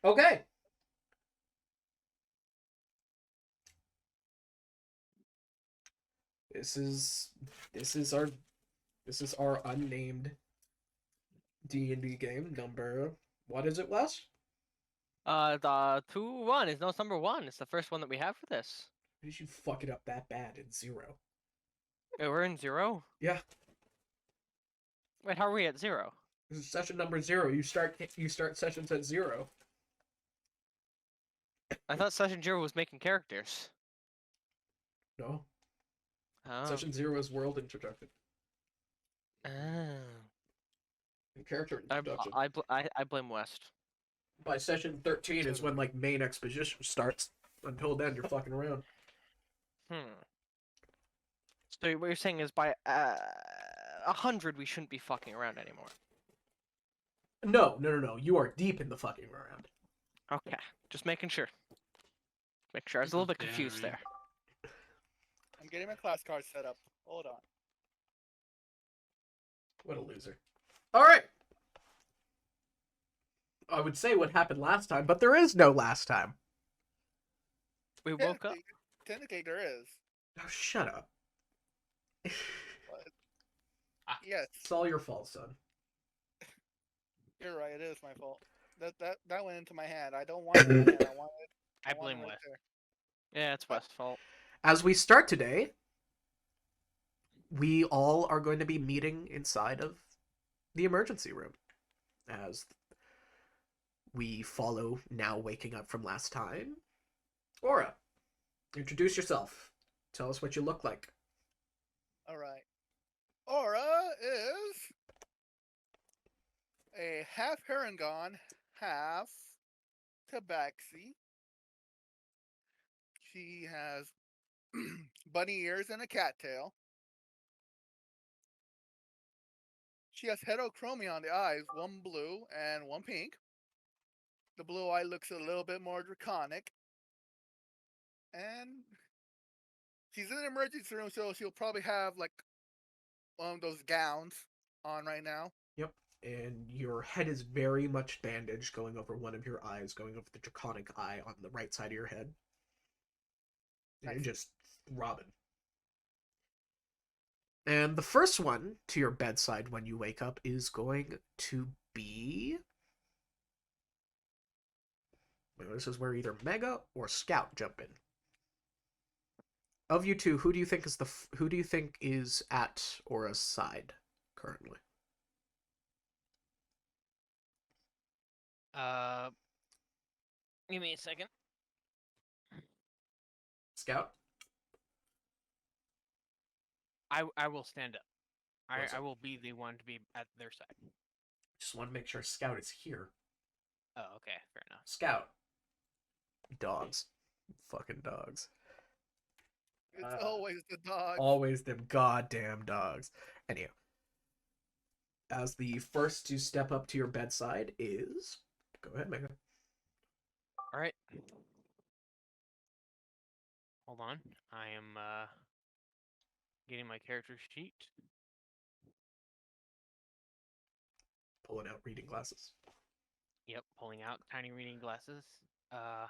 Okay. This is this is our this is our unnamed D&D game number. What is it, Wes? The 2-1 is no number one. It's the first one that we have for this. Why did you fuck it up that bad in zero? Wait, we're in 0? Yeah, Wait, how are we at 0? this is session number zero. You start sessions at zero. I thought session 0 was making characters. No, Oh. session zero is world introduction Oh. and character I, introduction. I blame West. By session 13 is when Totally. like main exposition starts. Until then, you're fucking around. Hmm. So what you're saying is by 100 we shouldn't be fucking around anymore. No, no, no, no. You are deep in the fucking around. Okay, just making sure. Make sure. I was a little bit confused Very. there. I'm getting my class card set up. Hold on. What a loser. All right. I would say what happened last time, but there is no last time. We woke up. Technically there is. Oh, shut up. But yes, It's all your fault, son. you're right. It is my fault. That went into my hand. I don't want it in my hand. I want it. I want it blame right West. there. Yeah, it's West's fault. As we start today, we all are going to be meeting inside of the emergency room as we follow now waking up from last time. Aura, introduce yourself. Tell us what you look like. All right. Aura is a half Herongon, half Tabaxi. She has bunny ears and a cattail. She has heterochromia on the eyes, one blue and one pink. The blue eye looks a little bit more draconic. And she's in an emergency room, so she'll probably have like one of those gowns on right now. Yep. And your head is very much bandaged, going over one of your eyes, going over the draconic eye on the right side of your head. And Nice. you're just throbbing. And the first one to your bedside when you wake up is going to be. Well, this is where either Mega or Scout jump in. Of you two, who do you think is at Aura's side currently? Uh, give me a second. Scout? I will stand up. What's I up? will be the one to be at their side. Just want to make sure Scout is here. Oh, okay, fair enough. Scout. Dogs. Fucking dogs. It's always the dog. Always them goddamn dogs. Anyhow, as the first to step up to your bedside is. Go ahead, Mega. All right. Hold on. I am getting my character sheet. Pulling out reading glasses. Yep, pulling out tiny reading glasses. Uh,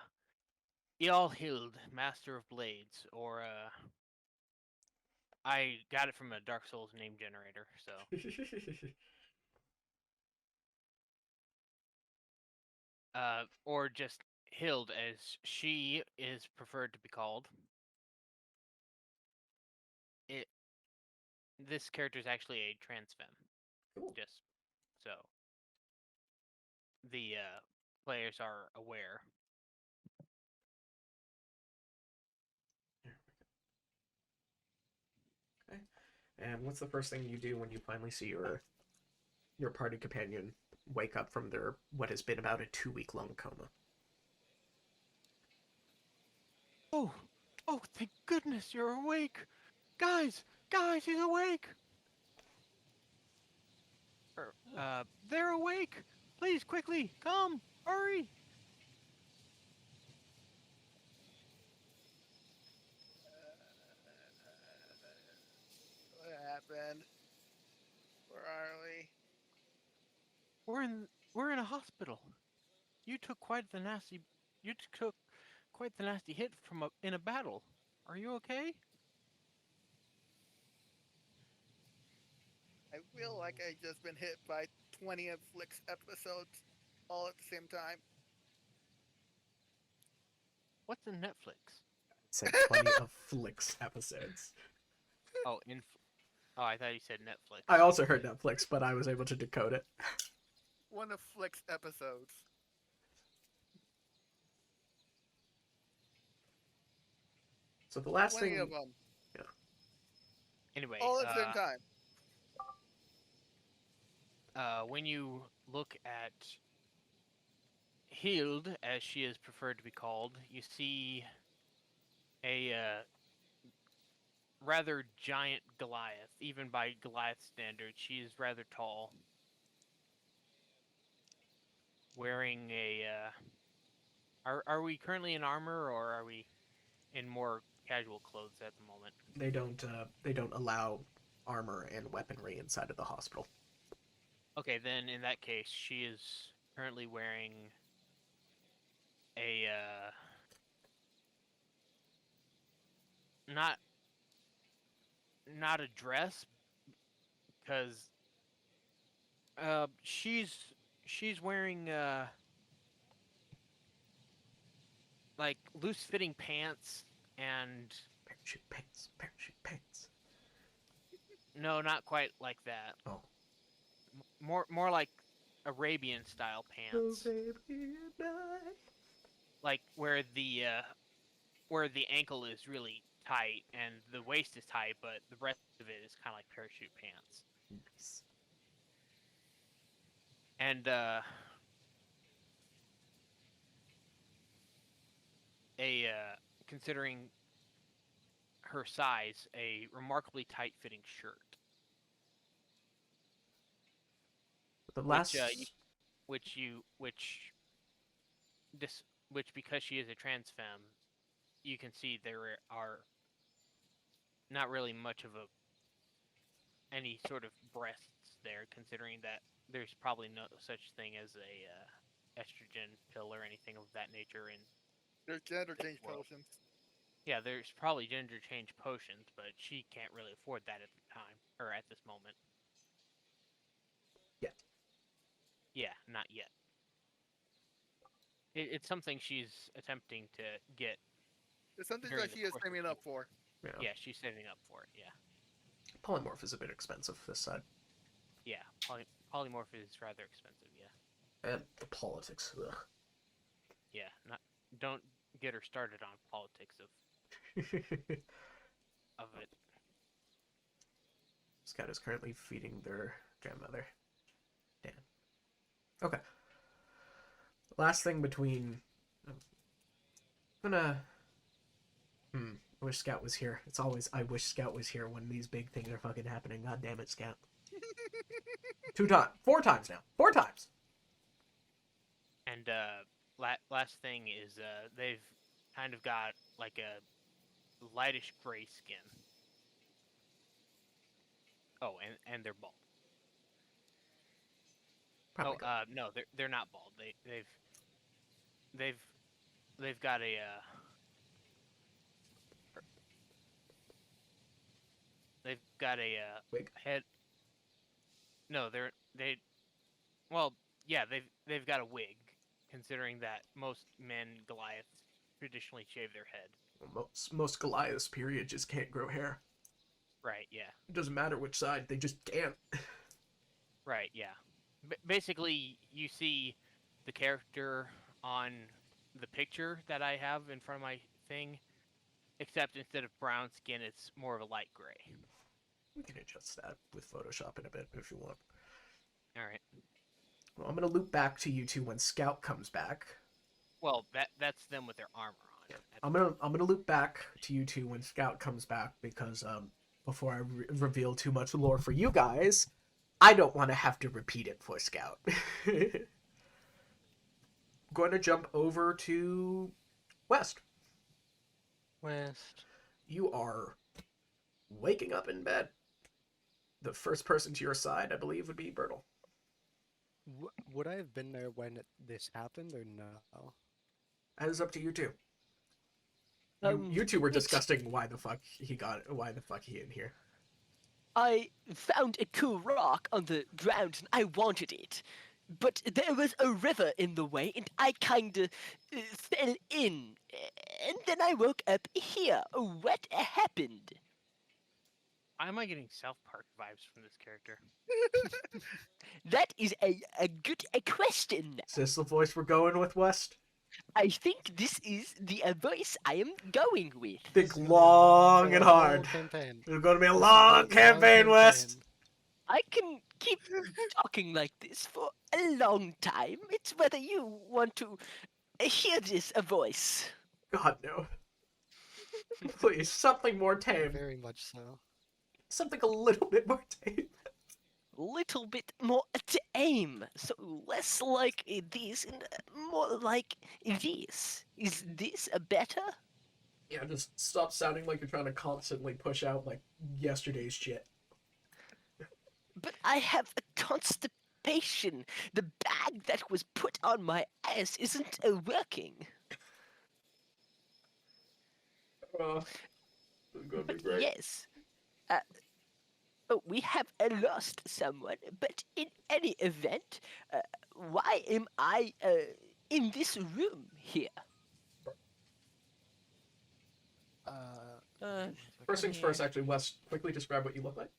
Ealhild, Master of Blades, or I got it from a Dark Souls name generator, so or just Hild as she is preferred to be called. It this character is actually a trans femme. Cool. Just so the players are aware. Okay. And what's the first thing you do when you finally see your party companion wake up from their what has been about a 2 week long coma? Oh, oh, thank goodness you're awake, guys, he's awake. They're awake. Please, quickly, come, hurry. What happened? Where are we? We're in a hospital. You took quite the nasty. You took quite the nasty hit from in a battle. Are you okay? I feel like I just been hit by 20 Netflix episodes all at the same time. What's in Netflix? Said 20 of Flicks episodes. Oh, Oh, I thought you said Netflix. I also heard Netflix, but I was able to decode it. One of Flick's episodes. So the last 20 thing, of them. Anyway, All at the same time. when you look at Hild, as she is preferred to be called, you see a rather giant Goliath. Even by Goliath standards, she is rather tall. Wearing a. Are we currently in armor, or are we in more casual clothes at the moment? they don't allow armor and weaponry inside of the hospital. Okay, then in that case, she is currently wearing a not not a dress, because she's wearing like loose fitting pants and Parachute pants, parachute pants. no, not quite like that. Oh. More like Arabian style pants, like where the ankle is really tight and the waist is tight, but the rest of it is kind of like parachute pants. Nice. And considering her size, a remarkably tight fitting shirt. The last, which you which this which because she is a trans femme, you can see there are not really much of any sort of breasts there, considering that there's probably no such thing as a estrogen pill or anything of that nature in There's gender this change world. potions. Yeah, there's probably gender change potions, but she can't really afford that at the time or at this moment. Yeah. Yeah, not yet. It's something she's attempting to get. It's something during that the she is course of saving the up war. for. Yeah, she's saving up for it. Yeah. Polymorph is a bit expensive this side. Yeah, polymorph is rather expensive. Yeah. And the politics. Ugh. Yeah. Not. Don't get her started on politics of it. Scout is currently feeding their grandmother. Dan. Okay. Last thing between. I'm gonna. I wish Scout was here. It's always I wish Scout was here when these big things are fucking happening. God damn it, Scout. 4 times now. 4 times. And last thing is they've kind of got like a lightish gray skin. Oh, and they're bald. Probably no, they're not bald. They've got a wig. head. No, well, yeah, they've got a wig, considering that most men Goliaths traditionally shave their head. Well, most Goliaths, period, just can't grow hair. Right. Yeah. It doesn't matter which side, they just can't. Right. Yeah. Basically, you see the character on the picture that I have in front of my thing, except instead of brown skin, it's more of a light gray. We can adjust that with Photoshop in a bit if you want. All right. Well, I'm gonna loop back to you two when Scout comes back. Well, that's them with their armor on. Yeah. I'm gonna loop back to you two when Scout comes back because before I reveal too much lore for you guys, I don't want to have to repeat it for Scout. Going to jump over to West. West. You are waking up in bed. The first person to your side, I believe, would be Bertle. would I have been there when this happened or no? That is up to you two. You two were discussing why the fuck he in here. I found a cool rock on the ground and I wanted it. But there was a river in the way and I kinda fell in. And then I woke up here. What happened? Why am I getting South Park vibes from this character? That is a good question. Is this the voice we're going with, West? I think this is the voice I am going with. Think This is gonna be a long and whole hard. campaign. It's going to be a This is long gonna be a long campaign, West. I can keep talking like this for a long time. It's whether you want to hear this voice. God, no. Please, something more tame. Very much so. Something a little bit more tame. Little bit more tame, so less like this and more like this. Is this better? Yeah, just stop sounding like you're trying to constantly push out, like, yesterday's shit. But I have a constipation. The bag that was put on my ass isn't working. It's gonna be But great. yes, we have lost someone. But in any event, why am I in this room here? First things first, actually, Wes, quickly describe what you look like.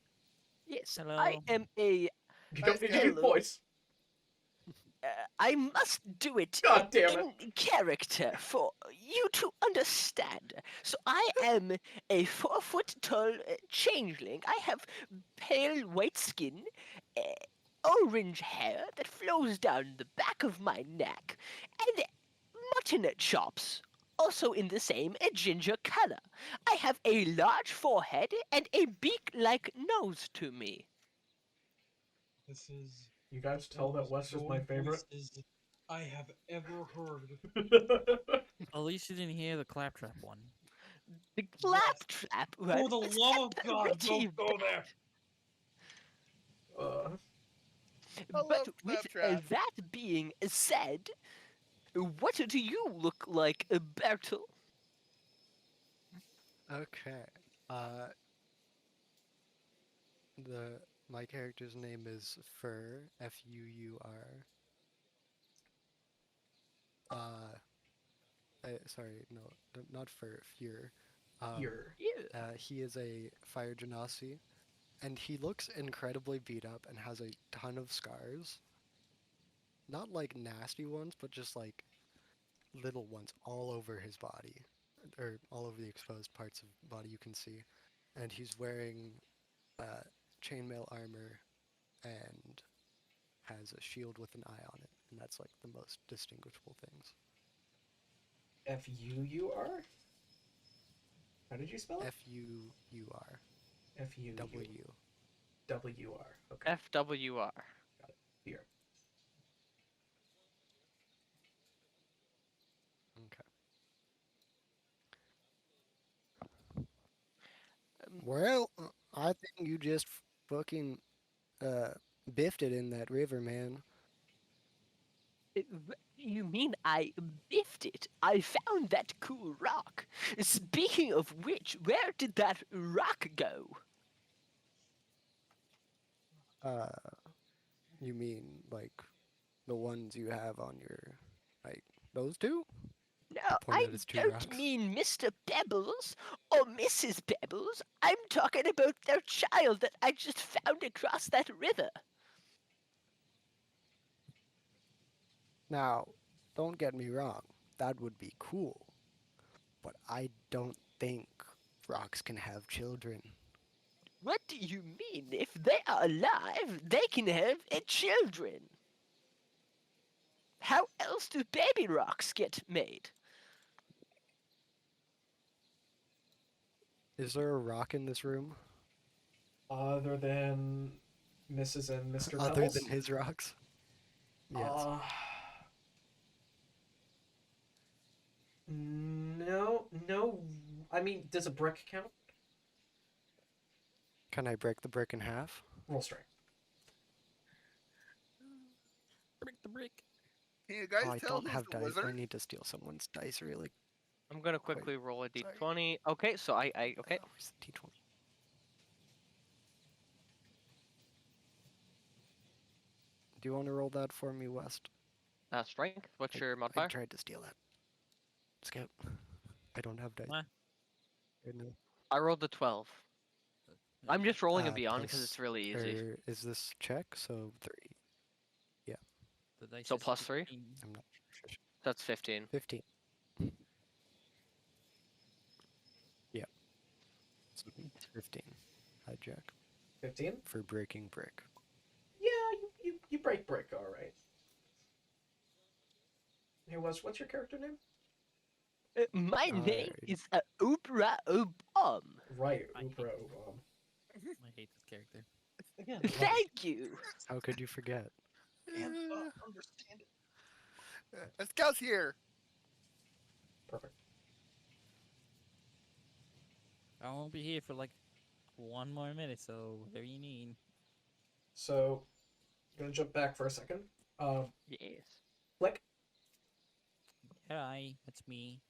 Yes, Hello. I am a. You don't need to do Hello. voice. I must do it God damn it. in character for you to understand. So I am a 4-foot tall changeling. I have pale white skin, orange hair that flows down the back of my neck, and mutton chops. Also in the same ginger color. I have a large forehead and a beak-like nose to me. This is You guys tell that Wes is my favorite. voices I have ever heard. At least you didn't hear the claptrap one. The claptrap one For the was love of God, pretty don't go there. I love But with claptrap. that being said, what do you look like, Bertel? Okay. My character's name is Fur, F-U-U-R. Sorry, no, not Fur, Fur. Here. He is a fire genasi, and he looks incredibly beat up and has a ton of scars. Not like nasty ones, but just like little ones all over his body, or all over the exposed parts of body you can see. And he's wearing chainmail armor and has a shield with an eye on it, and that's like the most distinguishable things. F-U-U-R? How did you spell it? F-U-U-R. F-U-U. W. W-R. Okay. FWR. Here. Okay. Well, I think you just fucking biffed it in that river, man. What do you mean I biffed it? I found that cool rock. Speaking of which, where did that rock go? You mean like the ones you have on your, like, those two? No, Point I at his two don't rocks. mean Mr. Pebbles or Mrs. Pebbles. I'm talking about their child that I just found across that river. Now, don't get me wrong, that would be cool. But I don't think rocks can have children. What do you mean? If they are alive, they can have children. How else do baby rocks get made? Is there a rock in this room? Other than Mrs. and Mr. Other Pebbles? than his rocks? Yes. No. I mean, does a brick count? Can I break the brick in half? Roll strength. Break the Can you guys Oh, I tell don't who's have the dice. wizard? I need to steal someone's dice really. I'm gonna Quite quickly roll a sorry. d20. Okay, so I okay. Where's the D20? Do you want to roll that for me, West? Strength. What's your I modifier? tried to steal that. Scout. I don't have dice. What? Goodness. I rolled a 12. I'm just rolling a Uh, beyond because plus- it's really easy. Is this check? So 3. The dice So is plus 3? 15. I'm not sure. That's 15. 15. Yeah. So it's 15. Hijack 15? for breaking brick. Yeah, you break brick, all right. Hey, what's your character name? My name Uh, is Oopra Oobom. Right, I hate Upro. I hate this character. Again, Thank you. How could you forget? can't understand it. A scout's here. Perfect. I won't be here for like 1 more minute, so whatever you need. So, I'm gonna jump back for a second. Yes. Flick, Hi, it's me.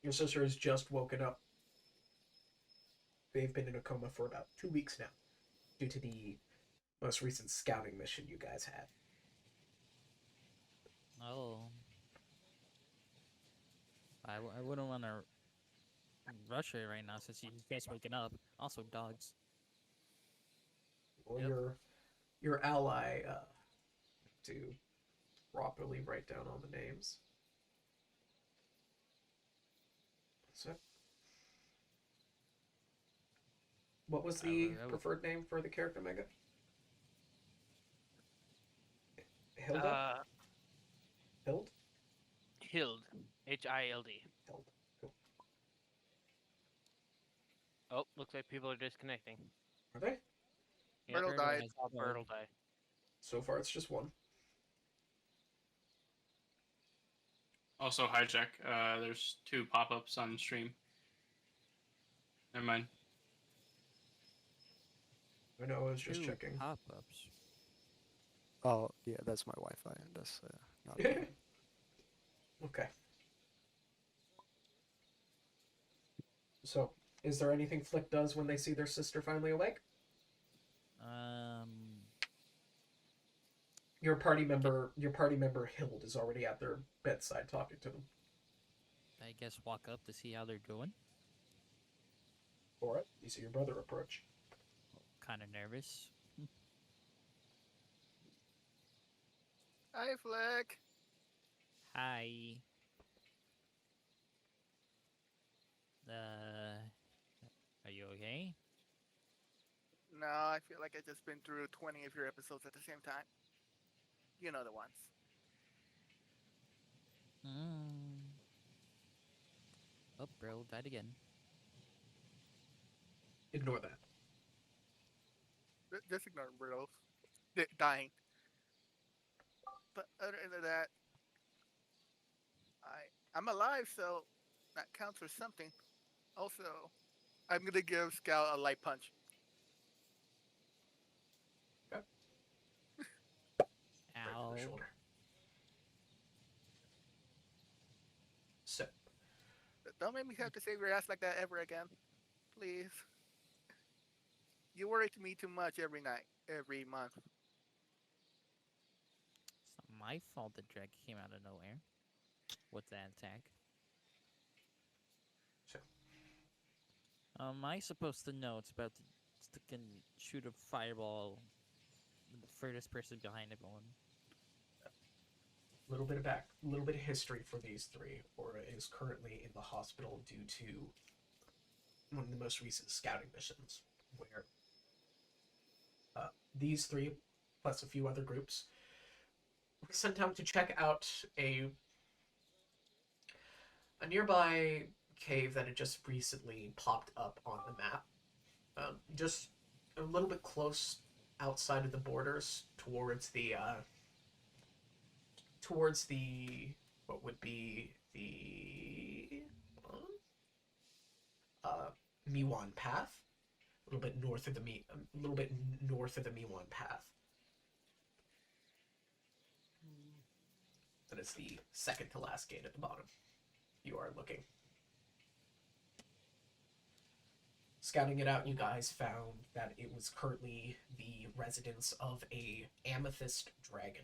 your sister has just woken up. They've been in a coma for about 2 weeks now, due to the most recent scouting mission you guys had. Oh. I wouldn't want to rush her right now since she's just waking up. Also, dogs. Well, Yep. your ally to properly write down all the names. So, what was the I would- preferred name for the character, Mega? Hilda? Hild? Hild. Hild. Hild. Cool. Oh, looks like people are disconnecting. Are they? Yep, Myrtle died. has Oh, died. Bird will die. So far, it's just one. Also, hijack. There's 2 pop-ups on stream. Never mind. I know, I was just 2 checking. pop-ups. Oh, yeah, that's my Wi-Fi. That's not good. Okay. So, is there anything Flick does when they see their sister finally awake? Your party member Hild is already at their bedside talking to them. I guess walk up to see how they're doing. For it, you see your brother approach. Kind of nervous. Hi, Flick. Hi. Are you okay? No, I feel like I just been through 20 of your episodes at the same time. You know the ones. Oh, bro, died again. Ignore that. Just ignore Myrtle. Dying. But other than that, I'm alive, so that counts for something. Also, I'm gonna give Scout a light punch. Right to Ow. the shoulder. So, Don't make me have to save your ass like that ever again. Please. You worry to me too much every night, every month. It's not my fault the drag came out of nowhere. With that attack. so Am I supposed to know it's about to stick and shoot a fireball with the furthest person behind everyone? little bit of history for these three. Aura is currently in the hospital due to one of the most recent scouting missions, where these three, plus a few other groups, were sent out to check out a nearby cave that had just recently popped up on the map, just a little bit close outside of the borders towards the what would be the Miwan path, a little bit north of the Miwan path. That is the second to last gate at the bottom. You are looking. Scouting it out, you guys found that it was currently the residence of a amethyst dragon.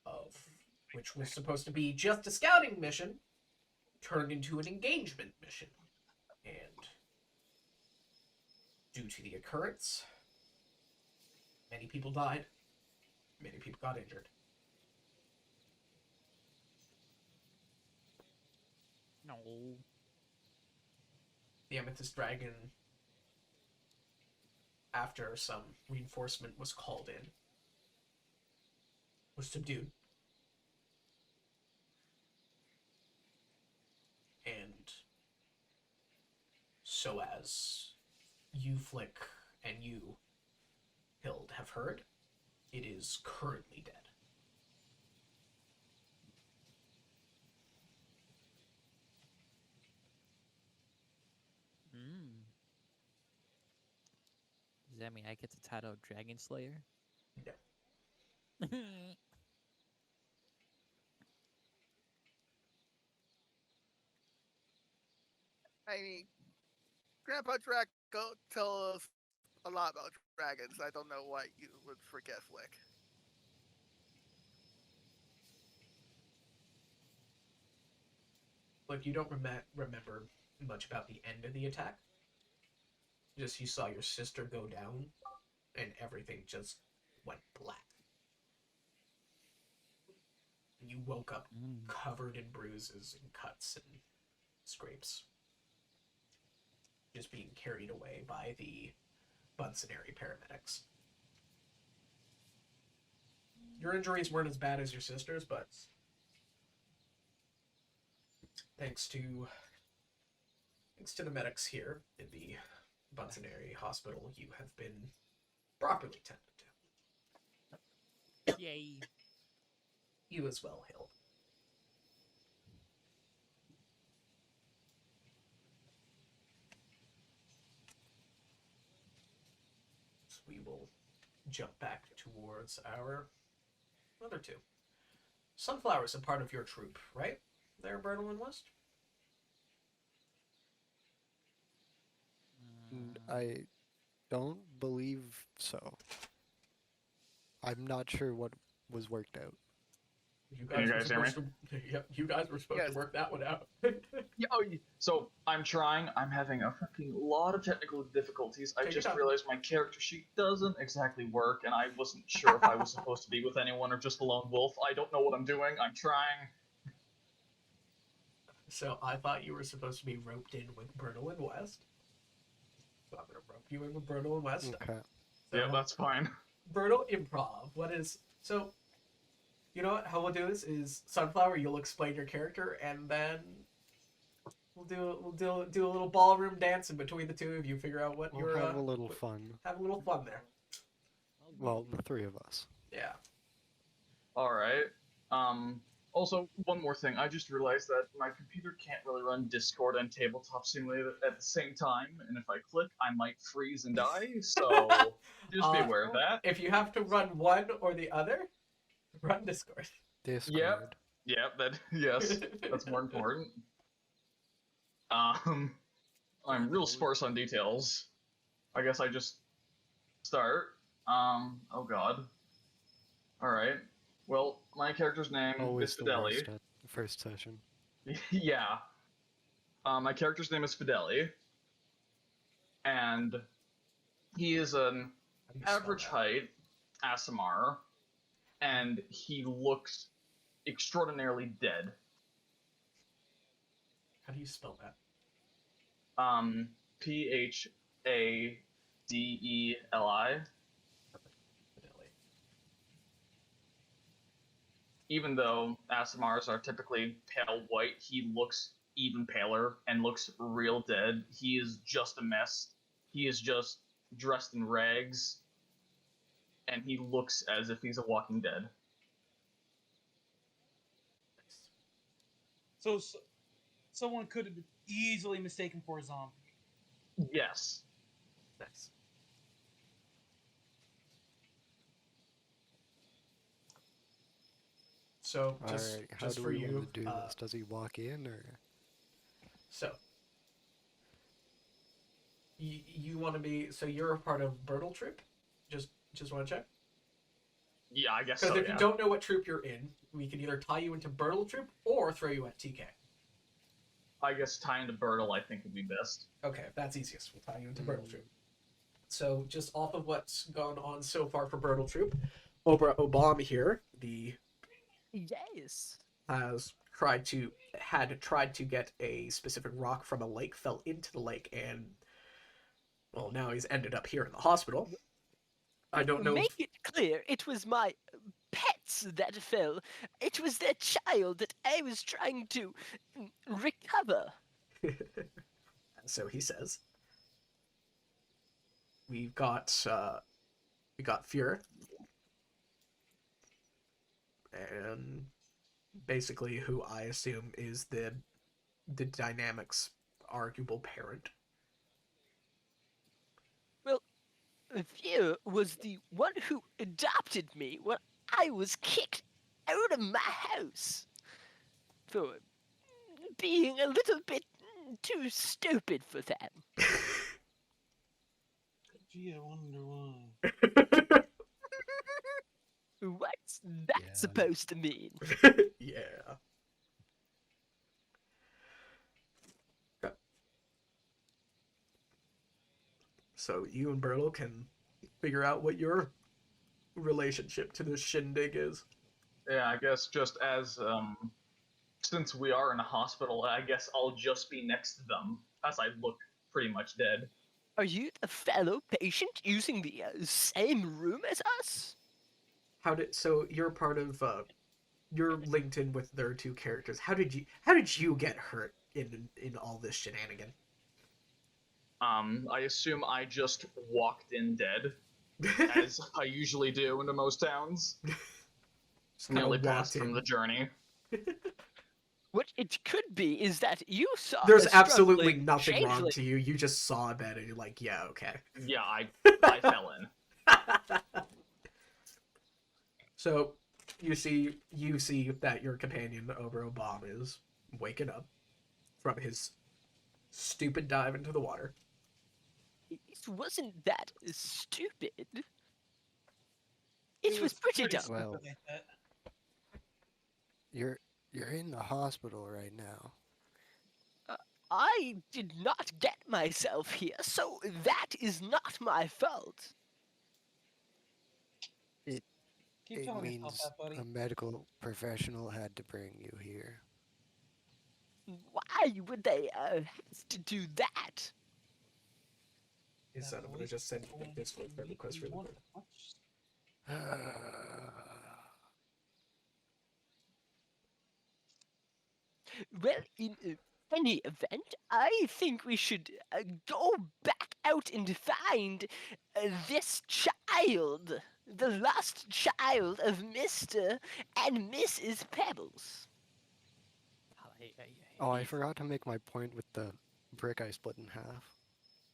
Of which was supposed to be just a scouting mission, turned into an engagement mission. And due to the occurrence, many people died, many people got injured. No. The amethyst dragon, after some reinforcement was called in, was subdued. And so as you, Flick, and you, Hild, have heard, it is currently dead. Does that mean I get the title of Dragon Slayer? No. I mean, Grandpa Draco tell us a lot about dragons. I don't know why you would forget Flick. Like, you don't remember much about the end of the attack. Just you saw your sister go down, and everything just went black. You woke up covered in bruises and cuts and scrapes. Just being carried away by the Bunsonary paramedics. Your injuries weren't as bad as your sister's, but thanks to the medics here in the Bunsonary Hospital, you have been properly tended to. Yay. You as well, Hill. So we will jump back towards our other two. Sunflower's a part of your troop, right? There, Bertle and West? I don't believe so. I'm not sure what was worked out. You Can you were guys hear me? supposed to, yep, you guys were supposed Yes. to work that one out. Yeah, so I'm trying. I'm having a fucking lot of technical difficulties. I Take your just time. realized my character sheet doesn't exactly work, and I wasn't sure if I was supposed to be with anyone or just a lone wolf. I don't know what I'm doing. I'm trying. So I thought you were supposed to be roped in with Bertle and West. So I'm going to rope you in with Bertle and West. Okay. So, Yeah, that's fine. Bertle, improv. What is... So, you know what? How we'll do this is, Sunflower, you'll explain your character, and then we'll do a little ballroom dance in between the two of you. Figure out what We'll your... have a little fun. Have a little fun there. Well, the three of us. Yeah. Alright. Also, one more thing. I just realized that my computer can't really run Discord and Tabletop Simulator at the same time, and if I click, I might freeze and die, so just be aware of that. If you have to run one or the other, run Discord. Discord. Yes, that's more important. I'm real sparse on details. I guess I just start. Oh god. Alright. Well, my character's name Always is the Fideli. worst at the first session. Yeah. My character's name is Fideli. And he is an How do you spell average that? height Asimar, and he looks extraordinarily dead. How do you spell that? Phadeli. Fidelity. Even though Asimars are typically pale white, he looks even paler and looks real dead. He is just a mess. He is just dressed in rags, and he looks as if he's a walking dead. So someone could have been easily mistaken for a zombie. Yes. Nice. So just Alright, how do for we you, want to do this? Does he walk in or? so you want to be, so you're a part of Bertle troop? Just want to check. Yeah, I guess Because so. if you don't know what troop you're in, we can either tie you into Bertle troop or throw you at TK. I guess tying to Bertle, I think, would be best. Okay, that's easiest. We'll tie you into Bertle troop. So just off of what's gone on so far for Bertle troop, Obama here, the Yes. had tried to get a specific rock from a lake, fell into the lake, and well, now he's ended up here in the hospital. I don't know. Make it clear, it was my pets that fell. It was their child that I was trying to recover. So he says, we got Fuhrer, and basically who I assume is the dynamics arguable parent. Well, Fear was the one who adopted me when I was kicked out of my house for being a little bit too stupid for them. Gee, I wonder why. What's that Yeah. supposed to mean? Yeah. So you and Bertle can figure out what your relationship to this shindig is. Yeah, I guess just as since we are in a hospital, I guess I'll just be next to them as I look pretty much dead. Are you a fellow patient using the same room as us? So you're part of you're linked in with their two characters. How did you get hurt in all this shenanigan? I assume I just walked in dead, as I usually do into most towns. Just kinda Nearly walked passed from in. the journey. What it could be is that you saw. There's a absolutely struggling nothing wrong changeling. to you. You just saw a bed and you're like, yeah, okay. Yeah, I fell in. So you see that your companion over Obama is waking up from his stupid dive into the water. It wasn't that stupid. It was pretty dumb. stupid Well- like that. You're in the hospital right now. I did not get myself here, so that is not my fault. Keep It telling yourself means that, buddy. a medical professional had to bring you here. Why would they have to do that? He said, I'm gonna just send you this friend request really quick. Well, in any event, I think we should go back out and find this child, the lost child of Mr. and Mrs. Pebbles. Oh, I forgot to make my point with the brick I split in half.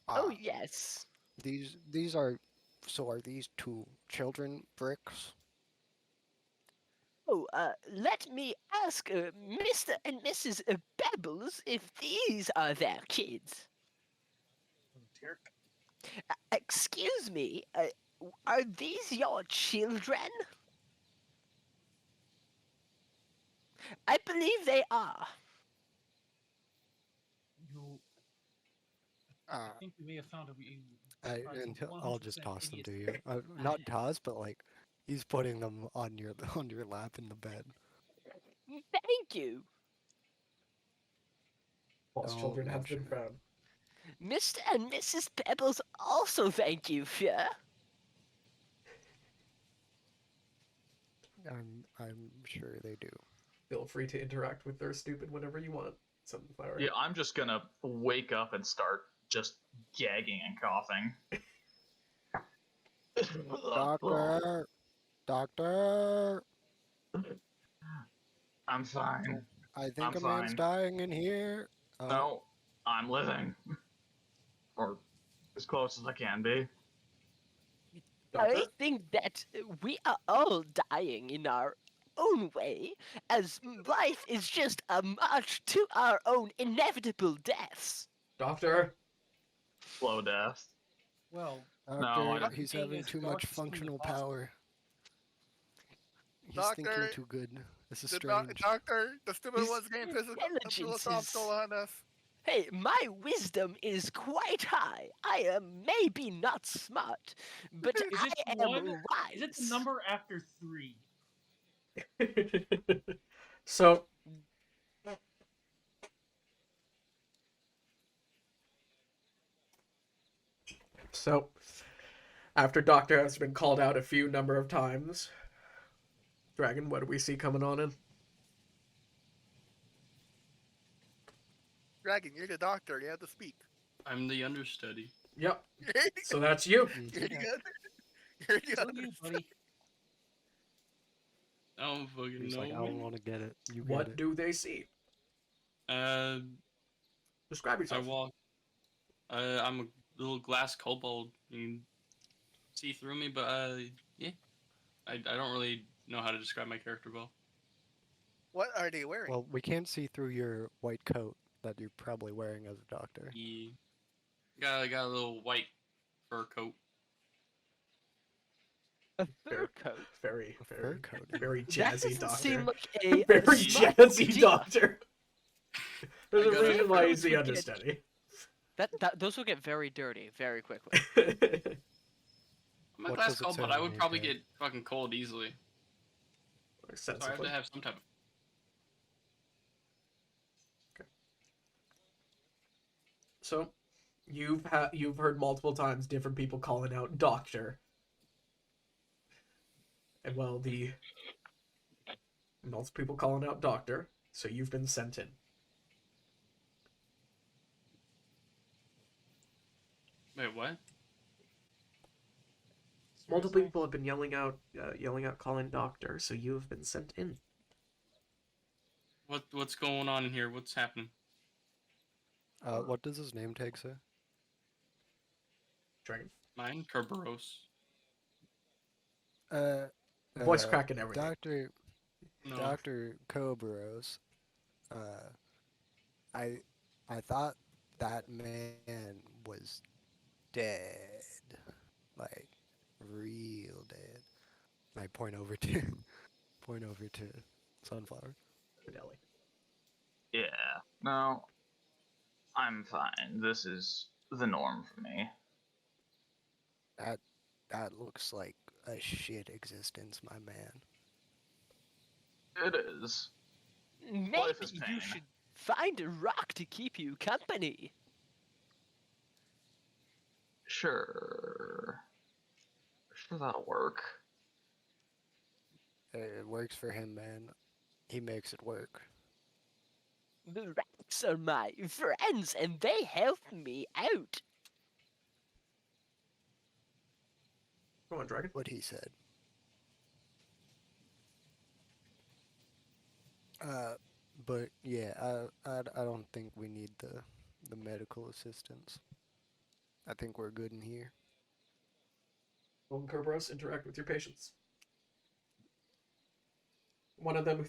Oh, yes. These are these two children bricks? Oh, let me ask Mr. and Mrs. Pebbles if these are their kids. Excuse me, are these your children? I believe they are. You, Uh, I think you may have found a. I'll just toss them to you. idiot. Not toss, but like he's putting them on your lap in the bed. Thank you. False Oh, children have been mention it. found. Mr. and Mrs. Pebbles also thank you, Fear. I'm sure they do. Feel free to interact with their stupid whenever you want. Sunflower. Yeah, I'm just gonna wake up and start just gagging and coughing. Doctor! Doctor! I'm fine. I think I'm a man's fine. dying in here. No, I'm living. Or as close as I can be. Doctor? I think that we are all dying in our own way, as life is just a march to our own inevitable deaths. Doctor, Slow death. Well, No, I Doctor, don't. he's being having as too dark much as humanly functional possible. power. He's thinking Doctor, too good. This is the strange. doctor, the stupid His one's getting intelligence philosophical is. on us. Hey, my wisdom is quite high. I am maybe not smart, but Is I it am one? wise. Is it the number after 3? so so after Doctor has been called out a few number of times, Dragon, what do we see coming on in? Dragon, you're the doctor. You have to speak. I'm the understudy. Yep. So that's you. You're Mhm. good. You're Still good. you, buddy. I don't fucking He's know. like, I don't want to get it. You get What it. do they see? Uh, Describe I yourself. walk. I'm a little glass kobold. You can see through me, but yeah. I don't really know how to describe my character well. What are they wearing? Well, we can't see through your white coat that you're probably wearing as a doctor. Yeah. Got a little white fur coat. A Fair. fur coat. Very, A fur very, coat. very That jazzy doesn't doctor. seem like a Very smart jazzy idea. doctor. There's I a gotta- reason why he's Fur the coats would get- understudy. Those will get very dirty very quickly. I'm a What glass does it say kobold. on I would your probably tag? get fucking cold easily. So I have Sensibly. to have some type of. So, you've heard multiple times different people calling out doctor, and well, the multiple people calling out doctor. So you've been sent in. Wait, what? Multiple Seriously? people have been yelling out, calling doctor. So you have been sent in. What's going on in here? What's happening? What does his name tag say? Dragon. Mine, Kerberos. Voice crack and everything. No. Dr. Cobros, I thought that man was dead. Like, real dead. I point over to Sunflower. Fidelity. Yeah. No. I'm fine. This is the norm for me. That looks like a shit existence, my man. It is. Maybe is you pain. should find a rock to keep you company. Sure. Sure, that'll work. It works for him, man. He makes it work. The rats are my friends and they help me out. Come on, Dragon. What he said. But yeah, I don't think we need the medical assistance. I think we're good in here. Golden Kerberos, interact with your patients. One of them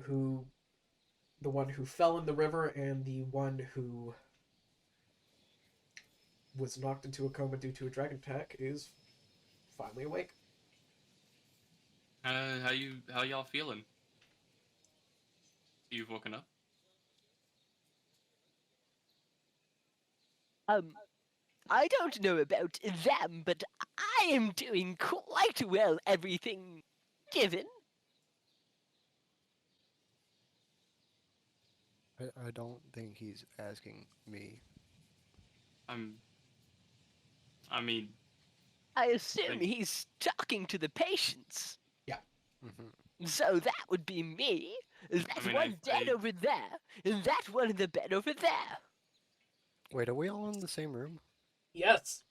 who the one who fell in the river and the one who was knocked into a coma due to a dragon attack is finally awake. How y'all feeling? You've woken up? I don't know about them, but I am doing quite well, everything given. I don't think he's asking me. I mean, I assume Thank- he's talking to the patients. Hmm. So that would be me. That mean, one dead I- over there, and that one in the bed over there. Wait, are we all in the same room? Yes.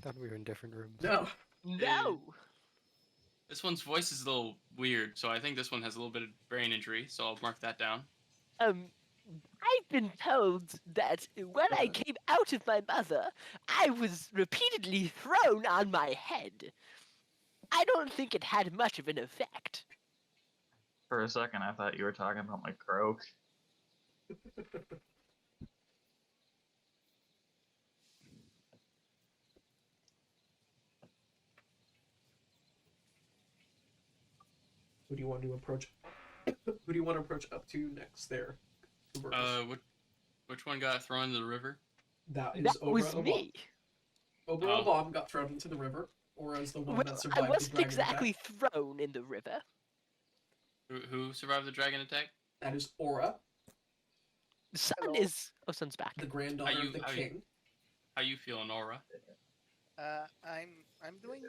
Thought we were in different rooms. No. No. this one's voice is a little weird, so I think this one has a little bit of brain injury, so I'll mark that down. I've been told that when I came out of my mother, I was repeatedly thrown on my head. I don't think it had much of an effect. For a second, I thought you were talking about my croak. Who do you want to approach? Who do you want to approach up to next there? Which one got thrown into the river? That is That Obra was Obam. me. Obra Obam got thrown into the river, or as the one Well, that I survived the wasn't dragon exactly attack. thrown in the river. Who survived the dragon attack? That is Aura, Sun Hello. is. Oh, Sun's back. the granddaughter of the king. How you feeling, Aura? I'm doing.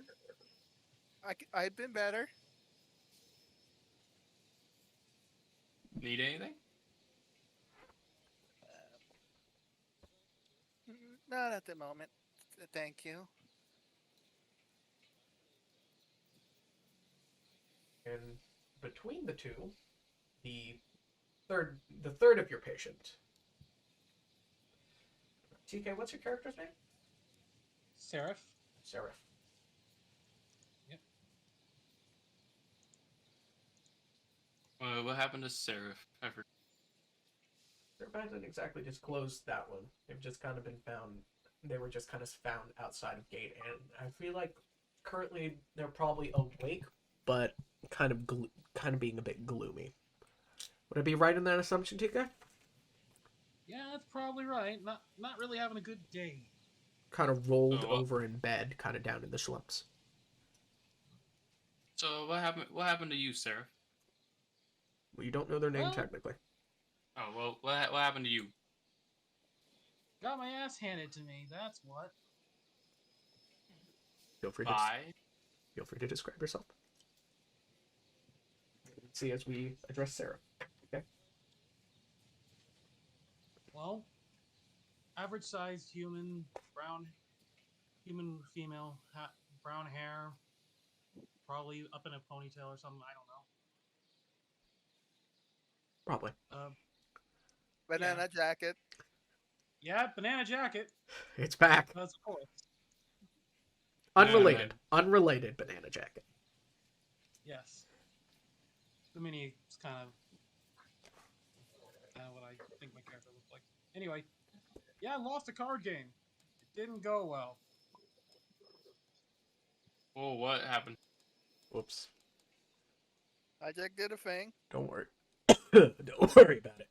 I've been better. Need anything? Not at the moment. Thank you. And between the two, the third of your patient. TK, what's your character's name? Seraph. Seraph. What happened to Seraph? I forgot. Seraph hasn't exactly disclosed that one. They've just kind of been found. They were just kind of found outside of gate, and I feel like currently they're probably awake, but kind of being a bit gloomy. Would I be right in that assumption, TK? Yeah, that's probably right. Not really having a good day. Kind of rolled over in bed, kind of down in the slumps. So what happened? What happened to you, Seraph? Well, you don't know their name Well- technically. Oh well, what happened to you? Got my ass handed to me. That's what. Feel free to describe yourself. Let's see as we address Sarah. Okay. Well, average sized human, female, brown hair, probably up in a ponytail or something. I don't know. Probably. Banana jacket. Yeah, banana jacket. It's back. That's of course. Unrelated. Unrelated banana jacket. Yes. The mini is kind of what I think my character looked like. Anyway, yeah, I lost a card game. It didn't go well. Oh, what happened? Whoops. I just did a thing. Don't worry. Don't worry about it.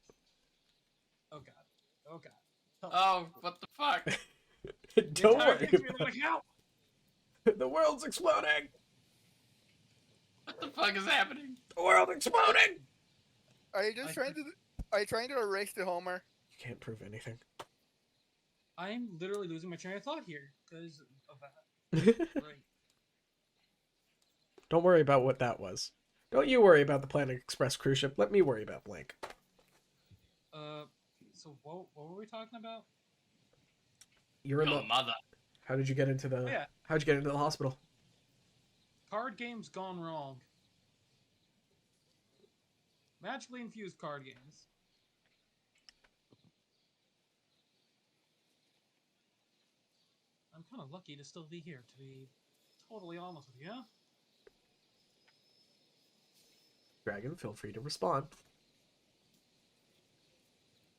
Oh god. Oh god. Help. Oh, what the fuck? Don't Entire worry thing's about like, help! it. The world's exploding. What the fuck is happening? The world's exploding. Are you just trying to? Are you trying to erase the Homer? You can't prove anything. I'm literally losing my train of thought here because of that. Right. Don't worry about what that was. Don't you worry about the Planet Express cruise ship. Let me worry about blank. So what were we talking about? You're in Your the. mother. How did you get into the? Oh, yeah. How'd you get into the hospital? Card games gone wrong. Magically infused card games. I'm kind of lucky to still be here, to be totally honest with you. Huh? Dragon, feel free to respond.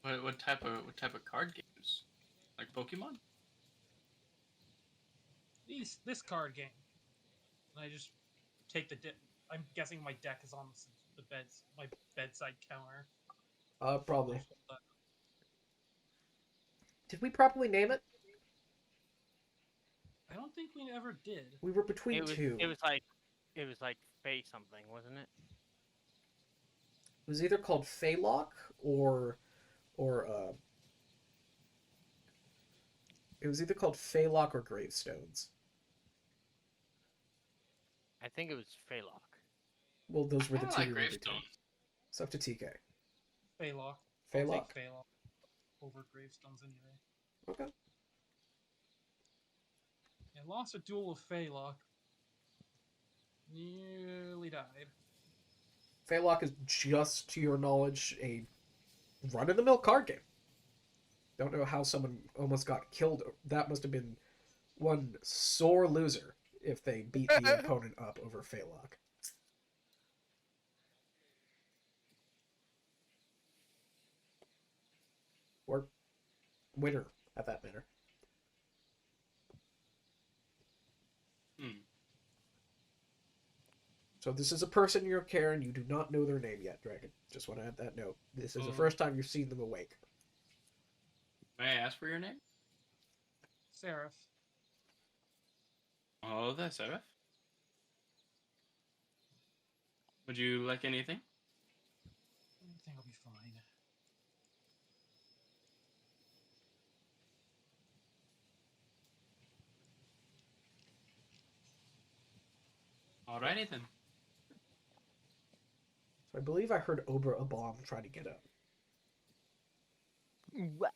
What type of card games? Like Pokemon? This card game. And I just take the I'm guessing my deck is on my bedside counter. Probably. Did we properly name it? I don't think we ever did. We were between two. It was like Fey something, wasn't it? It was either called Faylock or it was either called Faylock or Gravestones. I think it was Feylock. Well, those were the I two like we were between. Gravestone. It's up to TK. Feylock. Faylock? I'll take Feylock over Gravestones any day. Okay. I lost a duel with Feylock. Nearly died. Faylock is just, to your knowledge, a run-of-the-mill card game. Don't know how someone almost got killed. That must have been one sore loser if they beat the opponent up over Phalok. Or winner, at that matter. Hmm. So this is a person in your care, and you do not know their name yet, Dragon. Just want to add that note. This is the first time you've seen them awake. May I ask for your name? Seraph. Oh, that's Seraph. Would you like anything? I think I'll be fine. Alrighty then. So I believe I heard Obra Abom try to get up. What?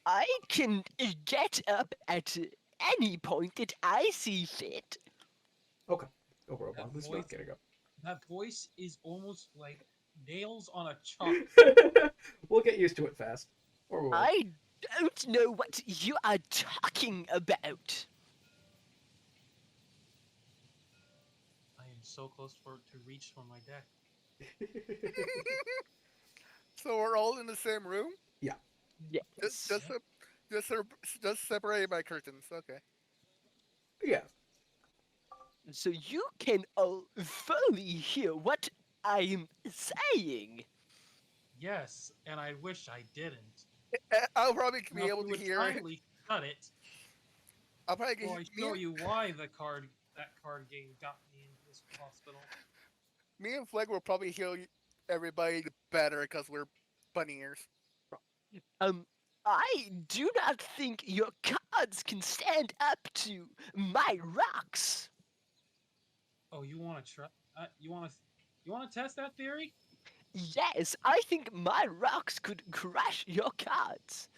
I can get up at any point that I see fit. Okay. Obra That Abom is voice- not getting up. That voice is almost like nails on a chalk. We'll get used to it fast. Or we won't. I don't know what you are talking about. I am so close to reach for my deck. So we're all in the same room? Yes. Just separated by curtains. Okay. Yeah. So you can all fully hear what I'm saying. Yes, and I wish I didn't. I'll probably Now, be if able you to would hear. kindly shut it, I'll probably before I get show you why that card game got me into this hospital. me and Fleg will probably heal everybody better because we're bunny ears. I do not think your cards can stand up to my rocks. Oh, you want to try? You want to test that theory? Yes, I think my rocks could crush your cards.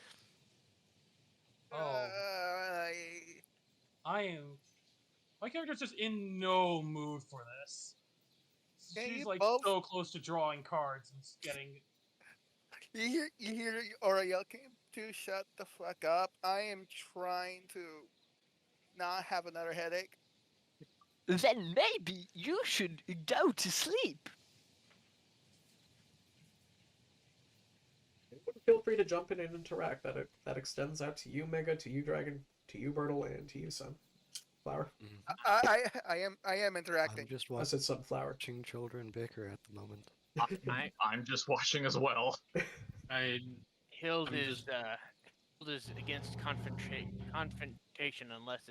Oh, Uh, my character's just in no mood for this. Can She's you like both- so close to drawing cards and getting. you hear Oriel came to shut the fuck up. I am trying to not have another headache. Then maybe you should go to sleep. Feel free to jump in and interact. That extends out to you, Mega, to you, Dragon, to you, Bertle, and to you, Sunflower. I am interacting. I'm just I said Sunflower. watching children bicker at the moment. I'm just watching as well. Hild I'm is just- Hild is against confrontation unless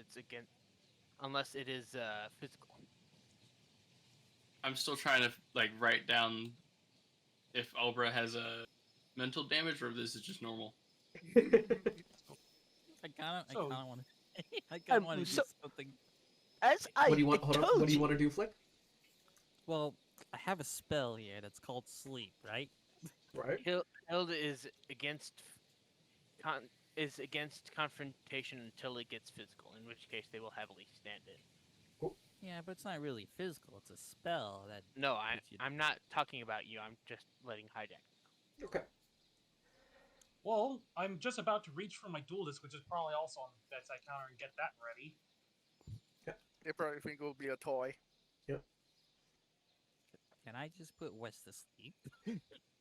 it is physical. I'm still trying to write down if Obra has a mental damage or if this is just normal. I kind So- of want to. I kind of want to do so- something. As I What do you want? Hold on. told What do you you, want to do, Flick? Well, I have a spell here that's called sleep, right? Right. Hild is against confrontation until it gets physical, in which case they will heavily stand it. Yeah, but it's not really physical. It's a spell that. No, puts you- I'm not talking about you. I'm just letting hijack. Okay. Well, I'm just about to reach for my dual disc, which is probably also on the bedside counter, and get that ready. They probably think it will be a toy. Can I just put West to sleep?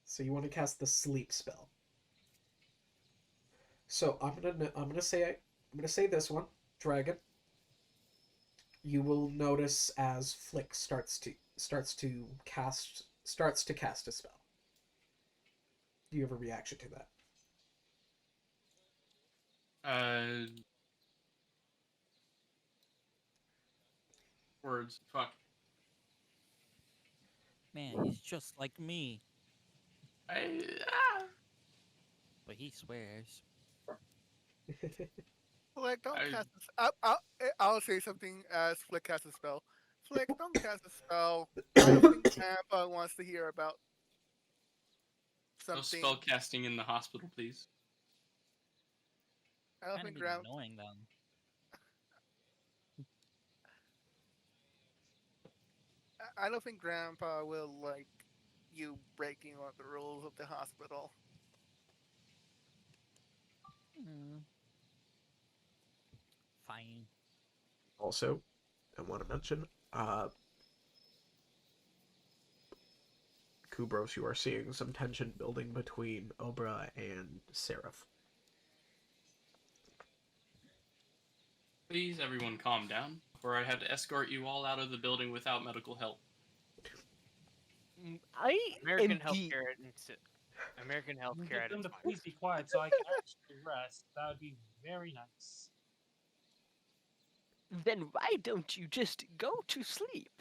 So you want to cast the sleep spell. So I'm gonna say this one, Dragon. You will notice as Flick starts to cast a spell. Do you have a reaction to that? Words. Fuck. Man, he's just like me, I. but he swears. Flick, don't I- cast I'll say something as Flick casts a spell. Flick, don't cast a spell. I don't think Grandpa wants to hear about No something. spell casting in the hospital, please. I don't Kind of think Grandpa. annoying them. I don't think Grandpa will like you breaking one of the rules of the hospital. Hmm. Fine. Also, I want to mention, Kubros, you are seeing some tension building between Obra and Seraph. Please, everyone, calm down, or I have to escort you all out of the building without medical help. I American am the healthcare American You can healthcare get at them its to please finest. be quiet so I can actually rest. That would be very nice. Then why don't you just go to sleep?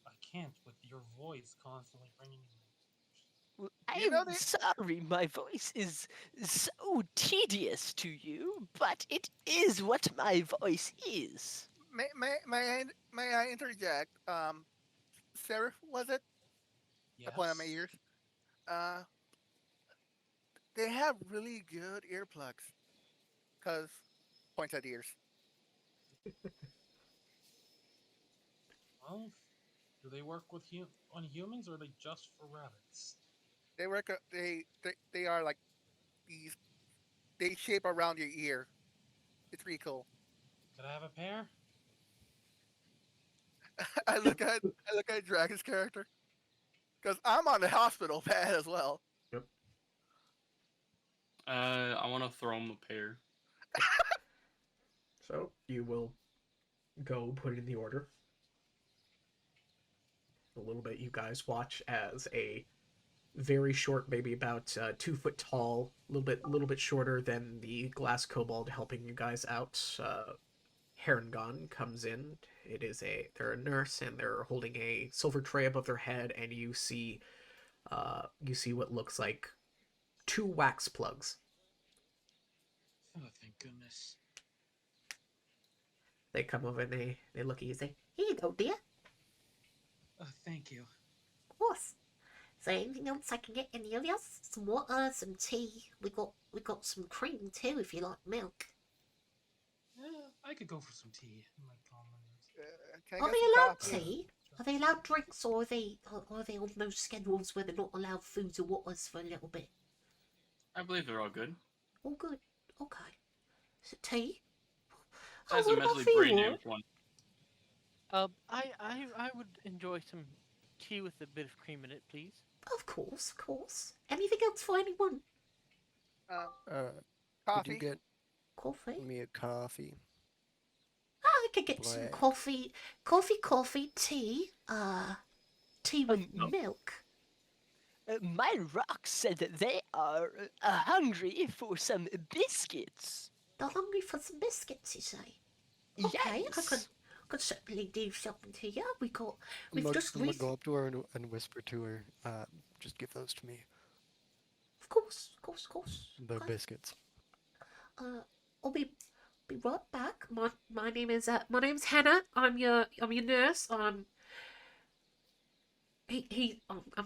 I can't with your voice constantly ringing in my Well, You know I'm they sorry my voice is so tedious to you, but it is what my voice is. may I interject? Seraph, was it? I point at my Yes. ears. Uh, they have really good earplugs. Cause points at ears. Well, do they work with on humans or are they just for rabbits? They work. They are like these. They shape around your ear. It's really cool. Could I have a pair? I look at Dragon's character because I'm on the hospital pad as well. Yep. I want to throw him a pair. So you will go put in the order. A little bit, you guys watch as a very short, maybe about 2 foot tall, a little bit shorter than the glass kobold helping you guys out. Herongon comes in. They're a nurse and they're holding a silver tray above their head, and you see what looks like 2 wax plugs. Oh, thank goodness. They come over and they look at you and say, "Here you go, dear." Oh, thank you. Of course. Is there anything else I can get? Any of yours? Some water, some tea. We got some cream too, if you like milk. Yeah, I could go for some tea. I might calm my nerves. Can I Are get they some allowed coffee? tea? Are they allowed drinks, or are they on those schedules where they're not allowed foods or waters for a little bit? I believe they're all good. All good. Okay. So tea. Oh, Besides the what about mentally for you brain all? damaged one. I would enjoy some tea with a bit of cream in it, please. Of course, of course. Anything else for anyone? Um, Could you coffee. get Coffee? me a coffee? I could get some Black. coffee. Coffee, tea. Tea with milk. My rock said that they are hungry for some biscuits. They're hungry for some biscuits, you say? Okay, Yes. I could certainly do something to you. We've I'm gonna just go up to her and whisper to her, just give those to me. Of course. The Okay. biscuits. I'll be right back. My name's Hannah. I'm your nurse. I'm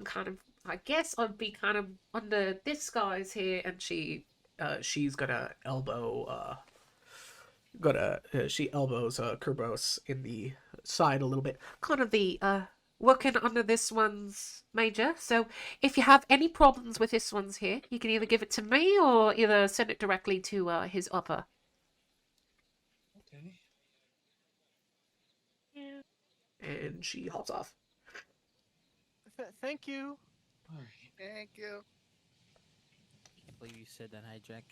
kind of, I guess I'd be kind of under this guy's here, and she's gonna elbow she elbows Kerbos in the side a little bit, kind of the working under this one's major. So if you have any problems with this one's here, you can either give it to me or either send it directly to his upper. Okay. Yeah. And she hops off. Thank you. Alright. Thank you. I believe you said that, Hijack.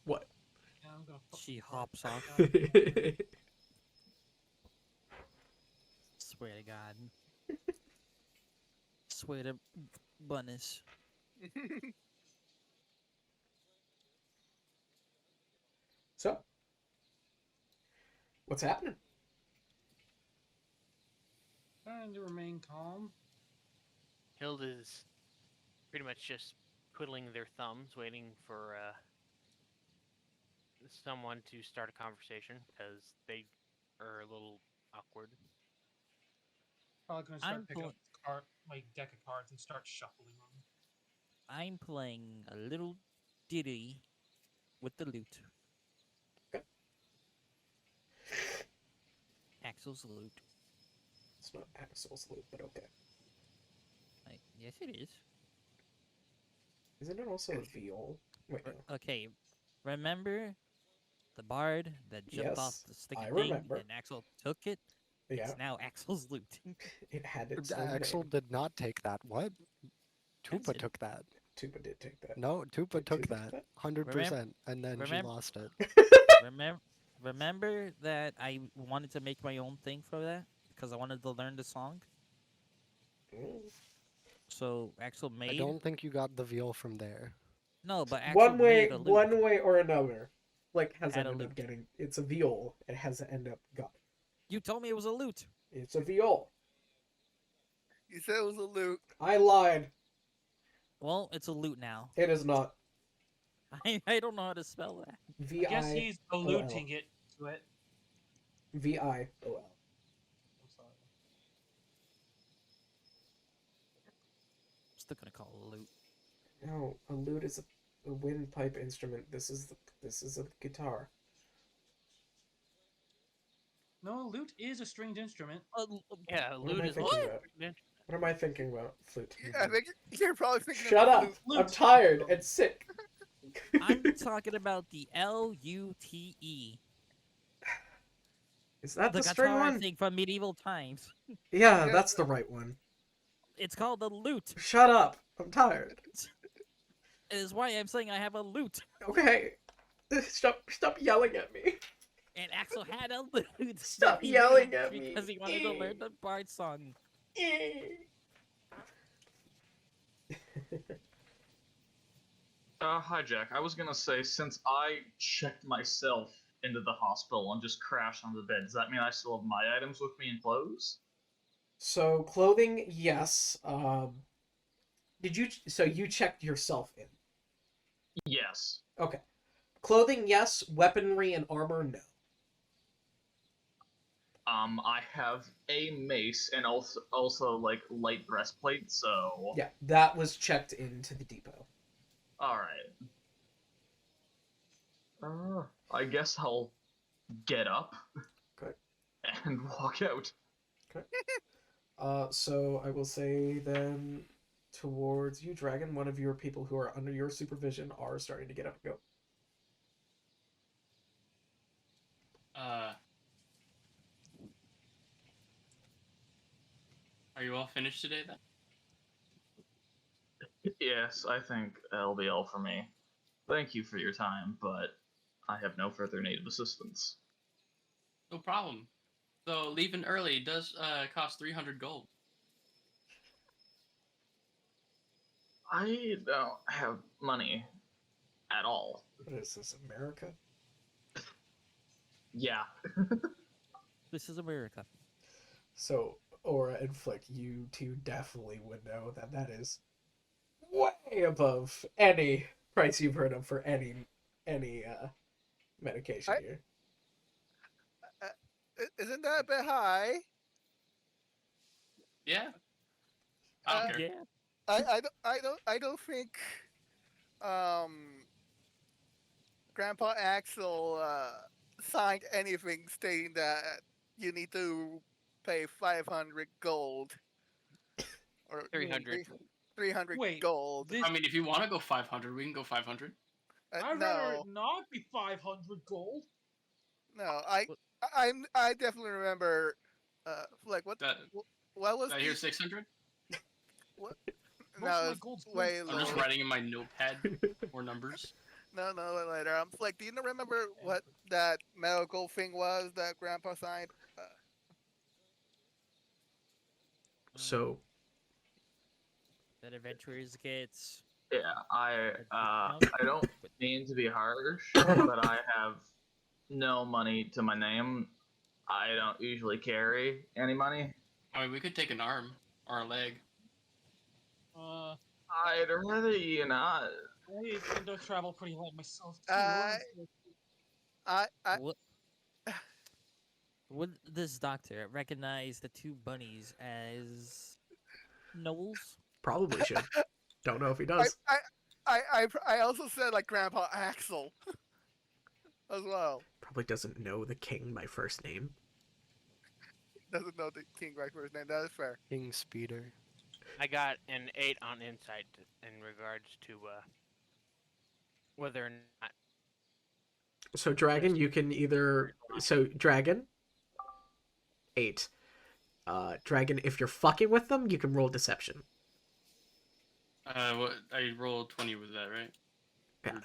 What? Yeah, I'm gonna put She the card hops back off. down. Swear to God. Swear to bunnies. So, what's happening? Trying to remain calm. Hilda's pretty much just twiddling their thumbs, waiting for someone to start a conversation because they are a little awkward. Probably gonna start I'm picking pull- up my deck of cards and start shuffling them. I'm playing a little ditty with the lute. Okay. Axel's lute. It's not Axel's loop, but okay. Yes, it is. Isn't it also a viol? Wait, no. Okay, remember the bard that jumped off Yes, the sticky I thing remember. and Axel took it. Yeah, It's now Axel's loot. it had its own Axel name. did not take that. What? Tupa Yes, took that. Tupa did take that. No, Tupa Wait, took Tupa that. took 100%. And then she remember, lost it. remember that I wanted to make my own thing for that because I wanted to learn the song. Mm. So Axel I made don't think you got the veal from there. no, but Axel One way, made a loot. or another, Flick has Had a ended up loot. getting. It's a viol. It has ended up got. You told me it was a loot. It's a viol. You said it was a loot. I lied. Well, it's a loot now. It is not. I don't know how to spell that. V I guess I he's alluding it to it. VIOL. I'm sorry. I'm still gonna call it a loot. No, a lute is a windpipe instrument. This is a guitar. No, lute is a stringed instrument. Yeah, What am loot I is thinking what? about? What am I thinking about? Flute. I think you're probably thinking Shut of up! flute. I'm Flute. tired and sick. I'm talking about the LUTE. Is that The the string guitar one? thing from medieval times. Yeah, Yeah. that's the right one. It's called the lute. Shut up! I'm tired. It is why I'm saying I have a lute. Okay. Stop yelling at me. And Axel had a lute. Stop that he yelling made at me. because he wanted to learn the bard song. Hi, Jack. I was gonna say, since I checked myself into the hospital and just crashed on the bed, does that mean I still have my items with me and clothes? So clothing, yes. Did you? So you checked yourself in? Yes. Okay. Clothing, yes. Weaponry and armor, no. I have a mace and also like light breastplate. So Yeah, that was checked into the depot. all right. I guess I'll get up. Okay. And walk out. So I will say then towards you, Dragon, one of your people who are under your supervision are starting to get up and go. Are you all finished today then? Yes, I think that'll be all for me. Thank you for your time, but I have no further need of assistance. No problem. Though leaving early does cost 300 gold. I don't have money at all. What is this, America? Yeah. This is America. So Aura and Flick, you two definitely would know that that is way above any price you've heard of for any medication here. Isn't that a bit high? Yeah? I don't care. Yeah. I don't think Grandpa Axel signed anything stating that you need to pay 500 gold or 300. 300 Wait, gold. this, I mean, if you want to go 500, we can go 500. I'd rather No, it not be 500 gold. no, What- I definitely remember. Like what? That, What was did I hear the? 600? Most No, of my it's gold's way I'm just lower. writing in my notepad more numbers. No, later. I'm like, do you remember what that medical thing was that Grandpa signed? So That adventurers gets. Yeah, I don't But mean to be harsh, but I have no money to my name. I don't usually carry any money. I mean, we could take an arm or a leg. I'd rather you not. I tend to travel pretty light myself too. I- I what? Would this doctor recognize the two bunnies as Knowles? probably should. Don't know if he does. I also said like Grandpa Axel as well. Probably doesn't know the king by first name. Doesn't know the king right first name. That is fair. King Speeder. I got an 8 on insight in regards to whether or not So dragon, you can either dragon 8. Dragon, if you're fucking with them, you can roll deception. What I rolled 20 with that, right? Yeah. Or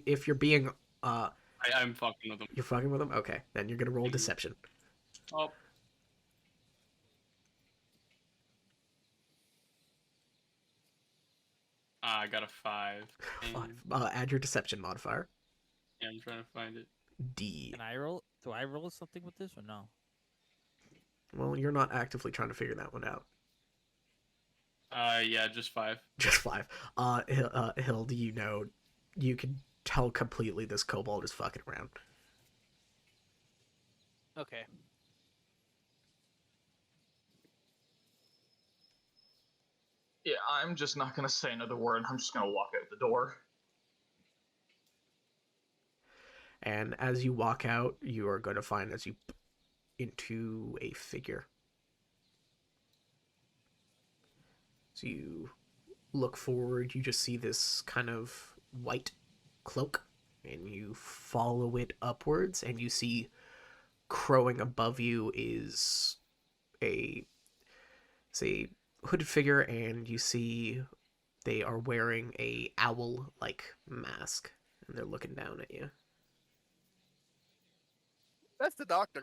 If you're being I'm fucking with them. you're fucking with them, okay, then you're gonna roll Thank you. deception. Oh. I got a 5. 5. And Add your deception modifier. yeah, I'm trying to find it. D. Can I roll? Do I roll something with this or no? Well, you're not actively trying to figure that one out. Yeah, just 5. Just 5. Hild, you can tell completely this kobold is fucking around. Okay. Yeah, I'm just not gonna say another word. I'm just gonna walk out the door. And as you walk out, you are going to find as you into a figure. So you look forward, you just see this kind of white cloak, and you follow it upwards, and you see crowing above you is a hooded figure, and you see they are wearing a owl-like mask, and they're looking down at you. That's the doctor.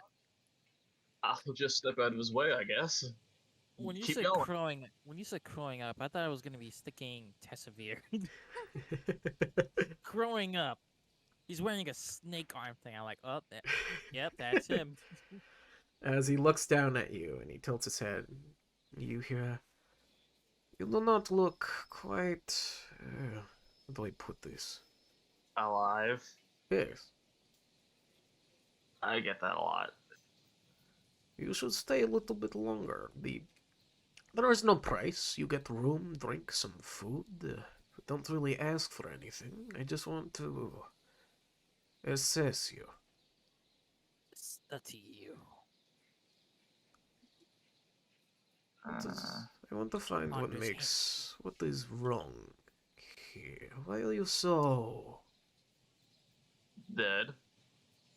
I'll just step out of his way, I guess. When you Keep said going. crowing up, I thought I was gonna be sticking Tessavir. Growing up, he's wearing a snake arm thing. I'm like, oh, yep, that's him. As he looks down at you and he tilts his head, you hear, "You do not look quite. How do I put this? Alive. Yes, I get that a lot. you should stay a little bit longer. There is no price. You get room, drink, some food. Don't really ask for anything. I just want to assess you. Study you. I want to find what Understand. what is wrong here. Why are you so... Dead.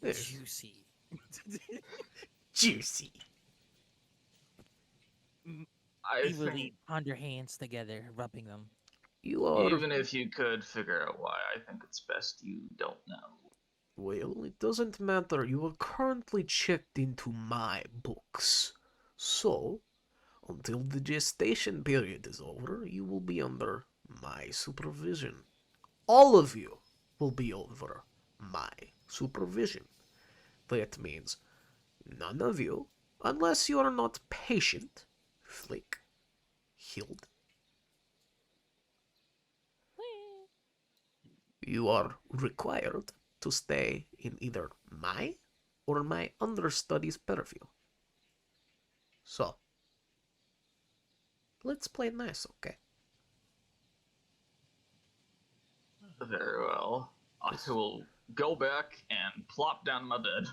Yes, Juicy. juicy. I Evilly think on your hands together, rubbing them. You are... even if you could figure out why, I think it's best you don't know. Well, it doesn't matter. You are currently checked into my books. So, until the gestation period is over, you will be under my supervision. All of you will be over my supervision. That means none of you, unless you are not patient, Flick, Hild, you are required to stay in either my or my understudy's purview. So, let's play nice, okay? Very well. I will go back and plop down my bed.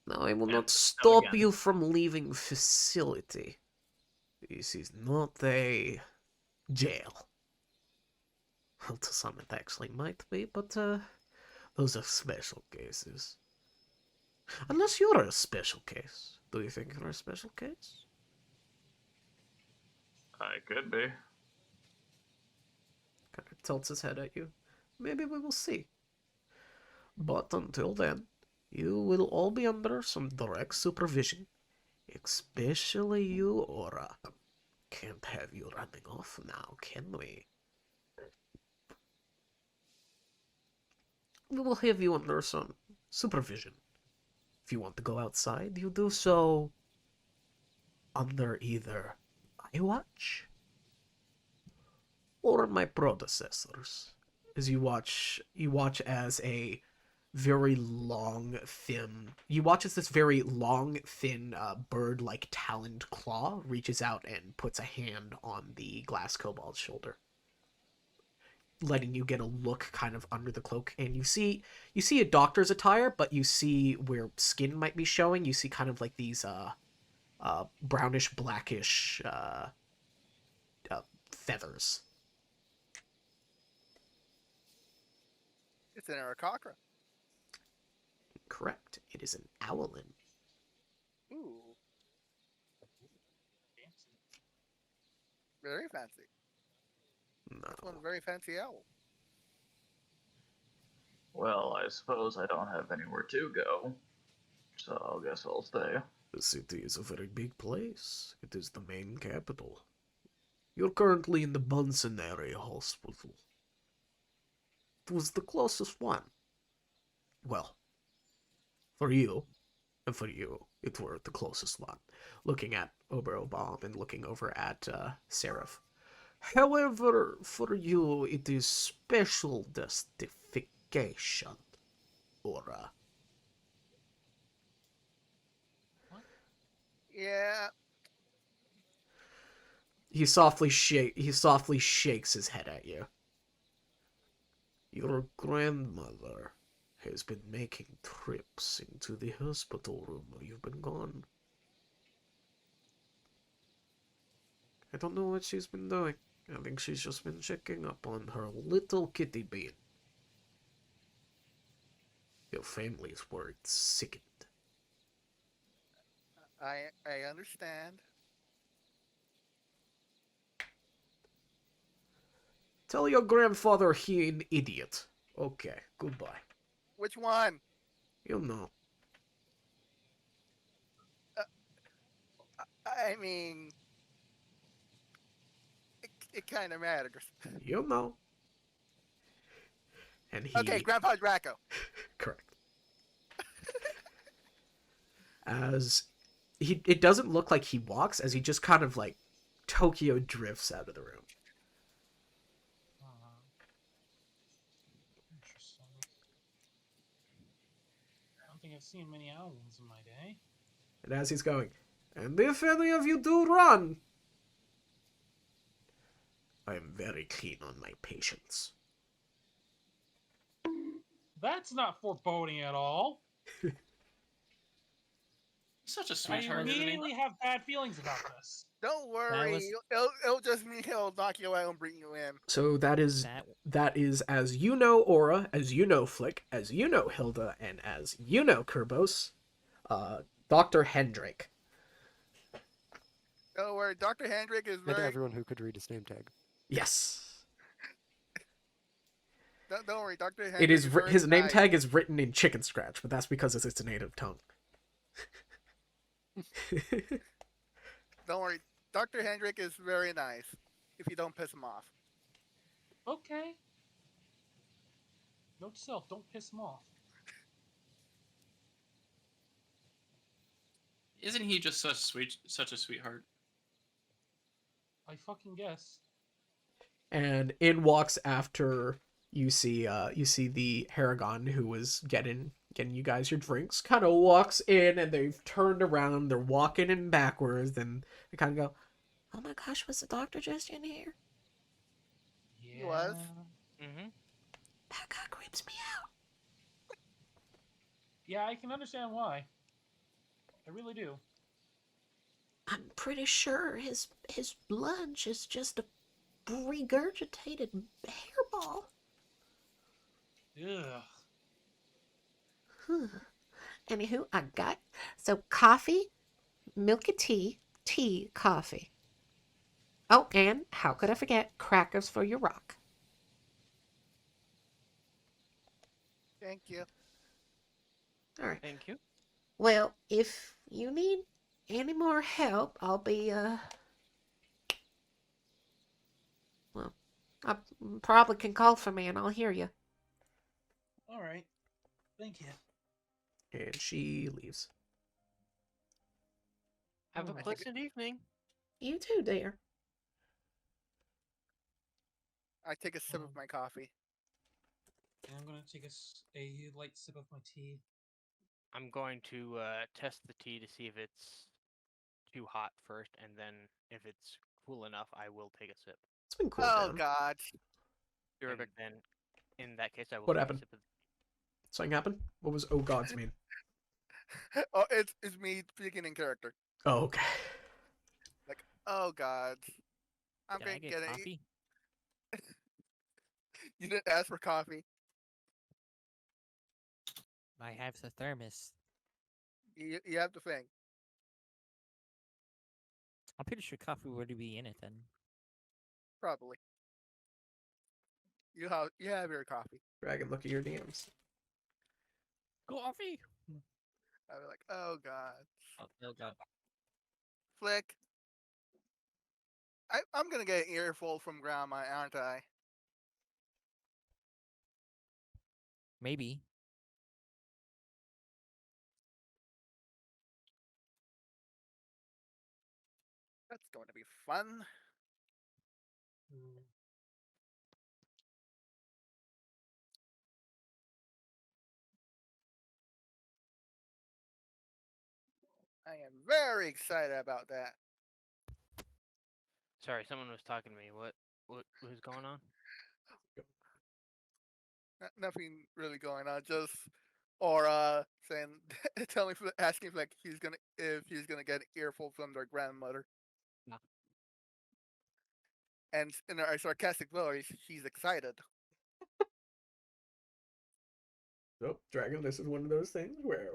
Now, I will Yeah, not come stop again. you from leaving facility. This is not a jail. Well, to some it actually might be, but those are special cases. Unless you're a special case. Do you think you're a special case? I could be. Kind of tilts his head at you. Maybe we will see. But until then, you will all be under some direct supervision. Especially you, Aura. Can't have you running off now, can we? We will have you under some supervision. If you want to go outside, you do so under either my watch or my predecessors. As you watch as a very long, thin. You watch as this very long, thin, bird-like taloned claw reaches out and puts a hand on the glass kobold's shoulder, letting you get a look kind of under the cloak. And you see a doctor's attire, but you see where skin might be showing. You see kind of like these brownish, blackish feathers. It's an Arakakra. Correct. It is an owlin. Ooh, Fancy. very fancy. That's one No. very fancy owl. Well, I suppose I don't have anywhere to go, so I guess I'll stay. The city is a very big place. It is the main capital. You're currently in the Bunsen Area Hospital. It was the closest one. Well, for you, and for you, it were the closest one. Looking at Oberobom and looking over at Seraph. However, for you, it is special justification, Aura. Yeah, He softly shakes his head at you. Your grandmother has been making trips into the hospital room while you've been gone. I don't know what she's been doing. I think she's just been checking up on her little kitty bean. Your family's worried sickened. I understand. Tell your grandfather he an idiot. Okay, goodbye. Which one? You know. I mean, it kind of matters. You know. And he... Okay, Grandpa Draco. Correct. As it doesn't look like he walks, as he just kind of like Tokyo drifts out of the room. Interesting. I don't think I've seen many owls in my day. And as he's going, and if any of you do run, I am very keen on my patience. That's not foreboding at all. Such a I sweetheart, isn't he? immediately have bad feelings about this. Don't worry. was- It'll just mean he'll knock you out and bring you in. So that is as you know Aura, as you know Flick, as you know Hilda, and as you know Kerbos, Dr. Hendrick. Don't worry. Dr. Hendrick is And very. everyone who could read his name tag. Yes. Don't worry. Dr. Hendrick It is very his name nice. tag is written in chicken scratch, but that's because it's its native tongue. Don't worry. Dr. Hendrick is very nice. If you don't piss him off. Okay. Note to self, don't piss him off. Isn't he just such a sweetheart? I fucking guess. And in walks after you see the Haragon who was getting you guys your drinks, kind of walks in, and they've turned around, they're walking in backwards, and they kind of go, "Oh my gosh, was the doctor just in here?" Yeah. He was. Mm-hmm. That guy creeps me out. Yeah, I can understand why. I really do. I'm pretty sure his lunch is just a regurgitated hairball. Ugh. Anywho, I got coffee, milky tea, coffee. Oh, and how could I forget crackers for your rock? Thank you. All right. Thank you. Well, if you need any more help, I'll be well, I probably can call for me and I'll hear you. All right. Thank you. And she leaves. Have a Alright. pleasant evening. You too, dear. I take a sip of my coffee. And I'm gonna take a light sip of my tea. I'm going to test the tea to see if it's too hot first, and then if it's cool enough, I will take a sip. It's been cool Oh down. God. And then, in that case, I will What take happened? a sip of Something happened? What was "oh gods" mean? Oh, it's me speaking in character. Oh, okay. Like, oh God. I'm Can I gonna get get it. coffee? You didn't ask for coffee. I have the thermos. You have to think. I'm pretty sure coffee would be in it then. Probably. You have your coffee. Dragon, look at your DMs. Coffee. I'll be like, oh god. Oh god. Flick. I'm gonna get an earful from Grandma, aren't I? Maybe. That's going to be fun. I am very excited about that. Sorry, someone was talking to me. What was going on? Nothing really going on. Just saying, asking if he's gonna get an earful from their grandmother. No. And in our sarcastic voice, she's excited. Nope, Dragon, this is one of those things where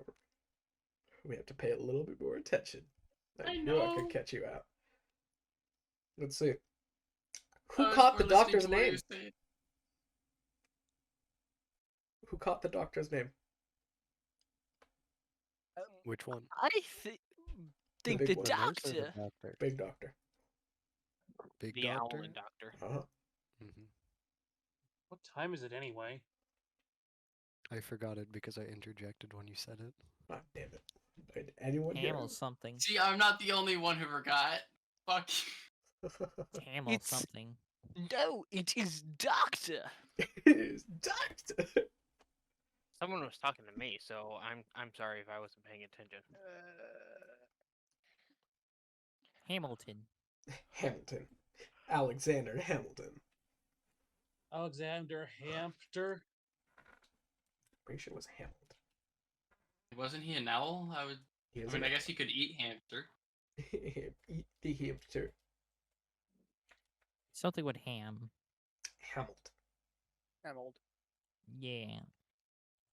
we have to pay a little bit more attention. I knew I could know. catch you out. Let's see. Who I was caught the more listening doctor's to what he name? was saying. Who caught the doctor's name? Which one? I think big the one. The nurse or the doctor. doctor? Big doctor. Big The doctor. Owlin Doctor. Uh-huh. Hmm. What time is it anyway? I forgot it because I interjected when you said it. Ah, damn it. Did anyone hear Hamel him? something. See, I'm not the only one who forgot. Fuck. Hamel It's- something. No, it is doctor. It is doctor. Someone was talking to me, so I'm sorry if I wasn't paying attention. Hamilton. Hamilton. Alexander Hamilton. Alexander Hampter. Pretty sure it was Hamilton. Wasn't he an owl? He is I mean, an I guess he could eat hamster. Eat the hamster. Something with ham. Hamilton. Harold. Yeah.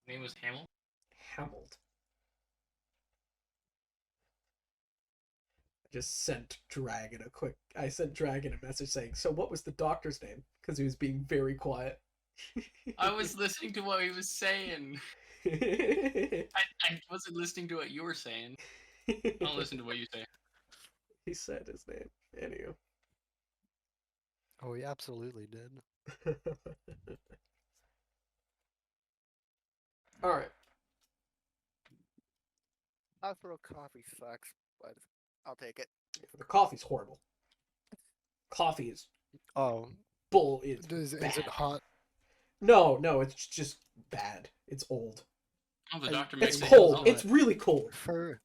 His name was Hamil. Hamilton. I just sent Dragon I sent Dragon a message saying, so what was the doctor's name? Because he was being very quiet. I was listening to what he was saying. I wasn't listening to what you were saying. I don't listen to what you say. He said his name. Anywho. Oh, he absolutely did. Alright. Hospital coffee sucks, but I'll take it. The coffee's horrible. Coffee is Oh, bull. is it bad. hot? No, it's just bad. It's old. Oh, the I- doctor It's makes it cold. himself. It's really cold. For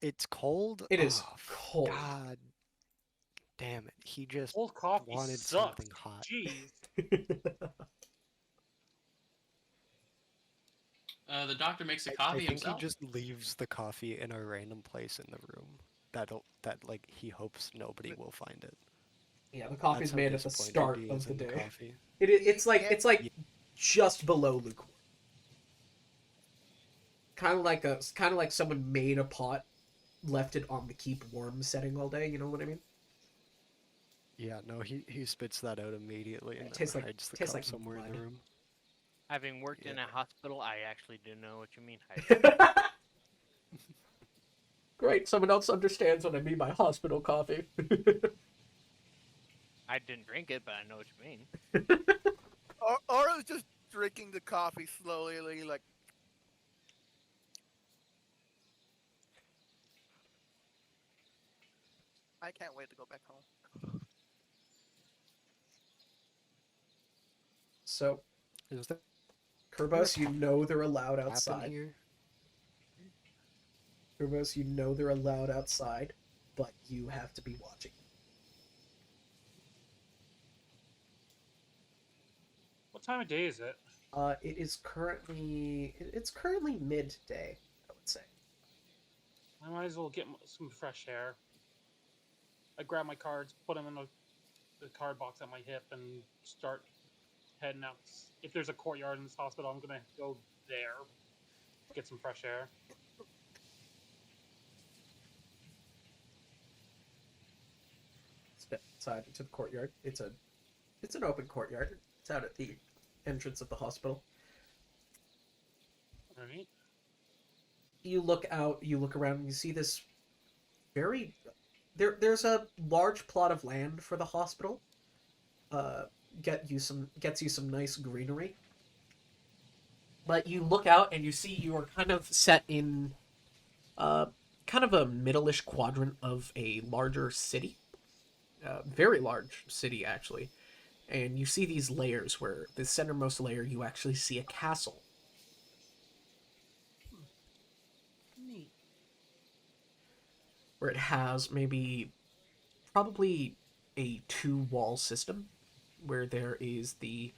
it's cold. It is Oh, cold. God damn it! He just Cold coffee wanted sucks. something hot. Jeez. The doctor makes the I coffee think himself. he just leaves the coffee in a random place in the room. That like he hopes nobody will find it. Yeah, the coffee's That's how made at the disappointed start he of is the in day. coffee. It's like Yeah. just below lukewarm. Kind of like someone made a pot, left it on the keep warm setting all day. You know what I mean? Yeah, no, he spits that out immediately Yeah, it and tastes then like- hides the tastes cup like somewhere in the mud. room. Having worked in Yeah. a hospital, I actually do know what you mean. Great, someone else understands what I mean by hospital coffee. I didn't drink it, but I know what you mean. Or I was just drinking the coffee slowly, like. I can't wait to go back home. So, Is that Kerbos, you know they're allowed happen outside. here? Kerbos, you know they're allowed outside, but you have to be watching. What time of day is it? It's currently midday, I would say. I might as well get some fresh air. I grab my cards, put them in the card box at my hip, and start heading out. If there's a courtyard in this hospital, I'm gonna go there. get some fresh air. Step outside into the courtyard. It's an open courtyard. It's out at the entrance of the hospital. All right. You look out, you look around, and you see this very there's a large plot of land for the hospital. Gets you some nice greenery. But you look out and you see you are kind of set in kind of a middle-ish quadrant of a larger city. Very large city actually. And you see these layers where the centermost layer you actually see a castle. Neat. Where it has probably a two-wall system where there is the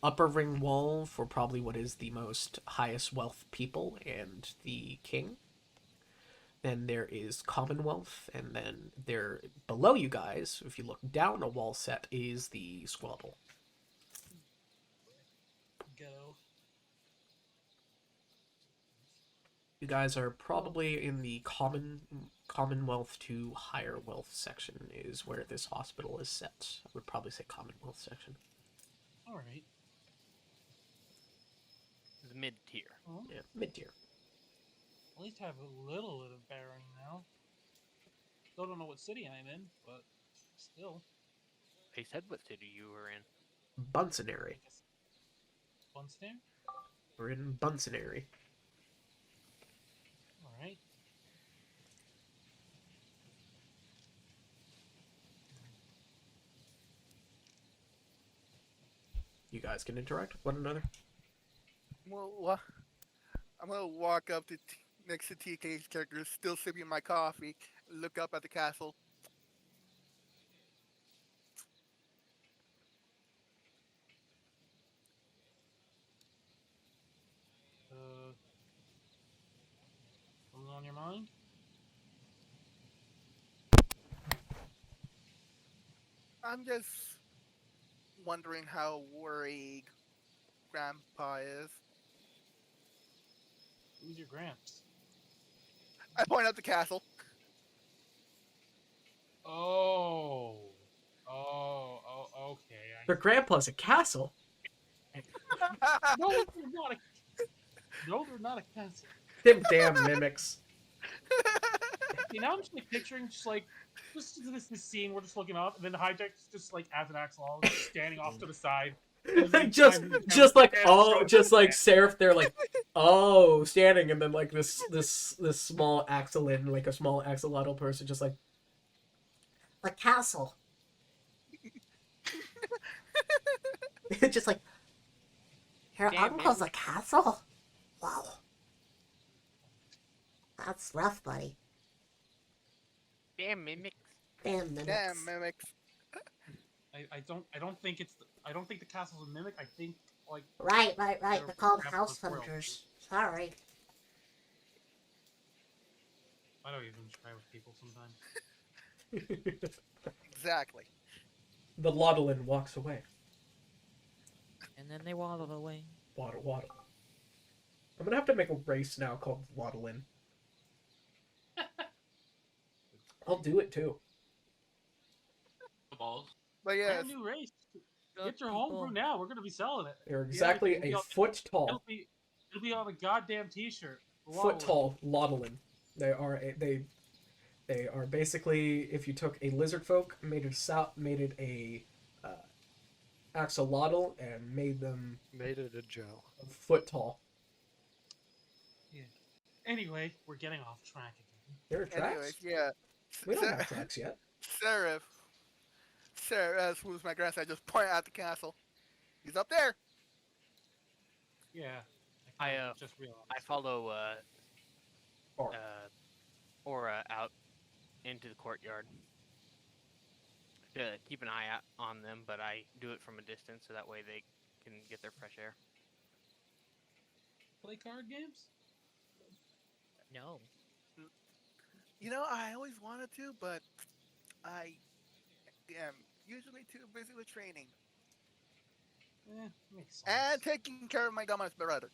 upper ring wall for probably what is the most highest wealth people and the king. Then there is Commonwealth, and then there below you guys, if you look down a wall set, is the squabble. Go. You guys are probably in the Commonwealth to higher wealth section is where this hospital is set. I would probably say Commonwealth section. All right. The mid tier. Well, Yeah, mid tier. at least have a little bit of bearing now. Still don't know what city I'm in, but still. They said what city you were in. Bunsonary. Bunston? We're in Bunsonary. All right. You guys can interact with one another. Well, I'm gonna walk up to next to TK's character, still sipping my coffee, look up at the castle. Something on your mind? I'm just wondering how worried Grandpa is. Who's your gramps? I point out the castle. Oh, okay. Their grandpa's a castle. No, they're not a. No, they're not a castle. Them damn mimics. See, now I'm just like picturing this scene. We're just looking up, and then the hijack's just like as an Axel, just standing off to the side. just like Seraph, they're like, oh, standing, and then like this small axolin, like a small axolotl person, just like The castle. Just like, your Damn, uncle's man. a castle? Wow. That's rough, buddy. Damn mimics. Damn mimics. Damn mimics. I don't think I don't think the castle's a mimic. I think like Right. They're They're called perhaps house the squirrel. hunters. Sorry. I don't even try with people sometimes. Exactly. the Laudelin walks away. And then they waddled away. Waddle. I'm gonna have to make a race now called Laudelin. I'll do it too. Balls. But yeah, Brand new race. Get your People- homebrew now. We're gonna be selling it. They're exactly it'll be a on- foot tall. It'll be on a goddamn t-shirt. Foot tall Laudelin. They are basically, if you took a lizard folk, made it a axolotl, and made them Made it a Joe. a foot tall. Anyway, we're getting off track again. There are tracks. anyways, yeah. We don't have tracks yet. Seraph, who's my grandson, just point at the castle. He's up there. Yeah. I, kinda just realized. I follow Or Aura out into the courtyard to keep an eye out on them, but I do it from a distance so that way they can get their fresh air. Play card games? No. You know, I always wanted to, but I am usually too busy with training Makes sense. and taking care of my dumbass brother.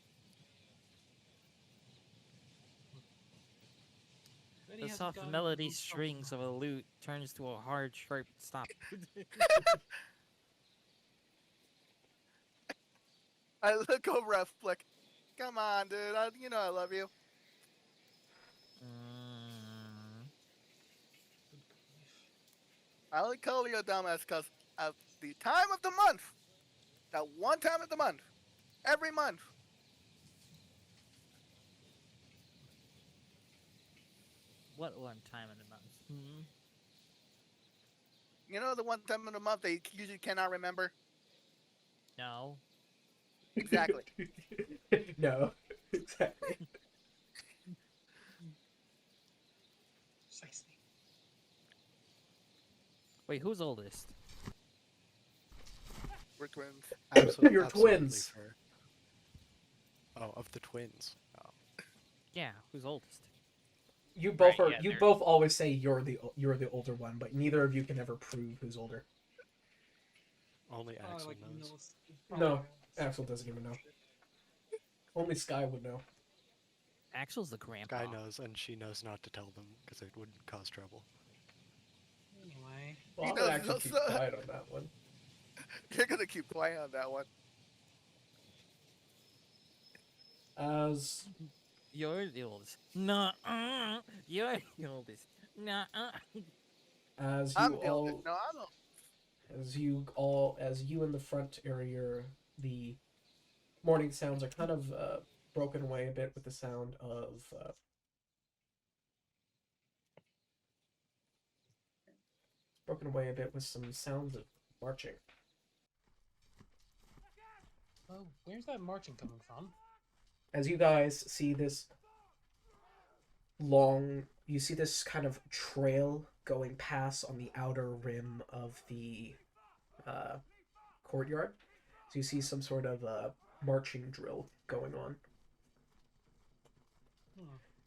Bet he The hasn't soft gotten melody those strings of a lute turns to a hard, sharp stop. I look over at Flick. Come on, dude. You know I love you. Mm, Good grief. I only call you a dumbass because of the time of the month. That one time of the month. Every month. what one time in the month? Hmm? You know the one time of the month they usually cannot remember? No. Exactly. No, exactly. Precisely. Wait, who's oldest? We're twins. You're Absolutely twins. fair. Oh, of the twins. Oh. Yeah, who's oldest? You both Right, are. yeah, You they're- both always say you're the older one, but neither of you can ever prove who's older. Only Probably Axel like knows. No, Axel doesn't even know. Only Sky would know. Axel's the grandpa. Guy knows, and she knows not to tell them because it would cause trouble. Anyway, Well, He I'm gonna knows actually no keep suck. quiet on that one. You're gonna keep quiet on that one. As You're the oldest. No, you're the oldest. No, as you I'm the oldest. all No, I'm not. as you in the front area, the morning sounds are kind of broken away a bit with the sound of broken away a bit with some sounds of marching. oh, where's that marching coming from? As you guys see this you see this kind of trail going past on the outer rim of the courtyard. So you see some sort of marching drill going on.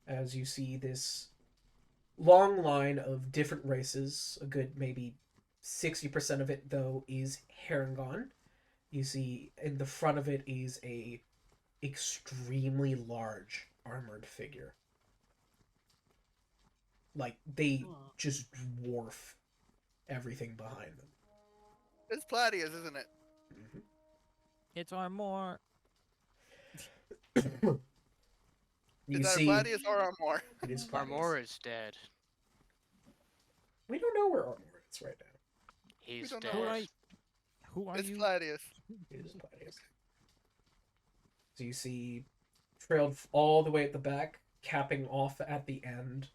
As you see this long line of different races, a good maybe 60% of it though is Harangon. You see in the front of it is a extremely large armored figure. Like they just dwarf everything behind them. It's Platius, isn't it? it's Armor. You Is that see, Platius or Armor? it is Armor Claudius. is dead. We don't know where Armor is right now. He's don't dead. know. Who are It's you? Platius. It is Claudius. So you see, trailed all the way at the back, capping off at the end,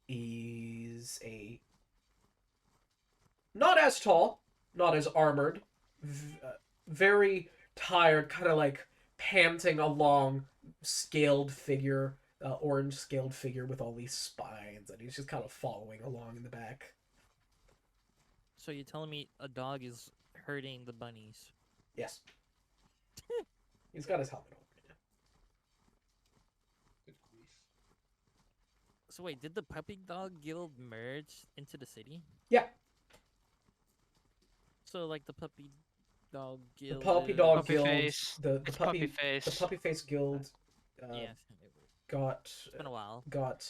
is a not as tall, not as armored, very tired, kind of like panting along, scaled figure, orange scaled figure with all these spines, and he's just kind of following along in the back. So you're telling me a dog is hurting the bunnies? Yes. He's got his helmet on right now. Good grief. So wait, did the puppy dog guild merge into the city? Yeah. So like the puppy dog The guild. puppy dog Puppy guild, face. the It's puppy face. the puppy face guild, Yes, got it's been a while. got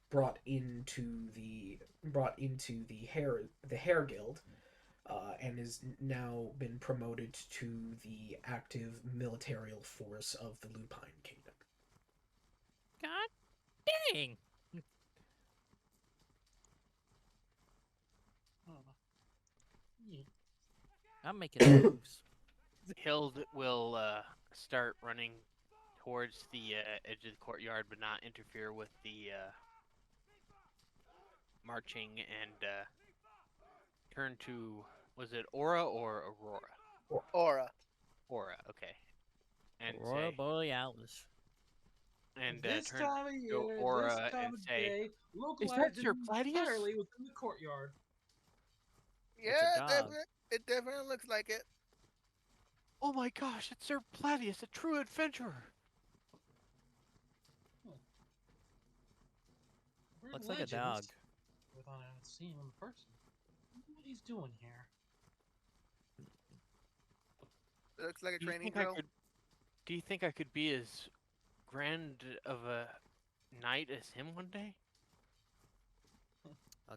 brought into the hair guild, and is now been promoted to the active military force of the Lupine Kingdom. God dang! Yeah. I'm making moves. Hild will start running towards the edge of the courtyard, but not interfere with the marching, and turn to, was it Aura or Aurora? Aura. Aura, okay. And Aurora say, Borealis. and This turn time of to year, Aura this time and of say, day, "Is localized that Sir Gladius?" entirely within the courtyard. It's a Yeah, dog. it definitely looks like it. "Oh my gosh, it's Sir Gladius, a true adventurer!" We're Looks like a legends. dog. I thought I would see him in person. I wonder what he's doing here. It looks like a Do you training think I drill. could? Do you think I could be as grand of a knight as him one day?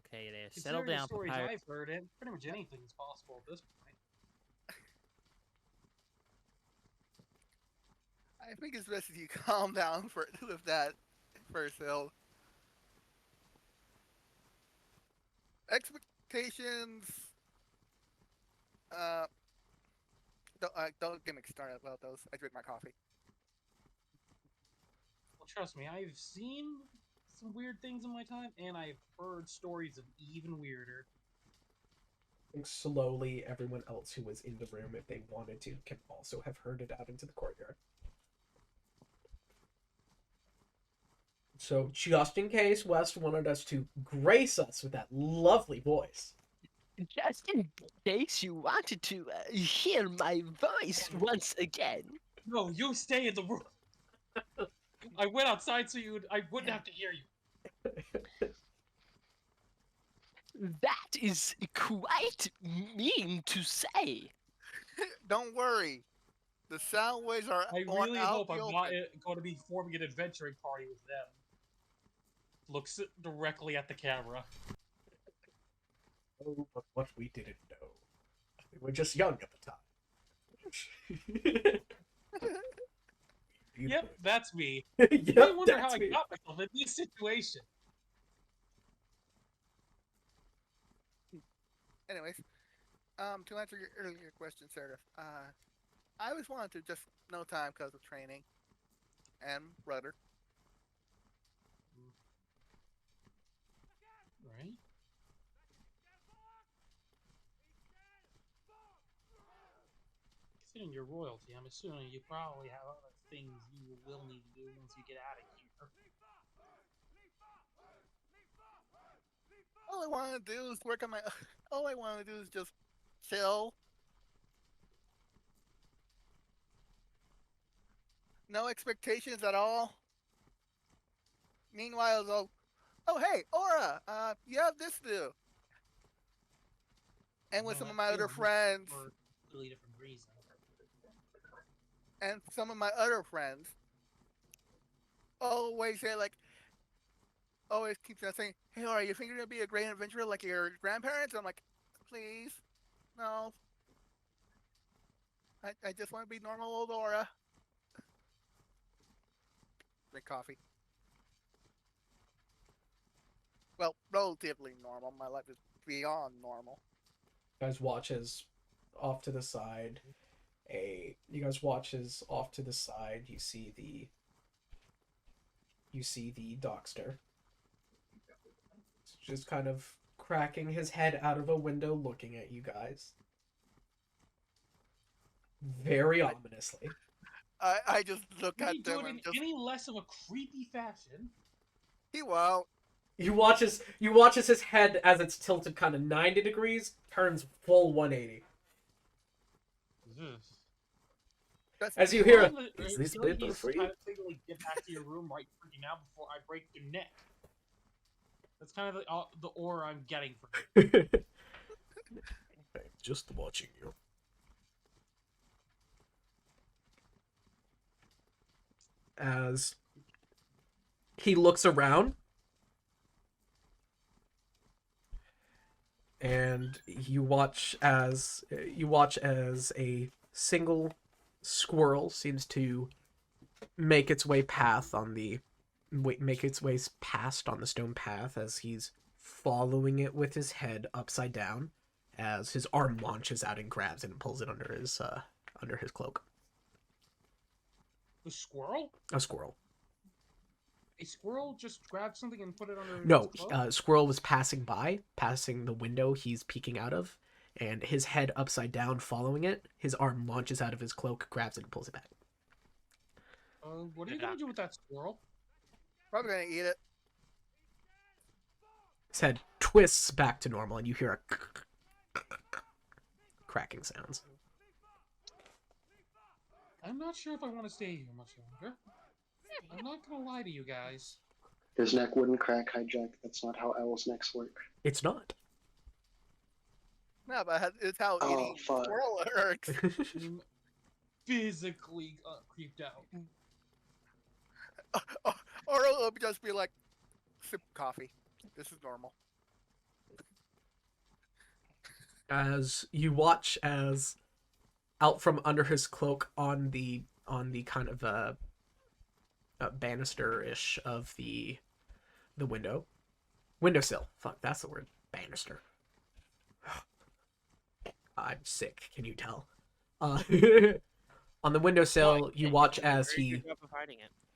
Okay, there. Settle Considering the down, stories papyrus. I've heard, pretty much anything is possible at this point. I think it's best if you calm down for with that first hill. Expectations. Uh, don't get me started about those. I drink my coffee. Well, trust me, I've seen some weird things in my time, and I've heard stories of even weirder. I think slowly everyone else who was in the room, if they wanted to, can also have heard it out into the courtyard. So, just in case West wanted us to grace us with that lovely voice. Just in case you wanted to hear my voice once again. No, you stay in the room. I went outside so I wouldn't have to hear you. That is quite mean to say. Don't worry. The sound waves are I on really out hope the I'm open. not going to be forming an adventuring party with them. Looks directly at the camera. Oh, but what we didn't know. We were just young at the time. Yep, that's me. Yep, I wonder how that's I me. got myself in this situation. Anyways, to answer your earlier question, Seraph, I always wanted to just no time because of training and rudder. Right? Considering your royalty, I'm assuming you probably have other things you will need to do once you get out of here. All I want to do is work on my. All I want to do is just chill. No expectations at all. Meanwhile, though, oh hey, Aura, you have this to do. And with No, some of that my other feels friends, for a completely different reason. and some of my other friends, always say like, always keeps on saying, "Hey, Aura, you think you're gonna be a great adventurer like your grandparents?" I'm like, please, no. I just want to be normal old Aura. Drink coffee. Well, relatively normal. My life is beyond normal. You guys watch as off to the side. You guys watch as off to the side. You see the Dockster. Just kind of cracking his head out of a window, looking at you guys. Very ominously. I just look Would he at do them it and in just any less of a creepy fashion? he won't. You watch as his head, as it's tilted kind of 90 degrees, turns full 180. That's As you he hear, won't. is this Really paper needs to free? kind of think, like, get back to your room right freaking now before I break your neck. That's kind of the aura I'm getting from you. I'm just watching you. As he looks around, and you watch as a single squirrel seems to make its way past on the stone path as he's following it with his head upside down, as his arm launches out and grabs it and pulls it under his cloak. The squirrel? A squirrel. A squirrel just grabbed something and put it under No, his cloak? squirrel was passing the window he's peeking out of, and his head upside down following it. His arm launches out of his cloak, grabs it, and pulls it back. What are you gonna do with that squirrel? Probably gonna eat it. His head twists back to normal, and you hear a cracking sounds. I'm not sure if I want to stay here much longer. I'm not gonna lie to you guys. His neck wouldn't crack, hijack. That's not how owls' necks work. It's not. No, but it's how Oh, eating fuck. squirrel works. I'm physically creeped out. Or it'll just be like, sip coffee. This is normal. as you watch as out from under his cloak on the kind of banister-ish of the windowsill. Fuck, that's the word. Banister. I'm sick. Can you tell? On the windowsill, you watch as he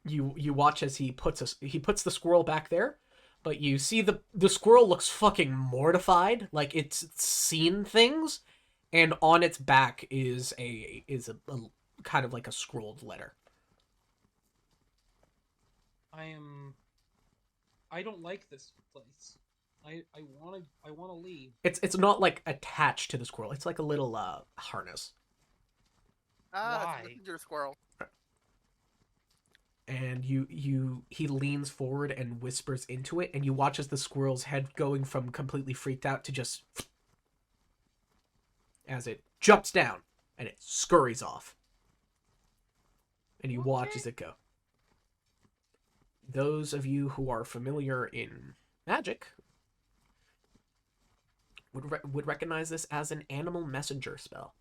you watch as he puts the squirrel back there, but you see the squirrel looks fucking mortified, like it's seen things, and on its back is a kind of like a scrolled letter. I don't like this place. I wanna leave. It's not like attached to the squirrel. It's like a little harness. Ah, Why? it's a messenger squirrel. And he leans forward and whispers into it, and you watch as the squirrel's head going from completely freaked out to just as it jumps down and it scurries off. And you watch as it go. Those of you who are familiar in magic would recognize this as an animal messenger spell.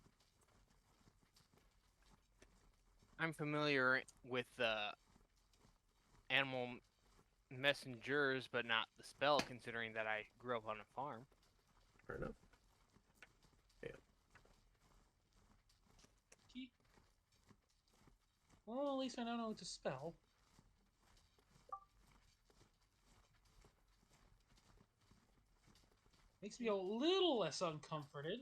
I'm familiar with the animal messengers, but not the spell, considering that I grew up on a farm. Fair enough. Well, at least I don't know it's a spell. Makes me a little less uncomforted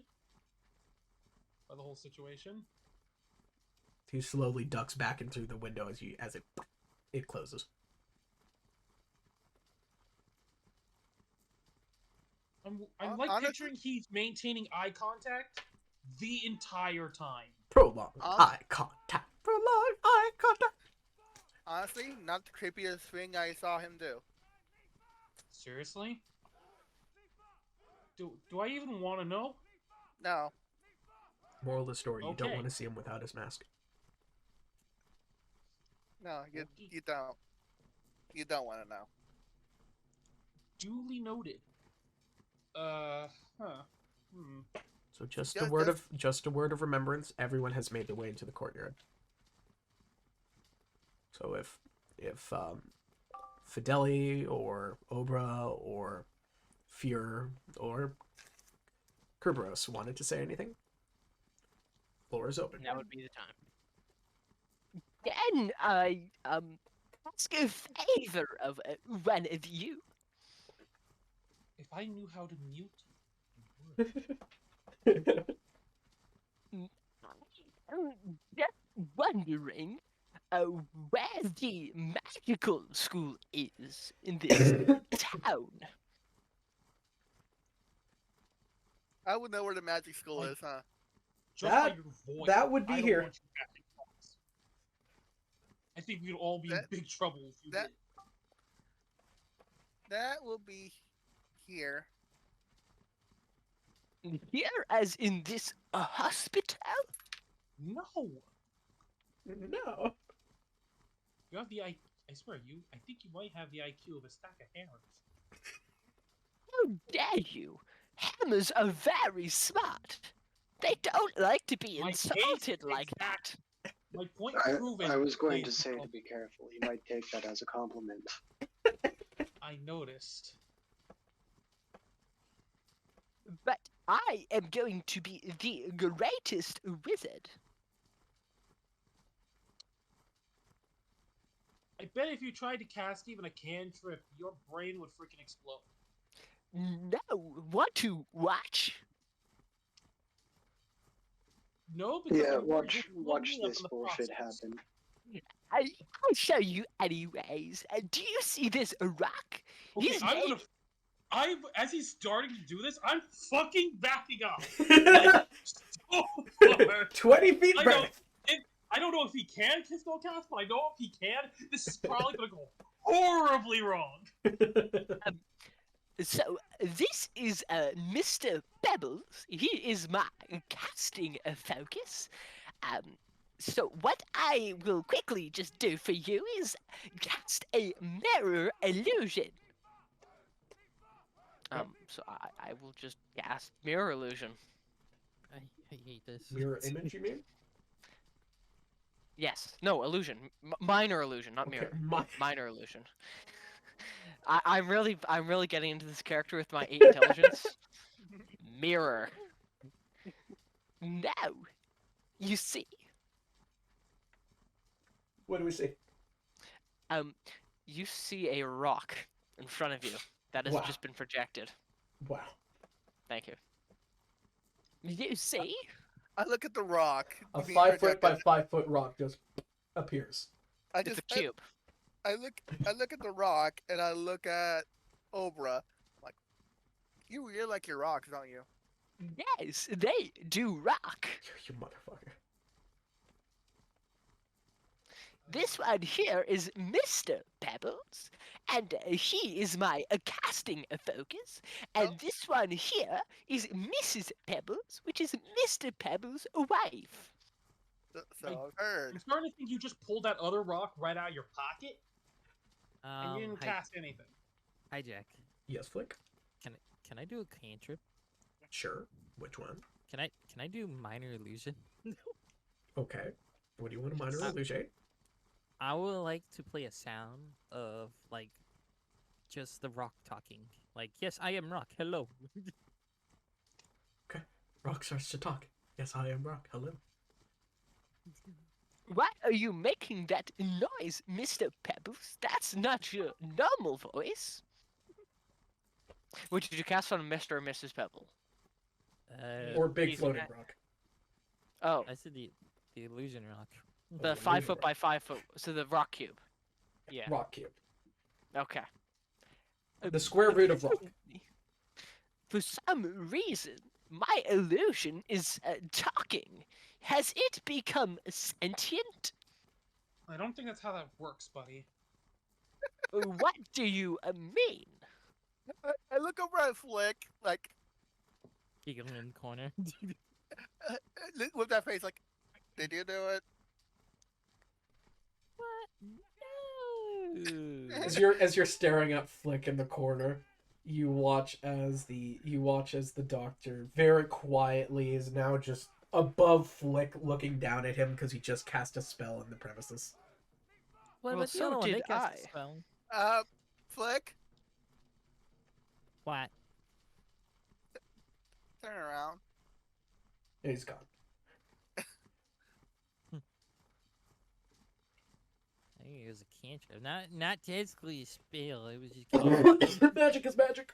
by the whole situation. He slowly ducks back in through the window as it closes. I'm like picturing he's maintaining eye contact the entire time. Prolonged eye contact. Prolonged eye contact. Honestly, not the creepiest thing I saw him do. Seriously? Do I even want to know? No. Moral of the story, you don't Okay. want to see him without his mask. No, you don't. You don't want to know. Duly noted. So just a word of remembrance, everyone has made their way into the courtyard. So if Fideli or Obra or Fuhrer or Kerberos wanted to say anything, floor is open. That would be the time. Can I ask a favor of one of you? If I knew how to mute I'm just wondering where the magical school is in this town. I would know where the magic school is, huh? just by your voice. that would be I don't here. want you acting false. I think we'd all be in big trouble if you did. That will be here. Here, as in this hospital? No. No. You have the I swear I think you might have the IQ of a stack of hammers. How dare you? Hammers are very smart. They don't like to be insulted like that. My point proven. I was going to say to be careful. You might take that as a compliment. I noticed. But I am going to be the greatest wizard. I bet if you tried to cast even a cantrip, your brain would freaking explode. No, want to watch? No, because Yeah, I'm worried watch you'll blow this me up in the bullshit process. happen. I'll show you anyways. Do you see this rock? Okay, He's I'm made- gonna. As he's starting to do this, I'm fucking backing up. Like, so far. 20 feet I back. know, I don't know if he can Kisco cast, but I know if he can, this is probably gonna go horribly wrong. So this is Mr. Pebbles. He is my casting focus. So what I will quickly just do for you is cast a mirror illusion. So I will just cast mirror illusion. I hate this. Mirror image, you mean? Yes. No, illusion. Minor illusion, not Okay, mirror. Minor illusion. I'm really getting into this character with my 8 intelligence. Mirror. Now, you see, What do we see? you see a rock in front of you that has Wow. just been projected. Wow. Thank you. You see? I look at the rock. A being 5 foot by projected. 5 foot rock just appears. It's a cube. I look at the rock and I look at Obra. Like, you really like your rocks, don't you? Yes, they do rock. You motherfucker. This one here is Mr. Pebbles, and he is my casting focus. And Oh. this one here is Mrs. Pebbles, which is Mr. Pebbles' wife. So I've heard. I'm starting to think you just pulled that other rock right out of your pocket and you didn't hi, cast anything. hi, Jack. Yes, Flick? Can I do a cantrip? Sure. Which one? Can I do minor illusion? Okay. What do you want to minor Uh, illusion? I would like to play a sound of like just the rock talking. Like, yes, I am rock. Hello. Rock starts to talk. Yes, I am Rock. Hello. Why are you making that noise, Mr. Pebbles? That's not your normal voice. What did you cast on Mr. or Mrs. Pebble? Or big he's floating at- rock. Oh, I said the illusion rock. the the 5 illusion foot by 5 foot. So the rock cube. Yeah. Rock cube. Okay. The square root of rock. For some reason, my illusion is talking. Has it become sentient? I don't think that's how that works, buddy. What do you mean? I look over at Flick, like, Giggling in the corner. with that face, like, did you do it? No. As you're staring at Flick in the corner, you watch as the doctor very quietly is now just above Flick, looking down at him because he just cast a spell in the premises. What Well, about the so other one? They did cast a I. spell. Flick, What? turn around. He's gone. I think it was a cantrip. Not technically a spell. It was just. Magic is magic.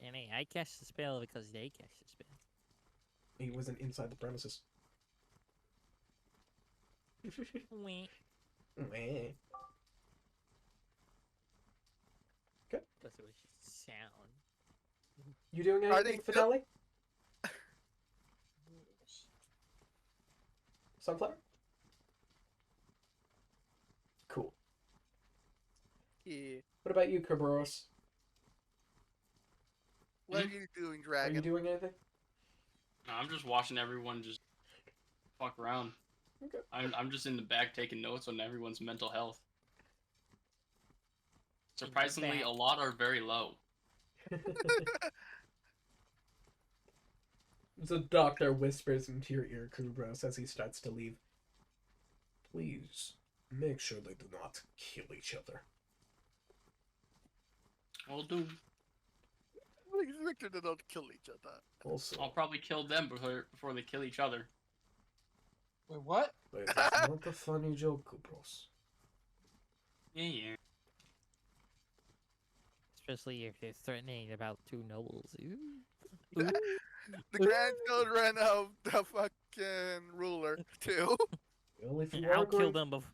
And hey, I cast the spell because they cast the spell. He wasn't inside the premises. Wait. Meh. Plus it was just sound. You doing Are anything, they Finale? Sunflower? Cool. Yeah. What about you, Kerberos? What are you doing, Are Dragon? you doing anything? No, I'm just watching everyone just fuck around. Okay. I'm just in the back taking notes on everyone's mental health. Surprisingly, back. a lot are very low. The doctor whispers into your ear, Kerberos, as he starts to leave. Please, make sure they do not kill each other. I'll do. I expect them to not kill each other. Also, I'll probably kill them before they kill each other. Wait, what? but it's not a funny joke, Kerberos. Yeah. Especially if they're threatening about two nobles. Ooh. The grandchildren of the fucking ruler, too. Well, if And you are I'll kill going, them before.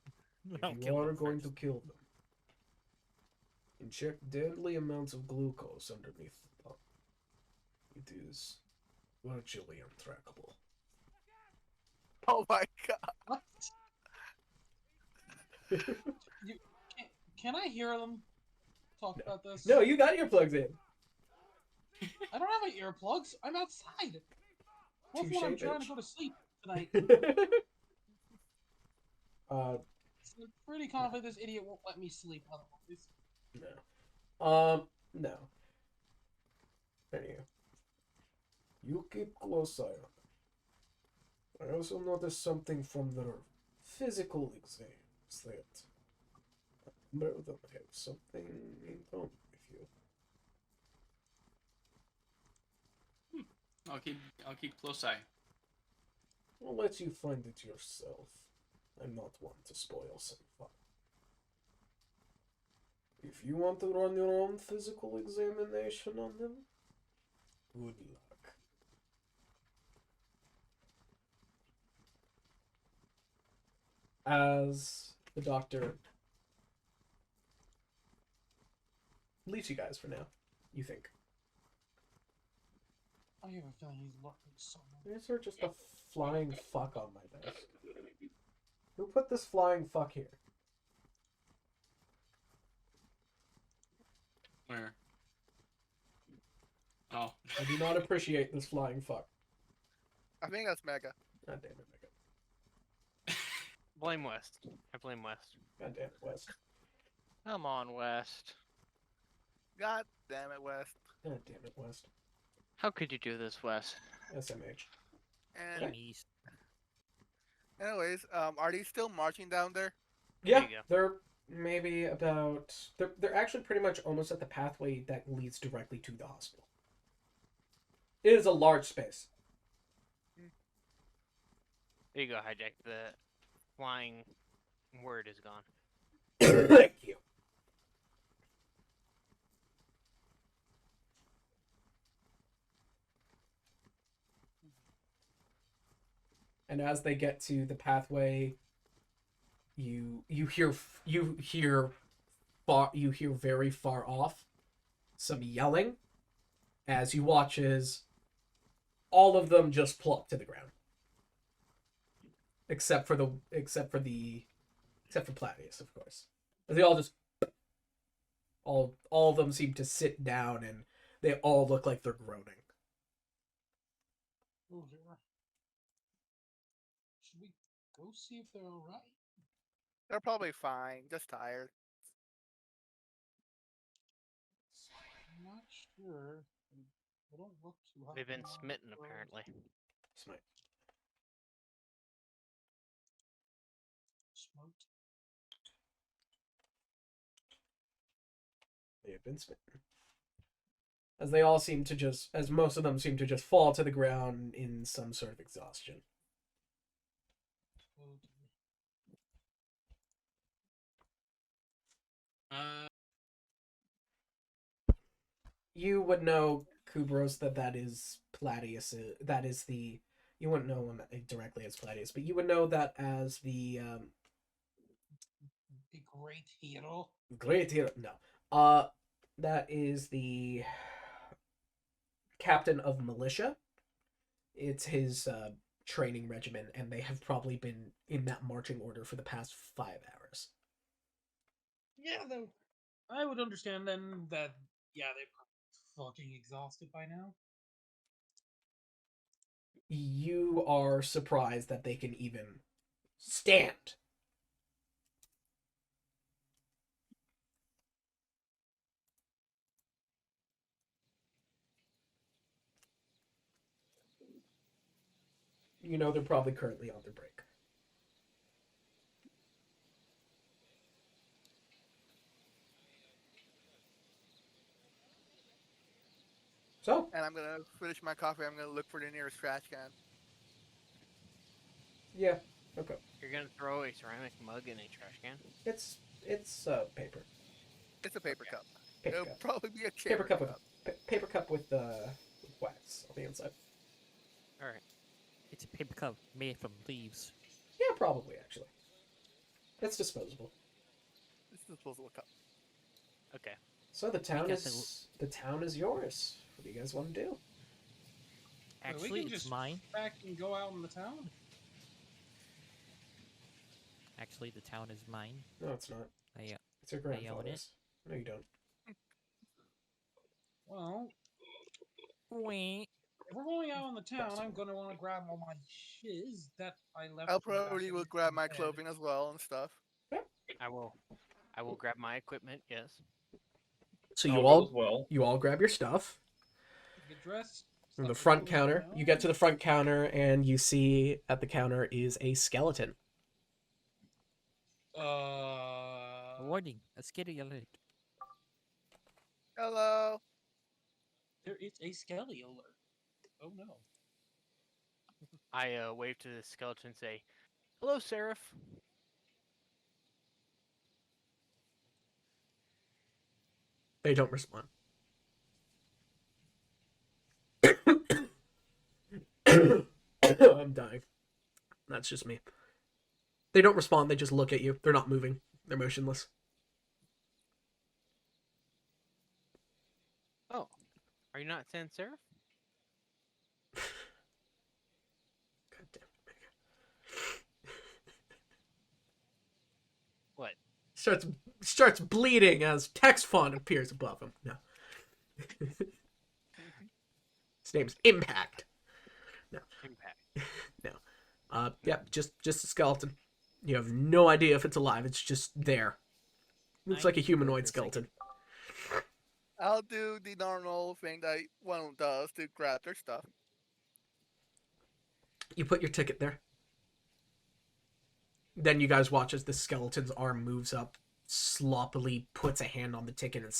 I'll if you kill are them going first. to kill them, inject deadly amounts of glucose underneath the tongue. It is virtually untrackable. Oh my god. What? Can I hear them talk about this? No, you got your plugs in. I don't have my earplugs. I'm outside. What Touche, when I'm trying bitch. to go to sleep tonight? uh, I'm pretty confident this idiot won't let me sleep otherwise. no. No. You keep close eye on them. I also noticed something from their physical exams that a number of them have something in common with you. I'll keep close eye. I'll let you find it yourself. I'm not one to spoil some fun. If you want to run your own physical examination on them, good luck. As the doctor leaves you guys for now, you think. I have a feeling he's looking somewhere. Is there just a flying fuck on my desk? Who put this flying fuck here? Where? Oh. I do not appreciate this flying fuck. I think that's Mega. God damn it, Mega. Blame West. I blame West. God damn it, West. Come on, West. God damn it, West. God damn it, West. How could you do this, West? SMH. And Blame East. anyways, are they still marching down there? Yeah, you go. they're maybe about... They're actually pretty much almost at the pathway that leads directly to the hospital. It is a large space. There you go, Hijack. The flying word is gone. Thank you. And as they get to the pathway, you hear very far off some yelling as you watch as all of them just plop to the ground, except for Platius, of course. They all just all of them seem to sit down and they all look like they're groaning. Oh dear. Should we go see if they're alright? They're probably fine, just tired. I'm not sure. They don't look too hot. They've been smitten, apparently. Smite. Smoked. They have been smitten. As they all seem to just, as most of them seem to just fall to the ground in some sort of exhaustion. Oh dear. You would know, Kubros, that is Platius. That is the... You wouldn't know him directly as Platius, but you would know that as the... The great hero. Great hero. No. That is the captain of militia. It's his training regimen, and they have probably been in that marching order for the past 5 hours. Yeah, though. I would understand then that, yeah, they're fucking exhausted by now. You are surprised that they can even stand. You know they're probably currently on their break. So, And I'm gonna finish my coffee. I'm gonna look for the nearest trash can. yeah, okay. You're gonna throw a ceramic mug in a trash can? It's paper. It's a paper cup. Paper It'll cup. probably be a Paper cherry cup with paper cup with wax on the inside. Alright. It's a paper cup made from leaves. Yeah, probably actually. It's disposable. It's a disposable cup. Okay. So the town got is yours. What do you guys want to do? Actually, we can it's just mine. back and go out in the town. Actually, the town is mine. No, it's not. I, It's your own it. grandfather's. No, you don't. Well, Wait. if we're going out in the town, I'm gonna want to grab all my shiz that I left. I'll from back probably in will the grab my bed. clothing as well and stuff. I will grab my equipment, yes. So I'll you go all as well. you all grab your stuff. Get dressed, From the Something front we counter, don't you get to know? the front counter, and you see at the counter is a skeleton. Warning, a scary alert. Hello. There is a skelly alert. Oh no. I wave to the skeleton and say, "Hello, Seraph." They don't respond. I'm dying. That's just me. They don't respond, they just look at you. They're not moving. They're motionless. Oh, are you not sans serif? God damn. What? Starts bleeding as text font appears above him. No. His name's Impact. No. Impact. No. Yeah, just a skeleton. You have no idea if it's alive. It's just there. Looks I like a need to go humanoid for a skeleton. I'll do the normal thing that one does to grab their stuff. You put your ticket there. Then you guys watch as the skeleton's arm moves up, sloppily puts a hand on the ticket and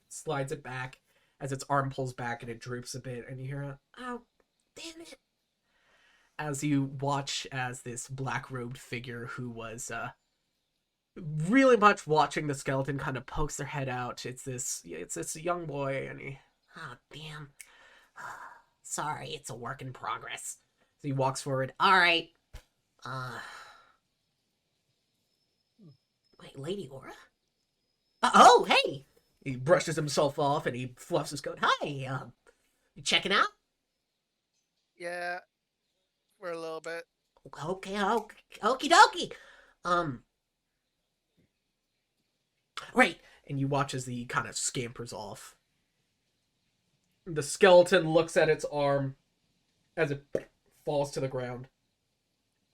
slides it back. As its arm pulls back and it droops a bit, and you hear a, "Oh, damn it." As you watch as this black-robed figure who was really much watching the skeleton kind of pokes their head out. It's this young boy, and he, "Oh, damn. Sorry, it's a work in progress." So he walks forward. "All right. Wait, Lady Aura? Oh, hey!" He brushes himself off and he fluffs his coat. "Hi, you checking out?" Yeah, for a little bit. Okay, okie dokie. Right. And you watch as he kind of scampers off. The skeleton looks at its arm as it falls to the ground.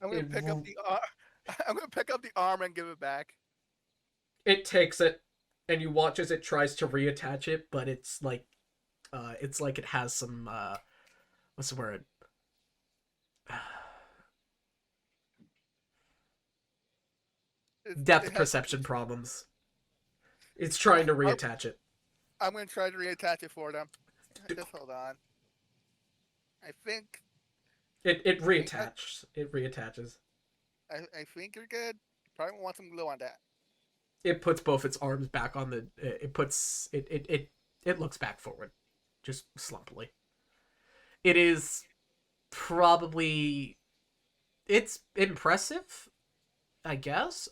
I'm gonna pick up the arm. I'm gonna pick up the arm and give it back. It takes it, and you watch as it tries to reattach it, but it's like it has some what's the word? Depth It has. perception problems. It's trying to reattach it. I'm gonna try to reattach it for them. Just hold on. I think. It reattaches. It reattaches. I think you're good. Probably want some glue on that. It puts both its arms back on the. It looks back forward, just slumpily. It is probably. It's impressive, I guess.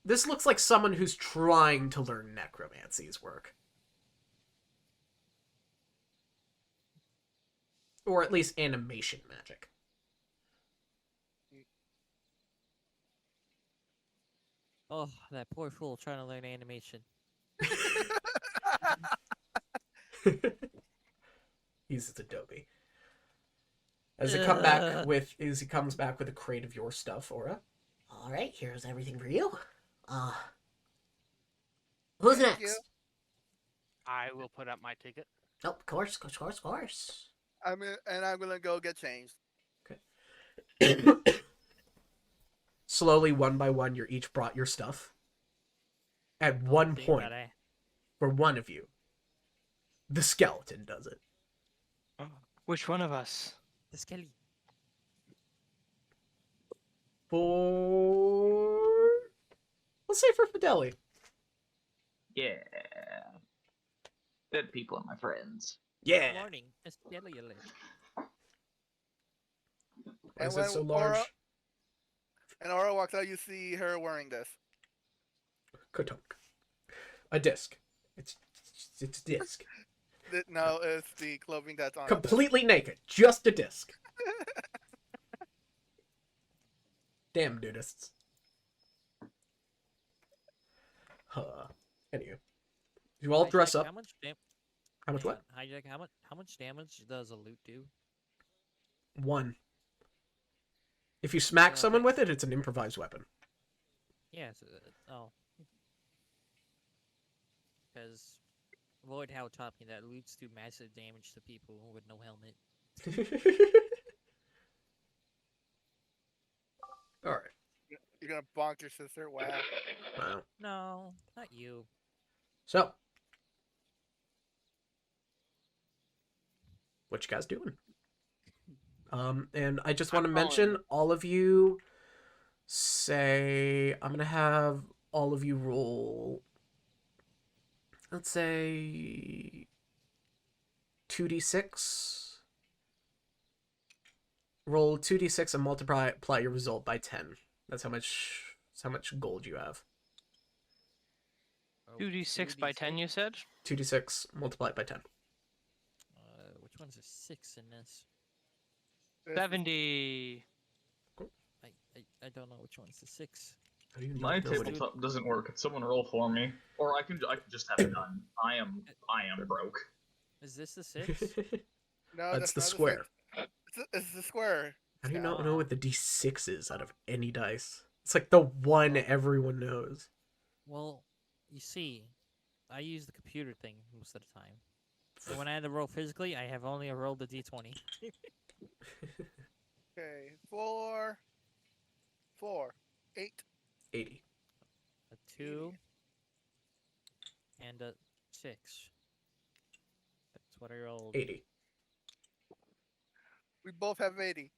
This looks like someone who's trying to learn necromancy's work. Or at least animation magic. Oh, that poor fool trying to learn animation. He uses Adobe. As he comes back with a crate of your stuff, Aura. All right, here's everything for you. Who's Thank you. next? I will put up my ticket. Oh, of course. I'm gonna go get changed. Slowly, one by one, you're each brought your stuff. At one See, point, but I- for one of you, the skeleton does it. Which one of us? The skelly. Let's say for Fidelity. Yeah. Dead people are my friends. Yeah. Warning, a skelly alert. Why is And it so when large? Aura walks out, you see her wearing this. Kotunk. A disc. It's a disc. No, it's the clothing that's on. Completely naked. Just a disc. Damn nudists. Anyway. You all dress up. How much damage? How much what? Hijack, how much damage does a loot do? 1. If you smack Yeah, someone okay. with it, it's an improvised weapon. Yes. Oh. Because Void Howl topping that leads to massive damage to people with no helmet. All right. You're gonna bonk your sister. Wow. Wow. No, not you. So, what you guys doing? And I just want to I'm mention following. all of you say I'm gonna have all of you roll. Let's say 2d6. Roll 2d6 and multiply your result by 10. That's how much gold you have. 2d6 by 10, you said? 2d6 multiplied by 10. Which one's a 6 in this? 70. I don't know which one's the 6. How do you My not know what tabletop doesn't work. Could someone roll for me, or I can just have it done. I am broke. Is this the 6? No, That's the not square. It's the square. How do you not Ah. know what the d6 is out of any dice? It's like the one everyone knows. Well, you see, I use the computer thing most of the time. So when I had to roll physically, I have only rolled the d20. Okay, 4, 8. 80. A 2 and a 6. That's what I rolled. 80. We both have 80.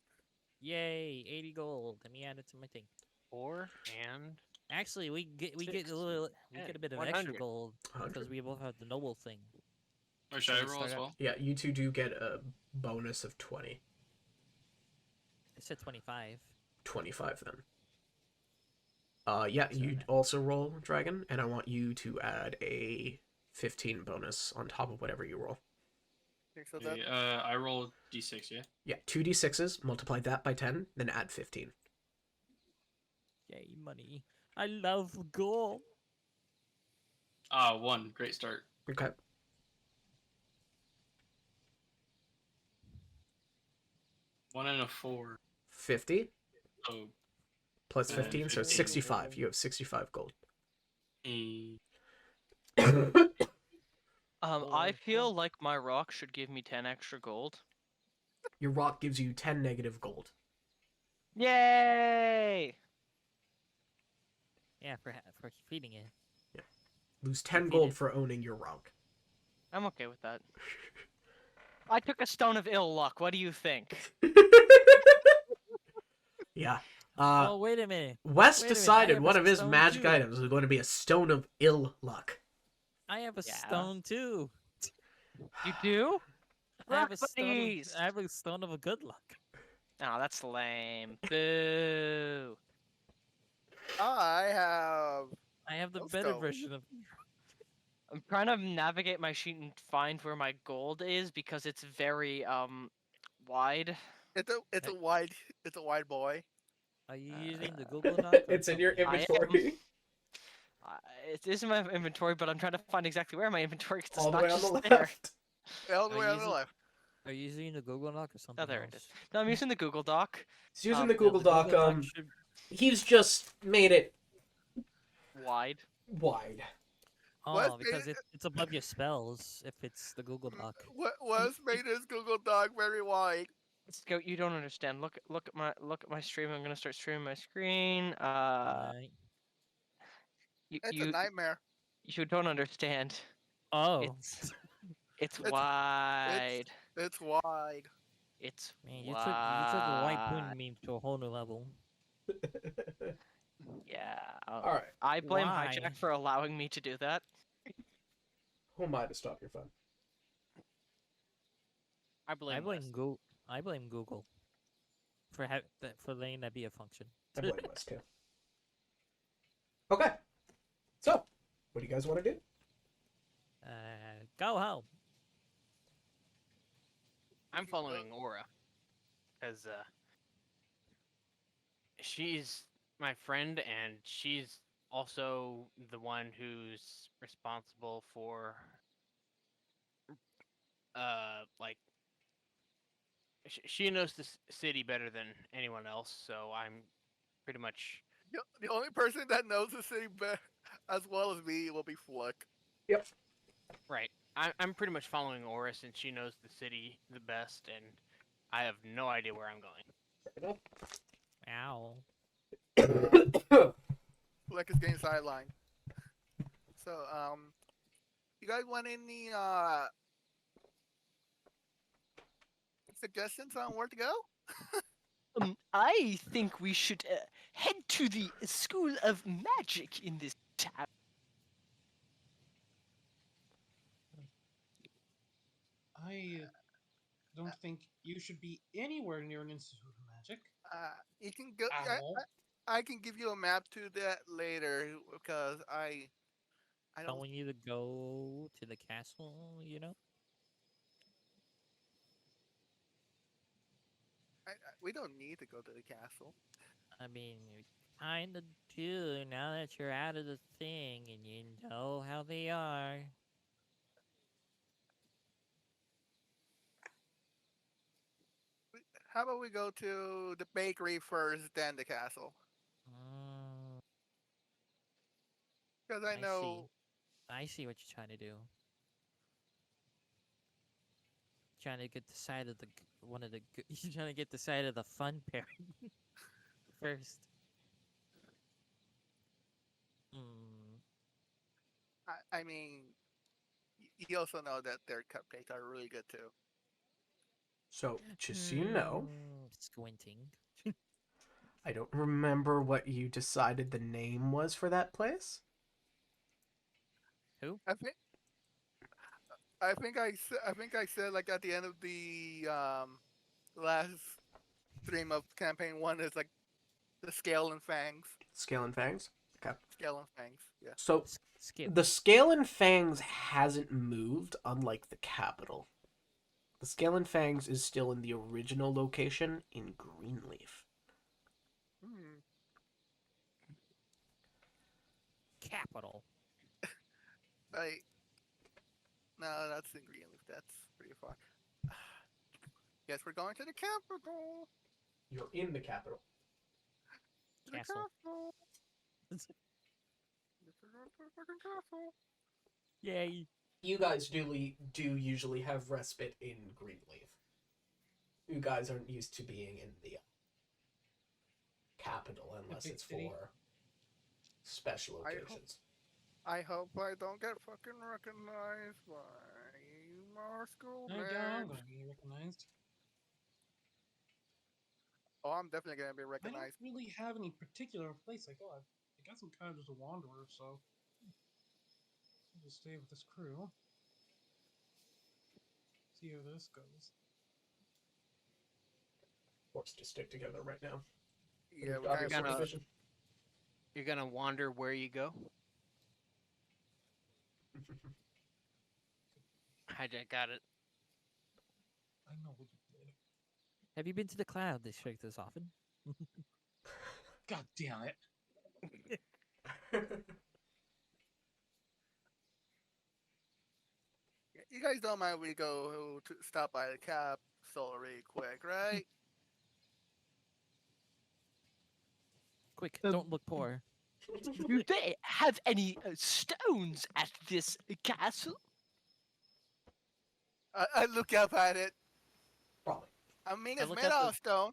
Yay, 80 gold. Let me add it to my thing. 4 and Actually, we get a 6, little we get a bit of extra 100. gold because 100. we both have the noble thing. Or should I we roll start as out- well? Yeah, you two do get a bonus of 20. I said 25. 25 then. Yeah, So you that- also roll, Dragon, and I want you to add a 15 bonus on top of whatever you roll. Okay, so Okay, that I roll d6, yeah? Yeah, 2d6s, multiply that by 10, then add 15. Yay, money. I love gold. 1. Great start. Okay. One and a 4. 50 So, plus Then 15, so 15. 65. You have 65 gold. eh, I feel like my rock should give me 10 extra gold. Your rock gives you 10 negative gold. Yay! Yeah, for feeding it. Lose 10 Defeat gold it. for owning your rock. I'm okay with that. I took a stone of ill luck. What do you think? Yeah. Oh, wait a minute. Wes wait a minute, I decided have one a of his stone magic too. items was going to be a stone of ill luck. I have a Yeah. stone too. You do? I have Rock a stone. buddies! I have a stone of a good luck. Oh, that's lame. Boo. I have. I have the Let's better go. version of. I'm trying to navigate my sheet and find where my gold is because it's very wide. It's a wide boy. Are you using the Google Doc? or It's in your something? inventory. It is in my inventory, but I'm trying to find exactly where my inventory is. All the not way on the just there. left. All the Are way you on the using- left. Are you using the Google Doc or something? Oh, there it is. else? No, I'm using the Google Doc. He's using Um, the no, Google Doc. should- He's just made it Wide. wide. Wes Oh, made because it- it's above your spells if it's the Google Doc. Wes made his Google Doc very wide. Let's go. You don't understand. Look at my stream. I'm gonna start streaming my screen. Right. It's a You nightmare. don't understand. Oh, It's It's- wide. It's wide. It's man, you took the white wide. poon meme to a whole new level. Yeah. All right. I blame Why? Hijack for allowing me to do that. Who am I to stop your fun? I blame, Wes. I blame Google for for letting that be a function. I blame Wes too. Okay. So, what do you guys want to do? Go home. I'm following Aura because she's my friend and she's also the one who's responsible for like she knows the city better than anyone else, so I'm pretty much The only person that knows the city as well as me will be Flick. Yep. right. I'm pretty much following Aura since she knows the city the best, and I have no idea where I'm going. Ow. Fleck is getting sidelined. So, you guys want any suggestions on where to go? I think we should head to the School of Magic in this town. I don't think you should be anywhere near an Institute of Magic. You can go. Owl. I can give you a map to that later because I Don't don't. we need to go to the castle, you know? We don't need to go to the castle. I mean, you kinda do now that you're out of the thing and you know how they are. How about we go to the bakery first, then the castle? Mm, Because I I know. see. I see what you're trying to do. Trying to get the side of the one of the you're trying to get the side of the fun pair first. Hmm. I mean, you also know that their cupcakes are really good too. So, just so you know, Squinting. I don't remember what you decided the name was for that place. Who? I think I said like at the end of the last stream of campaign one is like the scale and fangs. Scale and Fangs? Okay. Scale and fangs. Yeah. So, Skip. the Scale and Fangs hasn't moved, unlike the capital. The Scale and Fangs is still in the original location in Greenleaf. Hmm. Capital. No, that's in Greenleaf. That's pretty far. Guess we're going to the capital. You're in the capital. To the Castle. castle. Guess we're going to the fucking castle. Yay. You guys do usually have respite in Greenleaf. You guys aren't used to being in the capital unless big it's city. for special occasions. I hope I don't get fucking recognized by Moscow. I doubt I'm gonna be recognized. Oh, I'm definitely gonna be I don't recognized. really have any particular place I go. I guess I'm kind of just a wanderer, so I'll just stay with this crew. See how this goes. Forced to stick together right now. Yeah, we Obvious kind of. division. You're gonna wander where you go. Hijack got it. I know what you did. Have you been to the Cloud District this often? God damn it. You guys don't mind we go to stop by the capsule really quick, right? Quick, don't look poor. Do they have any stones at this castle? I look up at it. Probably. I mean, I it's look made at out the- of stone.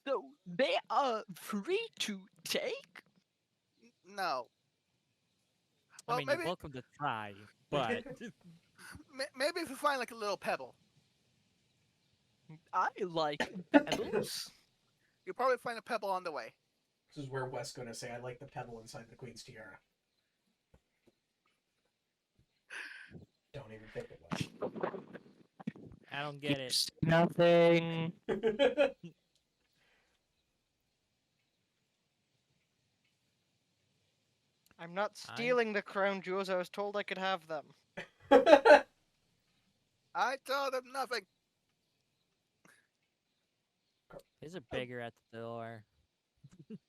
So they are free to take? No. I Well, mean, maybe you're welcome to try, but maybe if we find like a little pebble, I like pebbles. you'll probably find a pebble on the way. This is where Wes going to say, I like the pebble inside the Queen's Tiara. Don't even think it I don't get it. Nothing. was. I'm not stealing the crown jewels. I was told I could have them. I told him nothing. There's a beggar at the door. Give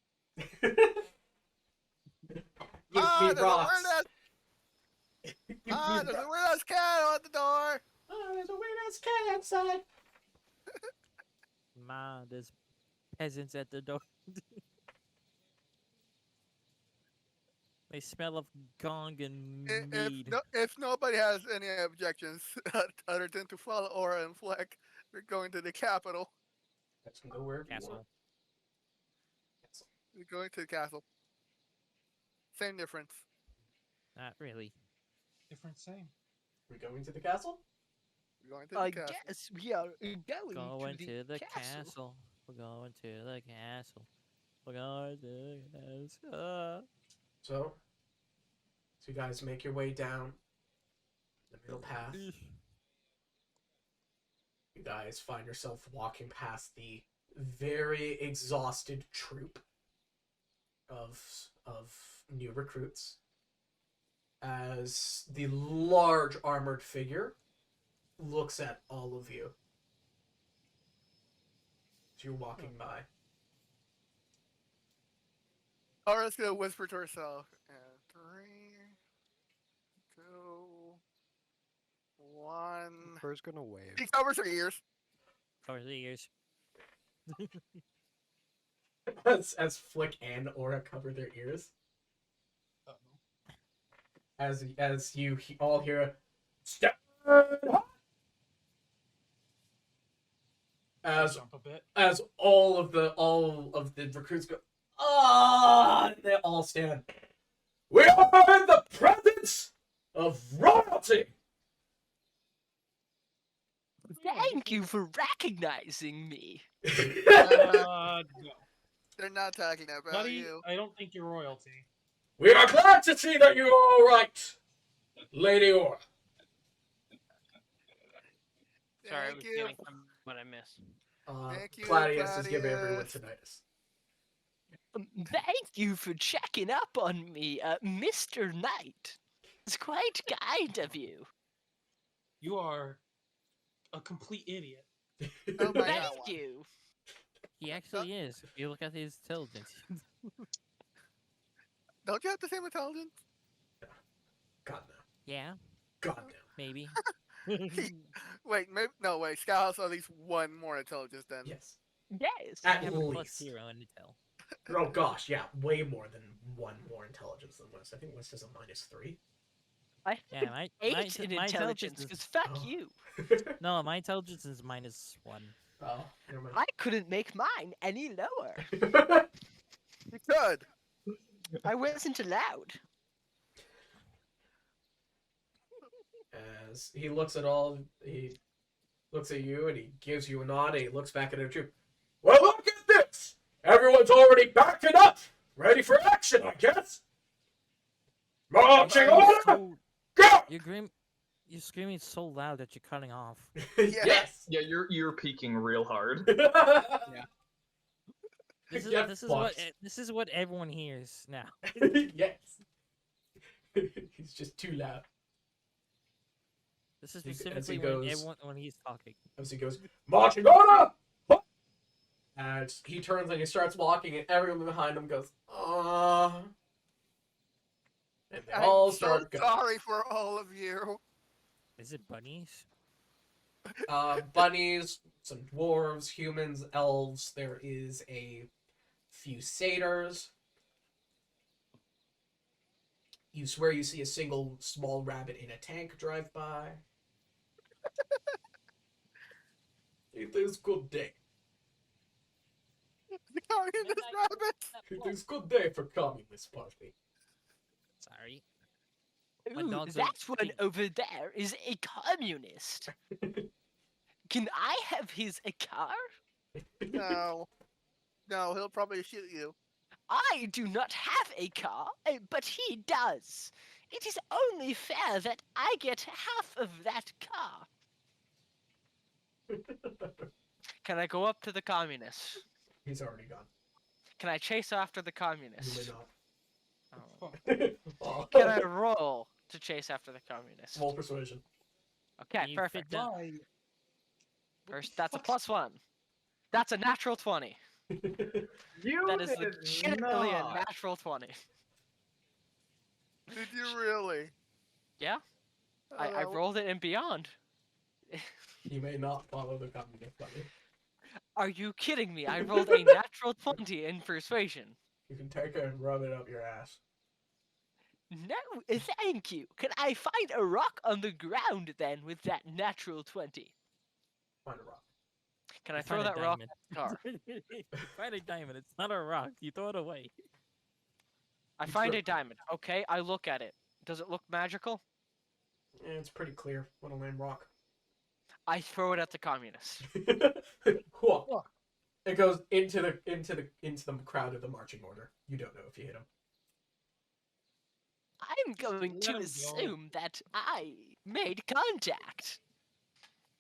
Ah, me there's rocks. a weird ass cat at the door. Oh, there's a weird ass cat outside. Ma, there's peasants at the door. They smell of gong and If mead. no, if nobody has any objections other than to follow Aura and Fleck, we're going to the capital. Guys can go wherever you want. Castle. Castle. We're going to the castle. Same difference. Not really. Different, same. We're going to the castle? We're going to the I castle. guess we are going Going to the castle. castle. We're going to the castle. We're going to the castle. So you guys make your way down the middle path. You guys find yourself walking past the very exhausted troop of new recruits as the large armored figure looks at all of you as you're walking by. Aura's gonna whisper to herself. 3, 2, 1. Fur's gonna wave. She covers her ears. Over the years. As Flick and Aura cover their ears. As you all hear, "Stand up!" As Jump a bit. as all of the recruits go, ah, and they all stand. We are in the presence of royalty. Thank you for recognizing me. No. They're not talking about Buddy, you. I don't think you're royalty. We are glad to see that you are all right, Lady Aura. Sorry, I Thank was you. getting what I missed. Thank you, Claudius is giving everyone Claudius. tinnitus. Thank you for checking up on me, Mr. Knight. It's quite kind of you. You are a complete idiot. Oh my Thank god. you. He actually is. If you look at his intelligence. Don't you have the same intelligence? God no. Yeah, God no. maybe. Wait, maybe no. Wait, Scout has at least one more intelligence than. Yes. Yes. I At have a plus least. 0 in intel. Oh gosh, yeah, way more than one more intelligence than West. I think West is a -3. I Yeah, have my 8 inte- in my intelligence, is- because fuck Oh. you. No, my intelligence is -1. Oh, never I couldn't make mine any lower. mind. You could. I wasn't allowed. As he looks at you and he gives you a nod and he looks back at the troop. Well, look at this! Everyone's already backing up! Ready for action, I guess! Marching on! Go! You're screaming so loud that you're cutting off. Yes! Yeah, you're peeking real hard. This Get this is what everyone hears now. Yes. He's just too loud. This is As he specifically goes- when he's talking. As he goes, marching on! And he turns and he starts walking, and everyone behind him goes, ah. And they all I'm so start going. sorry for all of you. Is it bunnies? Bunnies, some dwarves, humans, elves. There is a few satyrs. You swear you see a single small rabbit in a tank drive by. It is good day. The communist rabbit. It is good day for communist party. Sorry. My Ooh, dogs are that one pink. over there is a communist. Can I have his car? No. No, he'll probably shoot you. I do not have a car, but he does. It is only fair that I get half of that car. Can I go up to the communist? He's already gone. Can I chase after the You may communist? not. Fuck. Oh. Can I roll to chase after the communist? Roll persuasion. Okay, You perfect. fit down. Why? First, that's a +1. That's a natural 20. You That is did legitimately a not. natural 20. Did you really? Yeah, I Oh. rolled it and beyond. He may not follow the communist party. Are you kidding me? I rolled a natural 20 in persuasion. You can take it and rub it up your ass. No, thank you. Can I find a rock on the ground then with that natural 20? Find a rock. Can I You throw find a that rock diamond. at the car? You find a diamond. It's not a rock. You throw it away. I You find throw- a diamond. Okay, I look at it. Does it look magical? It's pretty clear. What a lame rock. I throw it at the communists. Whoa. Whoa. It goes into the crowd of the marching order. You don't know if you hit him. I'm going let to him go. assume that I made contact.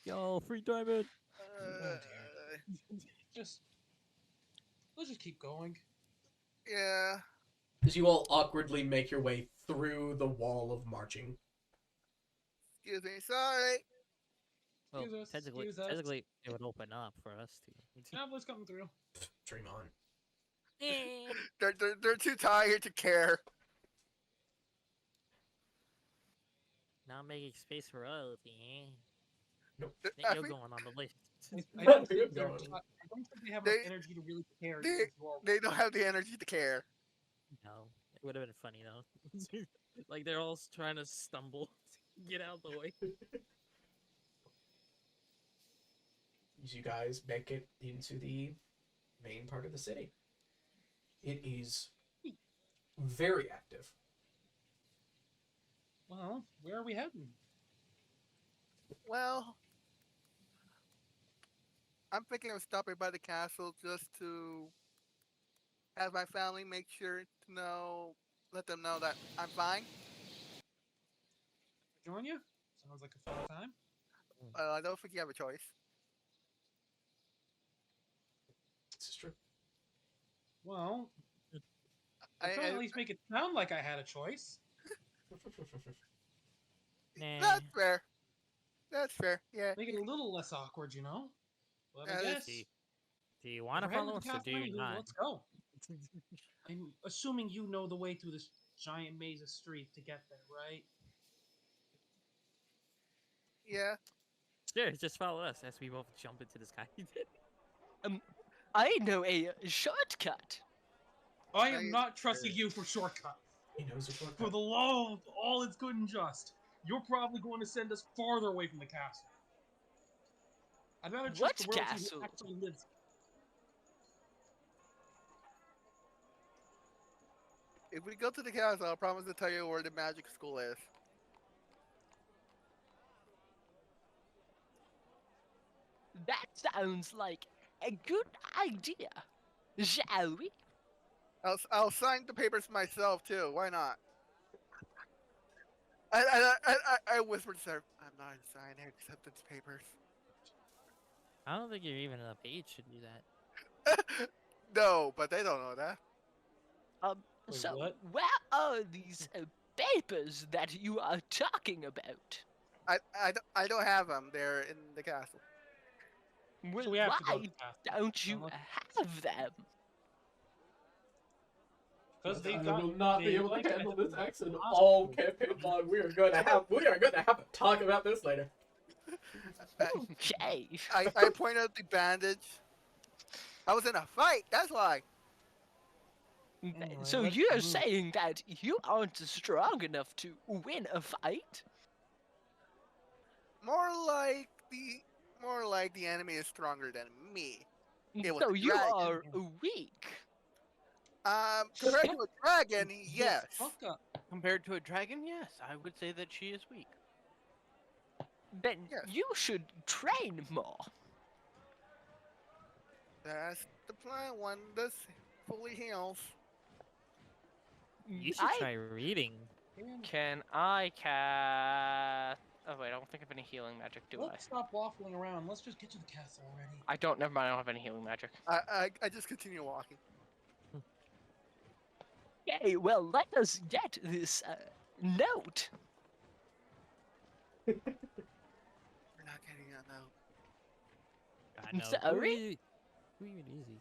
Yo, free diamond. Oh dear. Just let's just keep going. Yeah. As you all awkwardly make your way through the wall of marching. Excuse me. Sorry. Well, Excuse us, technically, excuse us. technically, it would open up for us to. Travelers coming through. Dream on. They're too tired to care. Not making space for us. Yeah. Nope. I You're think going on the list. I don't Good think they're. going. I don't think they have They- enough energy to really care. they- because you are they don't have the energy to care. No, it would have been funny though. Like they're all trying to stumble, get out of the way. As you guys make it into the main part of the city. It is very active. Well, where are we heading? Well, I'm thinking of stopping by the castle just to have my family make sure to know, let them know that I'm fine. Join you? Sounds like a fun time. I don't think you have a choice. This is true. Well, I, I'm trying to I- at least make it sound like I had a choice. Nah. That's fair. That's fair. Yeah. Make it a little less awkward, you know. But I Yeah, guess Do you want to we're heading follow to us the or do castle you anywho, not? let's go. I'm assuming you know the way through this giant maze of streets to get there, right? Yeah. Sure, just follow us as we both jump into the sky. I know a shortcut. I Now am you- not trusting you for shortcuts. He knows a shortcut. For the love of all is good and just, you're probably going to send us farther away from the castle. I'd rather trust What the royalty castle? who actually lives. If we go to the castle, I'll promise to tell you where the magic school is. That sounds like a good idea. Shall we? I'll sign the papers myself too. Why not? I whispered to her, I'm not signing acceptance papers. I don't think you're even of age to do that. No, but they don't know that. Wait, So, what? where are these papers that you are talking about? I don't have them. They're in the castle. Well, So we have to go why to the castle. don't you Unless- have them? Because I they've got. will not be they able to like handle that this accent hospital. all campaign long. We are going to have a talk about this later. Okay. I point out the bandage. I was in a fight. That's why. Anyway, So let's you're move. saying that you aren't strong enough to win a fight? More like the enemy is stronger than me. It was So a you dragon. are weak. Compared to a dragon, yes. Fuck up. Compared to a dragon, yes, I would say that she is weak. Then Yes. you should train more. That's the plan. When this fully heals. You should try reading. Can I cast? Oh wait, I don't think I have any healing magic, do I? Let's stop waffling around. Let's just get to the castle already. I don't. Never mind. I don't have any healing magic. I just continue walking. Okay, well, let us get this note. We're not getting a note. I know. Sorry? Who even is he?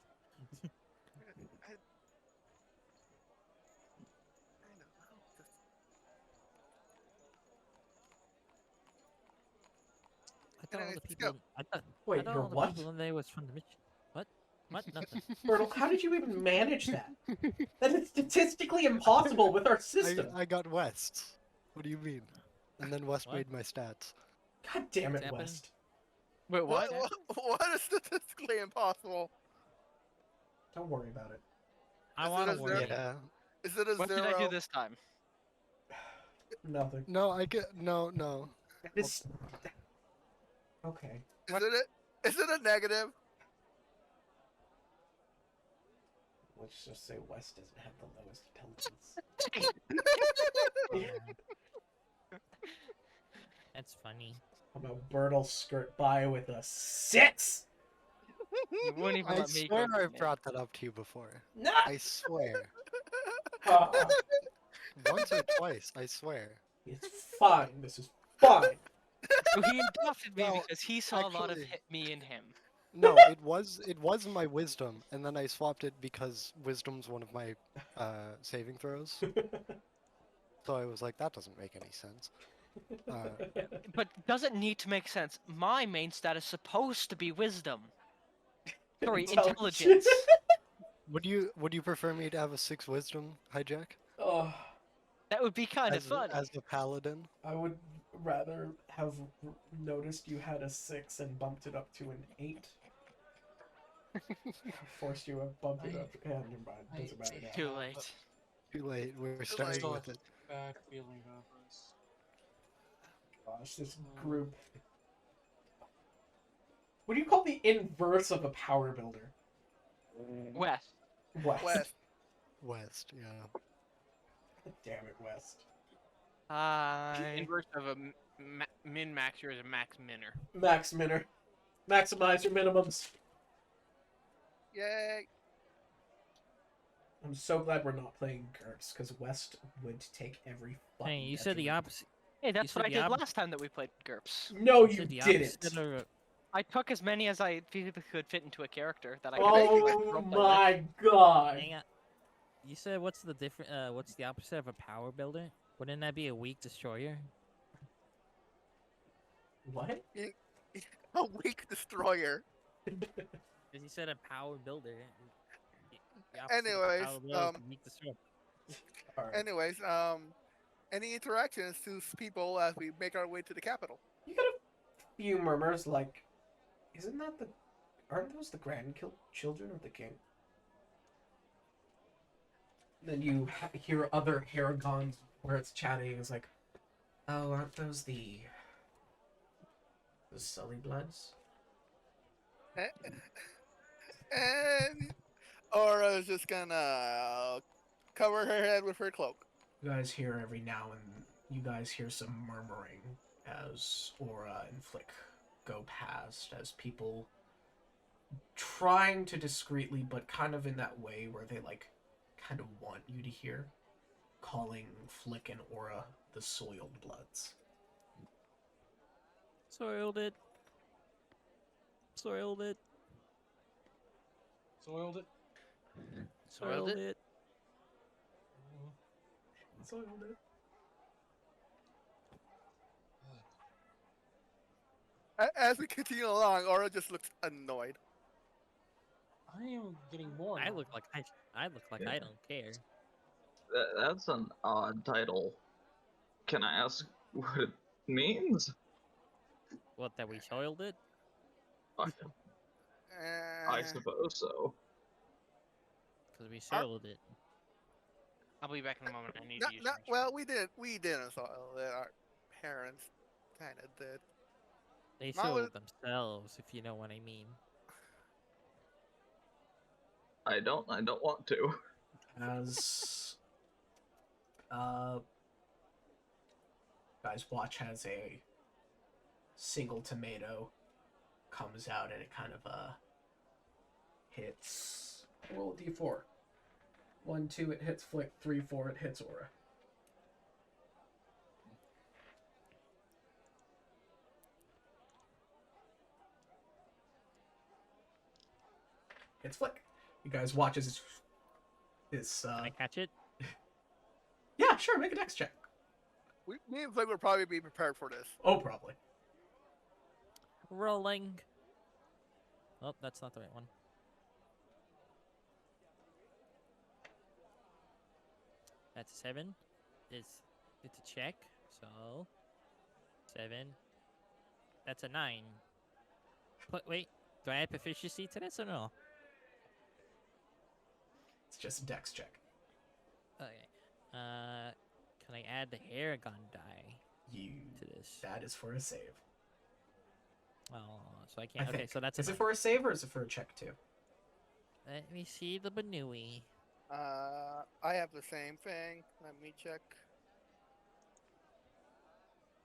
I don't know. Just- I thought all Anyways, the let's people. go. I thought Wait, all you're the what? people in there was from the mission. What? What? Nothing. Bertle, how did you even manage that? That is statistically impossible with our system. I got West. What do you mean? And then West What? made my stats. God damn What's it, happening? West. Wait, what? What is statistically impossible? Don't worry about it. I Is it want a to worry. Yeah. Is it a What zero? did I do this time? Nothing. No, I get no. This. Okay. Is it a negative? Let's just say West doesn't have the lowest intelligence. Yeah. That's funny. How about Bertle skirt by with a 6? You wouldn't even I let me swear go. I've brought that up to you before. No! I swear. Uh, Once or twice, I swear. it's fine. This is fine. So he adopted me Well, because he saw a lot of actually- me in him. No, it was my wisdom, and then I swapped it because wisdom's one of my saving throws. So I was like, that doesn't make any sense. But doesn't need to make sense. My main stat is supposed to be wisdom. Sorry, intelligence. Would you prefer me to have a 6 wisdom, Hijack? Oh, That would be kind of As funny. as a paladin? I would rather have noticed you had a 6 and bumped it up to an 8. Forced you to bump it up. Yeah, never mind. Doesn't matter now. Too late. Too late. We're late. starting Still with have it. bad feeling about this. Gosh, this group. What do you call the inverse of a power builder? West. West. West. West, yeah. Damn it, West. The Hi. inverse of a min maxer is a max minner. Max minner. Maximize your minimums. Yay. I'm so glad we're not playing GURPS, because West would take every fucking Hey, you said the detriment. opposite. Hey, that's what I said the did opposite- last time that we played GURPS. No, You you said the didn't. opposite of- I took as many as I physically could fit into a character that I could Oh roleplay with. my god. Hang on. You said what's the different? What's the opposite of a power builder? Wouldn't that be a weak destroyer? What? A weak destroyer. Because you said a power builder. The opposite of a Anyways, power builder is a weak destroyer. Alright. Anyways, any interactions to people as we make our way to the capital? You got a few murmurs like, isn't that the... Aren't those the grandchildren of the king? Then you hear other Haragons where it's chatting. It's like, oh, aren't those the Sully Bloods? And Aura's just gonna cover her head with her cloak. You guys hear every now and you guys hear some murmuring as Aura and Flick go past, as people trying to discreetly, but kind of in that way where they like kind of want you to hear, calling Flick and Aura the Soiled Bloods. Soiled it. Soiled it. Soiled it. Soiled it? it. Soiled it. As we continue along, Aura just looks annoyed. I am getting more. I now. look like I look like I don't care. That's an odd title. Can I ask what it means? What, that we soiled it? I suppose so. Because we soiled it. I'll be back in a moment. I need Not, to use not, range. well, we didn't soil it. Our parents kind of did. They Mine soiled was- it themselves, if you know what I mean. I don't want to. As guys watch as a single tomato comes out and it kind of hits. Roll a d4. 1, 2, it hits Flick. 3, 4, it hits Aura. Hits Flick. You guys watch as this. Can I catch it? Yeah, sure. Make a dex check. Me and Flick would probably be prepared for this. Oh, probably. Rolling. Oh, that's not the right one. That's a 7. It's a check. So 7. That's a 9. But wait, do I add proficiency to this or no? It's just a dex check. Okay. Can I add the air gun die You. to this? That is for a save. Oh, so I can't. I Okay, think. so that's Is a it 9. for a save or is it for a check too? Let me see the Banui. I have the same thing. Let me check.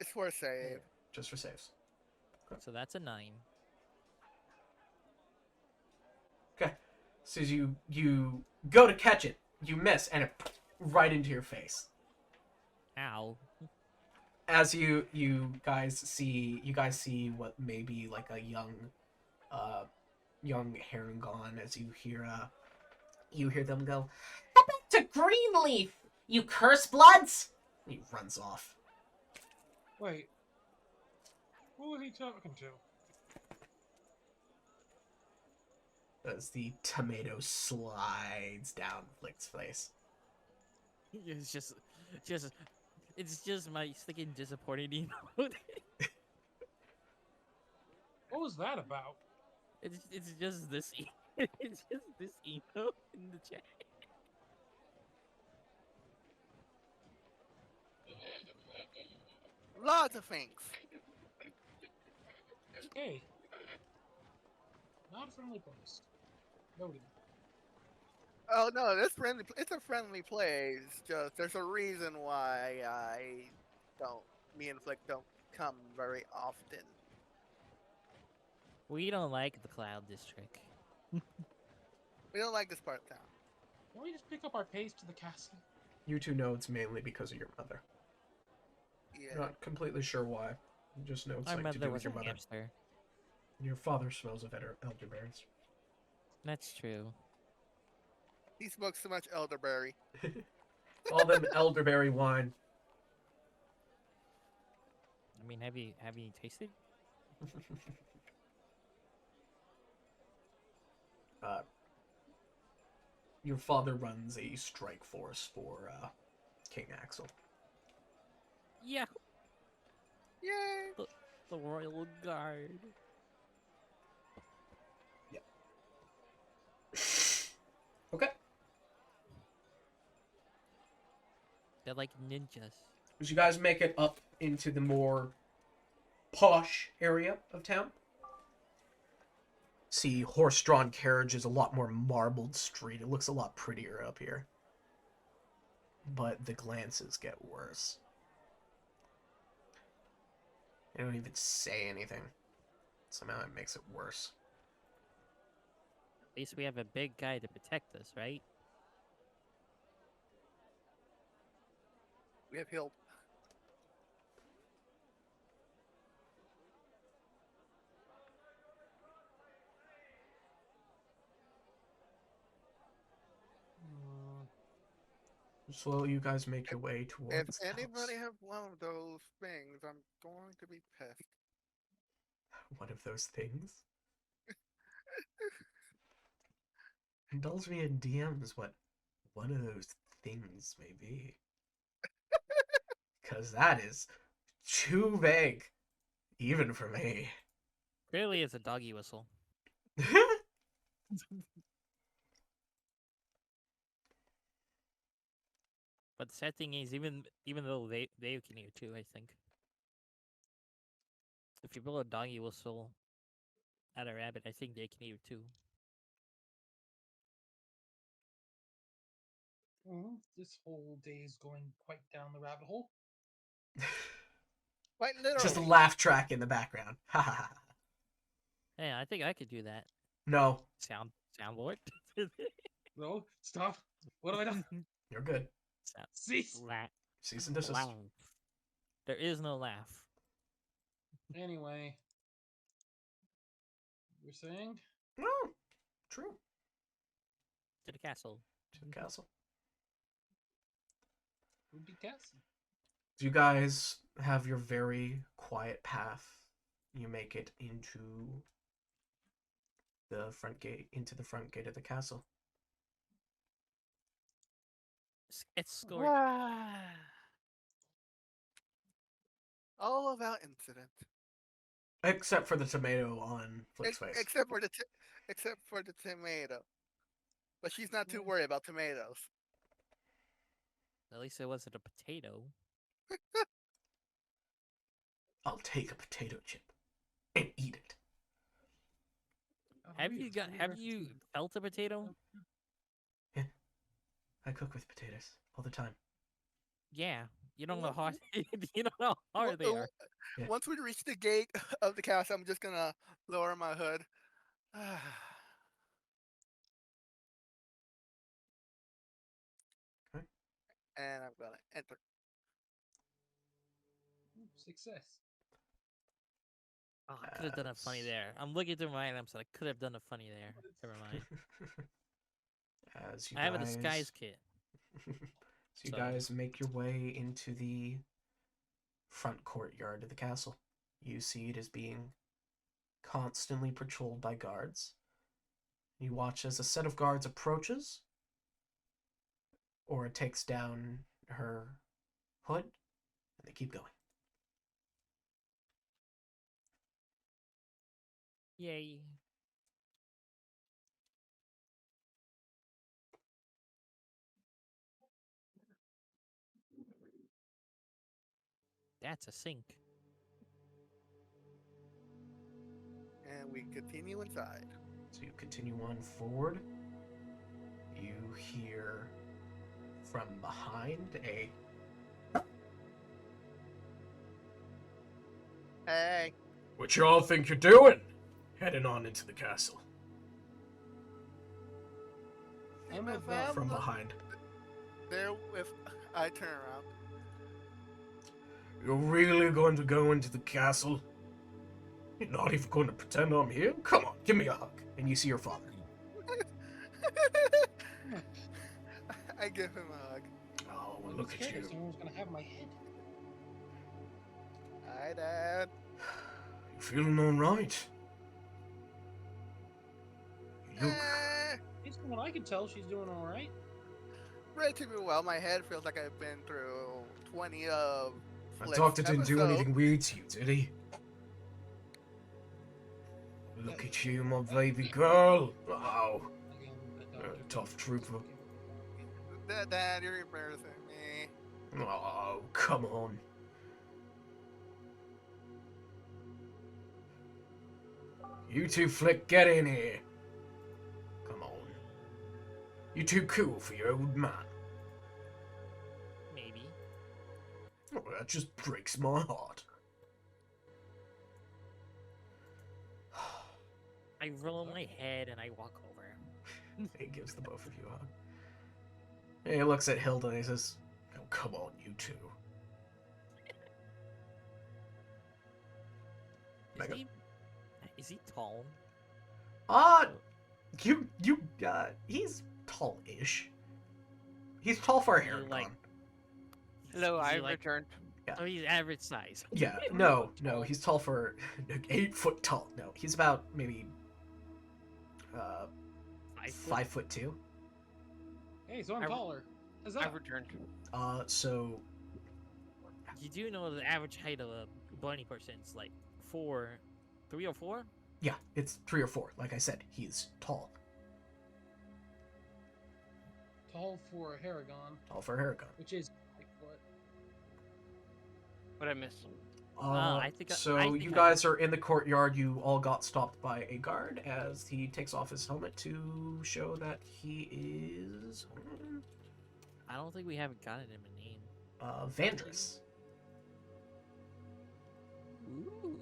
It's for a save. Just for saves. So that's a 9. Okay. So as you go to catch it, you miss, and it right into your face. Ow. As you guys see what may be like a young Herringon as you hear them go, "Head back to Greenleaf, you curse bloods!" And he runs off. Wait. Who was he talking to? As the tomato slides down Flick's face. It's just, it's just my sticking disappointed emote. What was that about? It's just this, it's just this emote in the chat. Lots of things. Okay. Not a friendly place. Noted. Oh no, it's a friendly place. Just there's a reason why me and Flick don't come very often. We don't like the Cloud District. We don't like this part of town. Can we just pick up our pace to the castle? You two know it's mainly because of your mother. Yeah. Not completely sure why. You just know it's Our like to do mother with was a your mother. hamster. Your father smells of elderberries. That's true. He smokes too much elderberry. All them elderberry wine. I mean, have you tasted? Your father runs a strike force for King Axel. Yeah, Yay! the Royal Guard. Okay. They're like ninjas. As you guys make it up into the more posh area of town, see horse-drawn carriages, a lot more marbled street. It looks a lot prettier up here. But the glances get worse. They don't even say anything. Somehow it makes it worse. At least we have a big guy to protect us, right? We have healed. Slowly, you guys make your way If towards the anybody house. have one of those things, I'm going to be pissed. One of those things. Indulge me in DMs what one of those things may be. Because that is too vague, even for me. Clearly, it's a doggy whistle. But the sad thing is, even though they can hear too, I think. If you blow a doggy whistle at a rabbit, I think they can hear too. This whole day is going quite down the rabbit hole. Quite literally. Just a laugh track in the background. Ha ha ha. Hey, I think I could do that. No, Soundboard. No, stop. What have I done? you're good. Cease. Cease and desist. Laugh. There is no laugh. Anyway. You're saying? No, true. To the castle. To the castle. Ruby Castle. You guys have your very quiet path. You make it into the front gate of the castle. Escort. All about incident. Except for the tomato on Flick's face. Except for the tomato. But she's not too worried about tomatoes. At least it wasn't a potato. I'll take a potato chip and eat it. Have you felt a potato? Yeah. I cook with potatoes all the time. Yeah. You don't know how you don't know how hard they are. Yeah. Once we reach the gate of the castle, I'm just gonna lower my hood. Okay. And I'm gonna enter. Success. Oh, I could have done a funny there. I'm looking through my items, and I could have done a funny there. Never mind. As you I have a guys- disguise kit. So you So- guys make your way into the front courtyard of the castle. You see it as being constantly patrolled by guards. You watch as a set of guards approaches. Aura takes down her hood, and they keep going. Yay. That's a sink. And we continue inside. So you continue on forward. You hear from behind a Hey. "What y'all think you're doing? Heading on into the castle." I'm If about- I'm From not behind. there with I turn around. You're really going to go into the castle? You're not even going to pretend I'm here? Come on, give me a hug. And you see your father. I give him a hug. Oh, well, I'm look at scared that you. someone's gonna have my head. Hi, Dad. You feeling alright? You look... Based on what I can tell, she's doing all right. Relatively well. My head feels like I've been through 20 of. The Flick's doctor didn't do episodes. anything weird to you, did he? Look at you, my baby girl. Wow. Again, the You're a doctor tough didn't- trooper. Dad, you're embarrassing me. Oh, come on. You two, Flick, get in here. Come on. You too cool for your old man. Maybe. Oh, that just breaks my heart. I roll my head and I walk over. He gives the both of you a hug. He looks at Hilda and he says, "Oh, come on, you two." Mega. Is he tall? He's tall-ish. He's tall for a You hair like- con. Hello, Is he I've like- returned. Oh, he's average size. Yeah, no, he's tall for 8 foot tall. No, he's about maybe 5'2". Hey, so I'm I- taller. Huzzah. I've returned. So You do know the average height of a bunny person is like 3 or 4? yeah, it's 3 or 4. Like I said, he's tall. Tall for a Haragon, Tall for a hair con. which is like what? What I miss? I think So I think you I- guys are in the courtyard. You all got stopped by a guard as he takes off his helmet to show that he is I don't think we haven't gotten him a name. Vandrus. Ooh.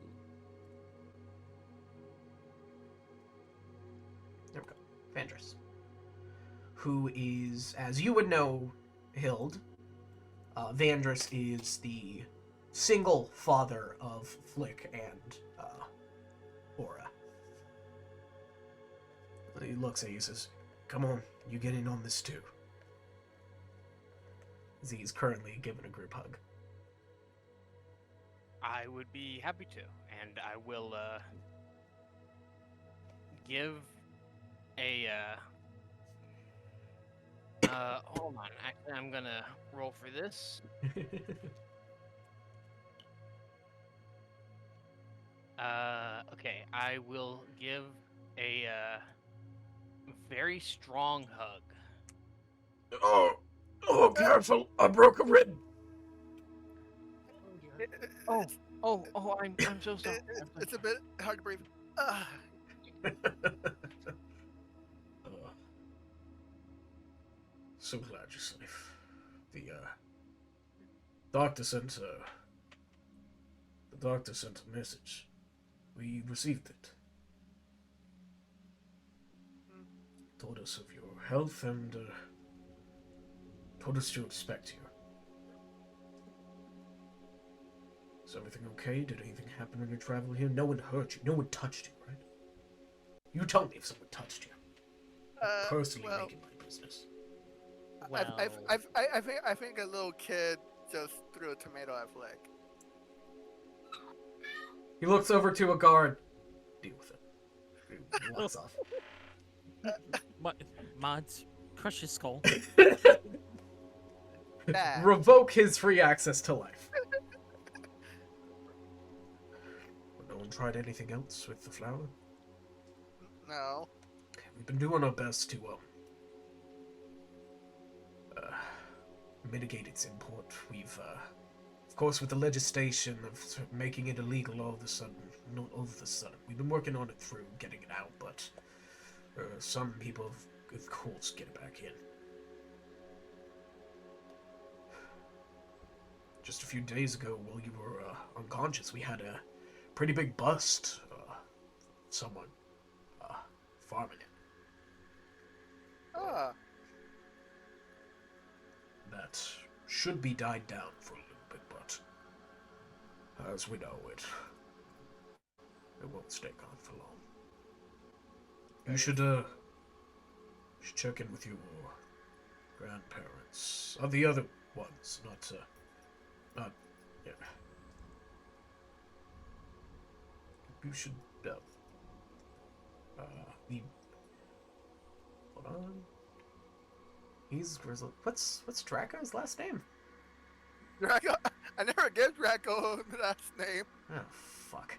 There we go, Vandrus. Who is, as you would know, Hild. Vandrus is the single father of Flick and Aura. He looks at you and says, "Come on, you get in on this too." He's currently giving a group hug. I would be happy to, and I will give a Hold on. Actually, I'm gonna roll for this. Okay. I will give a very strong hug. Oh, careful! I broke a rib. Oh dear. Oh, I'm so sorry. It's a bit hard to breathe. Ah, So glad you're safe. The doctor sent a message. We received it. Told us of your health and told us to expect you. Is everything okay? Did anything happen on your travel here? No one hurt you. No one touched you, right? You tell me if someone touched you. Personally well, making my business. Well, I think a little kid just threw a tomato at Flick. He looks over to a guard. Deal with it. He walks off. Mods, crush his skull. Bad. Revoke his free access to life. No one tried anything else with the flower? No. We've been doing our best to mitigate its import. We've of course with the legislation of making it illegal all of a sudden, not all of a sudden. We've been working on it through getting it out, but some people of course get it back in. Just a few days ago, while you were unconscious, we had a pretty big bust. Someone farming it. Ah. That should be died down for a little bit, but as we know it won't stay gone for long. You should check in with your grandparents. The other ones, not yeah. You should hold on. He's Grizzly. What's Draco's last name? Draco. I never gave Draco the last name. Oh fuck.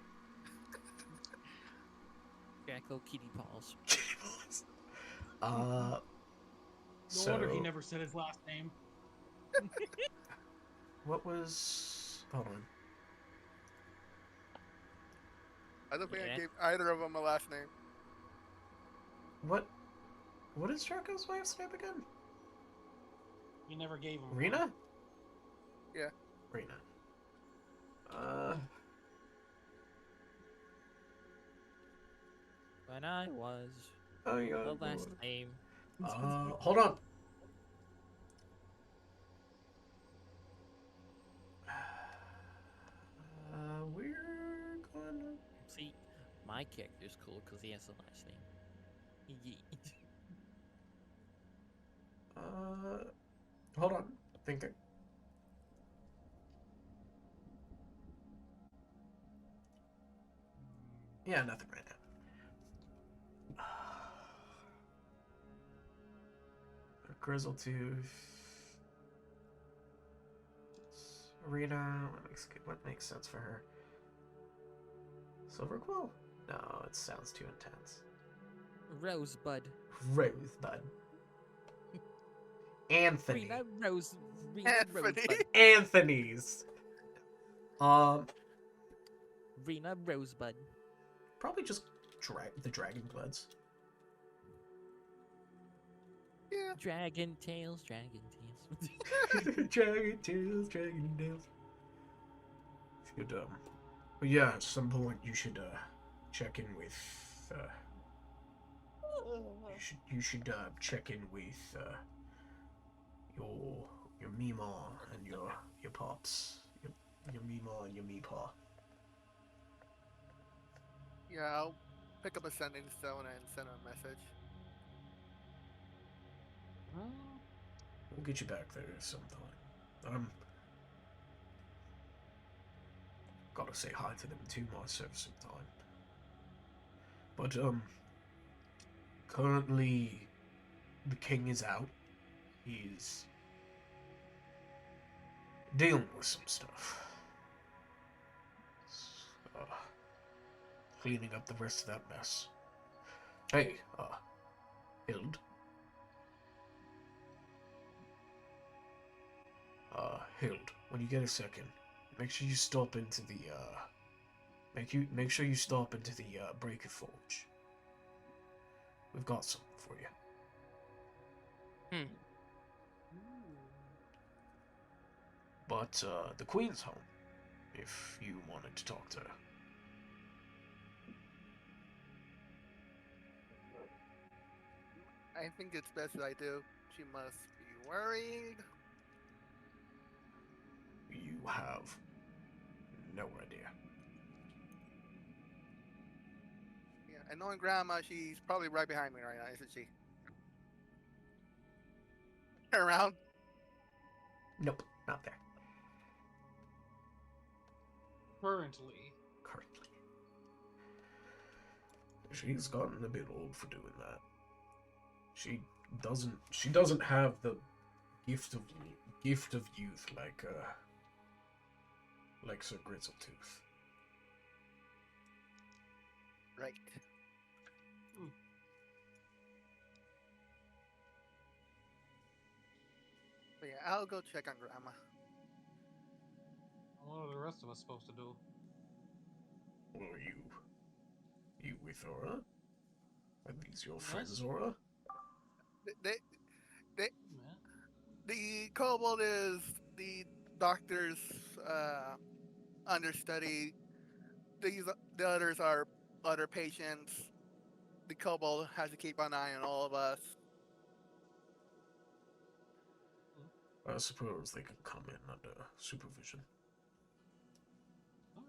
Draco Kitty Paws. No So wonder he never said his last name. what was? Hold on. I don't think I Yeah. gave either of them a last name. What is Draco's wife's name again? You never gave him. one. Rena? Yeah. Rena. When I was Oh yeah. the last name. Hold on. We're gonna. See, my character's cool because he has a last name. Yeet. Hold on. Thinking. Yeah, nothing right now. Grizzletooth. Arena. What makes sense for her? Silverquill? No, it sounds too intense. Rosebud. Rosebud. Anthony. Rena Anthony. Rosebud. Anthony's. Rena Rosebud. Probably just the Dragon Bloods. Yeah. Dragon Tales, Dragon Tales. Dragon Tales, Dragon Tales. Should but yeah, at some point you should check in with you should check in with your Meemaw and your pops. Your Meemaw and your Meepaw. Yeah, I'll pick up a sending stone and send a message. We'll get you back there sometime. Gotta say hi to them too myself sometime. But currently the king is out. He's dealing with some stuff. Uh, Cleaning up the rest of that mess. Hey, Hild. Hild, when you get a second, make sure you stop into the, make sure you stop into the, Breaker Forge. We've got something for you. Hmm. But, the Queen's home, if you wanted to talk to her. I think it's best that I do. She must be worried. You have no idea. Yeah, and knowing Grandma, she's probably right behind me right now, isn't she? Turn around. Nope, not there. Currently. Currently. She's gotten a bit old for doing that. She doesn't have the gift of youth like Sir Grizzletooth. Right. But yeah, I'll go check on Grandma. What are the rest of us supposed to do? Well, you with Aura? Are these your Yes? friends, Aura? They, Yeah. the kobold is the doctor's understudy. The others are other patients. The kobold has to keep an eye on all of us. I suppose they can come in under supervision.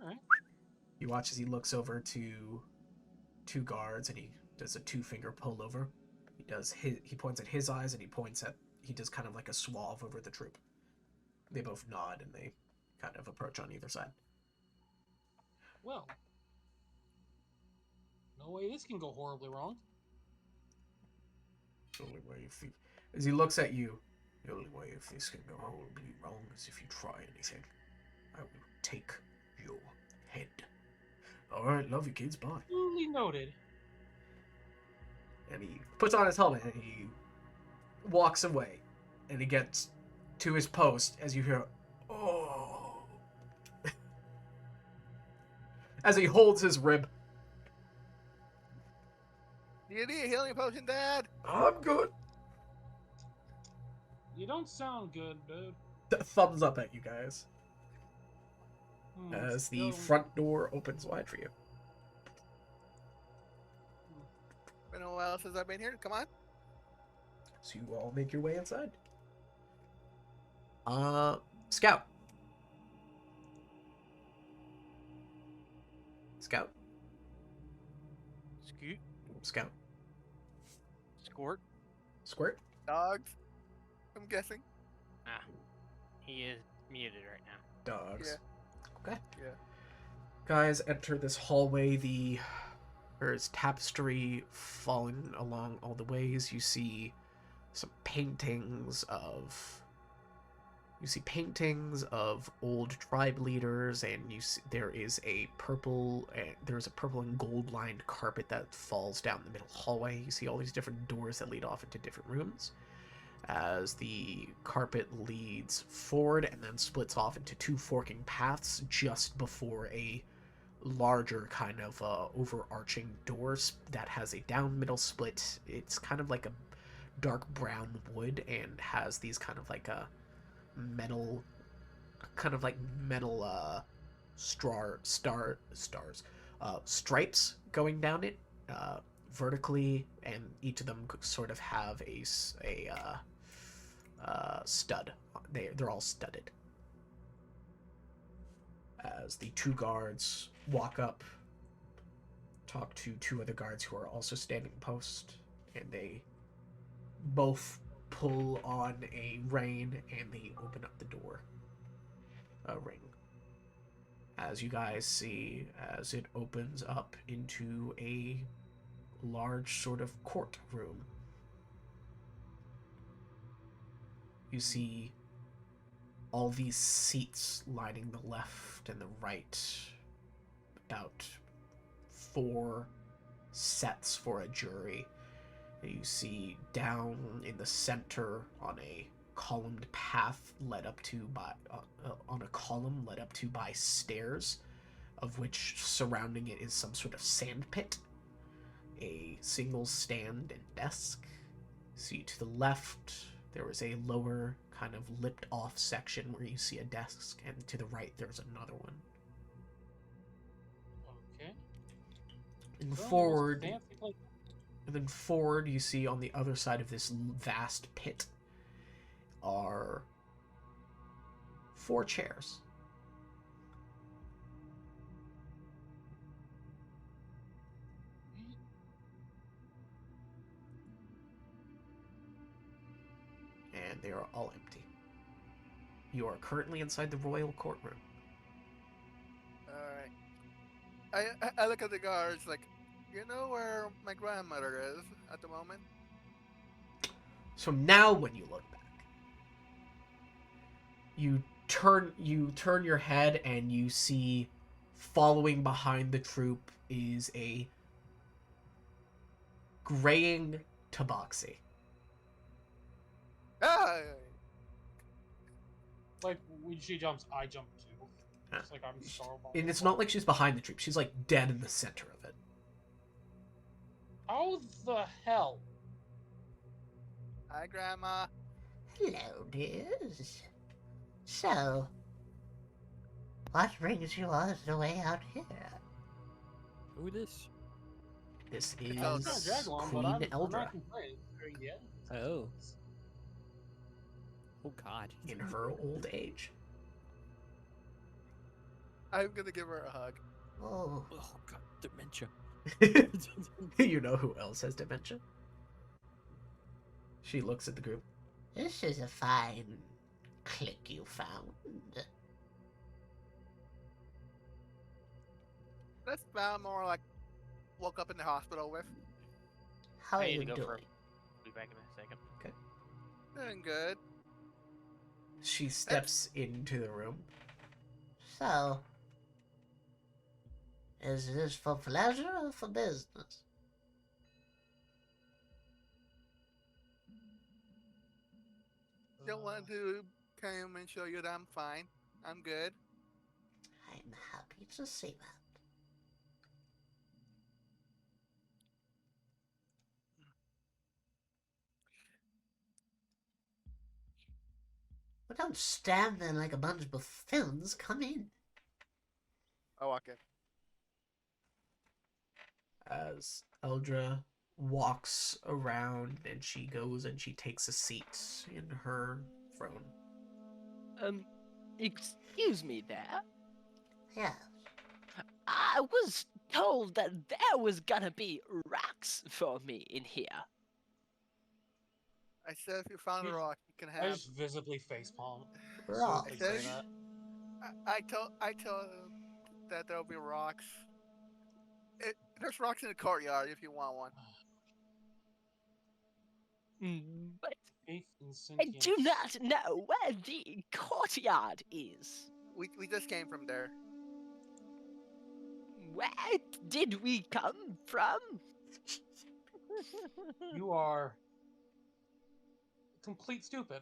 Alright. You watch as he looks over to two guards and he does a two-finger pull over. He points at his eyes and he does kind of like a suave over the troop. They both nod and they kind of approach on either side. Well. No way this can go horribly wrong. The only way as he looks at you, the only way if this can go horribly wrong is if you try anything. I will take your head. Alright, love you kids, bye. Duly noted. And he puts on his helmet and he walks away. And he gets to his post as you hear, oh. As he holds his rib. Do you need a healing potion, Dad? I'm good. You don't sound good, dude. Thumbs up at you guys. As the Still- front door opens wide for you. Been a while since I've been here. Come on. So you all make your way inside. Scout. Scout. Scoot. Scout. Squirt. Squirt. Dogs. I'm guessing. Ah, he is muted right now. Dogs. Yeah. Okay. Yeah. Guys enter this hallway. There's tapestry falling along all the ways. You see some paintings of old tribe leaders, and there's a purple and gold lined carpet that falls down the middle hallway. You see all these different doors that lead off into different rooms. As the carpet leads forward and then splits off into two forking paths just before a larger kind of overarching door that has a down middle split. It's kind of like a dark brown wood and has these kind of like a metal stripes going down it vertically, and each of them sort of have a stud. They're all studded. As the two guards walk up, talk to two other guards who are also standing post, and they both pull on a rein and they open up the door. A ring. As you guys see, as it opens up into a large sort of courtroom. You see all these seats lining the left and the right. About 4 sets for a jury. And you see down in the center on a columned path led up to by on a column led up to by stairs, of which surrounding it is some sort of sand pit. A single stand and desk. See to the left, there is a lower kind of lipped off section where you see a desk, and to the right there's another one. Okay. And So, most forward, fancy place. and then forward you see on the other side of this vast pit are 4 chairs. And they are all empty. You are currently inside the royal courtroom. Alright. I look at the guards like, you know where my grandmother is at the moment? So now when you look back, you turn your head and you see following behind the troop is a graying tabaxi. Ah! Like when she jumps, I jump too. Yeah. It's like I'm startled. And it's not like she's behind the troop. She's like dead in the center of it. How the hell? Hi, Grandma. Hello, dears. So, what brings you all the way out here? Who this? This It's is Eldra. It's not Jaguar, but Queen I'm Eldra not complaining. Yeah. Oh. Oh God. in her old age. I'm gonna give her a hug. Oh, Oh God, dementia. You know who else has dementia? She looks at the group. this is a fine clique you found. That's about more like woke up in the hospital with. How I are need you to go doing? for be back in a second. Doing good. She steps into the room. So, is this for pleasure or for business? Just wanted to come and show you that I'm fine. I'm good. I'm happy to see that. But don't stand there like a bunch of buffoons. Come in. I walk in. As Eldra walks around and she goes and she takes a seat in her throne. Excuse me there. Yes. I was told that there was gonna be rocks for me in here. I said if you found a You- rock, you can I have. just visibly facepalm. Rock. They I say said that. I told him that there'll be rocks. There's rocks in the courtyard if you want one. But Faith in I sentience. do not know where the courtyard is. We just came from there. Where did we come from? You are complete stupid.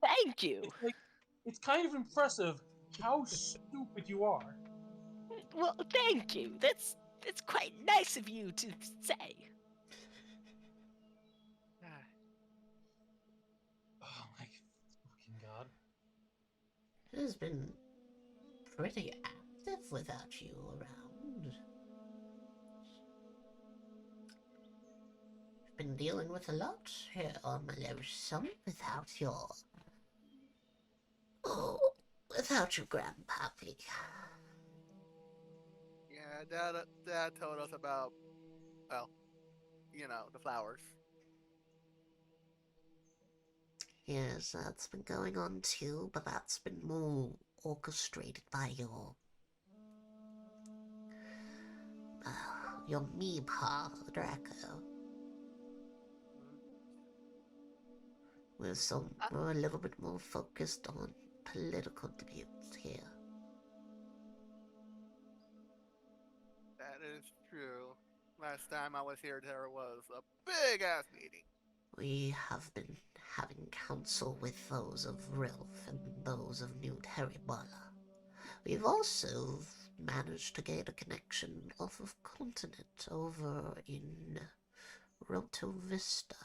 Thank you. It's like it's kind of impressive how stupid you are. Well, thank you. That's quite nice of you to say. Oh my fucking god. It has been pretty active without you around. Been dealing with a lot here on my lonesome without your... Oh, without your grandpappy. Yeah, Dad told us about, well, you know, the flowers. Yes, that's been going on too, but that's been more orchestrated by your Meepaw, Draco. We're a little bit more focused on political debates here. That is true. Last time I was here, there was a big ass meeting. We have been having counsel with those of Rilf and those of New Teribala. We've also managed to gain a connection off of continent over in Roto Vista.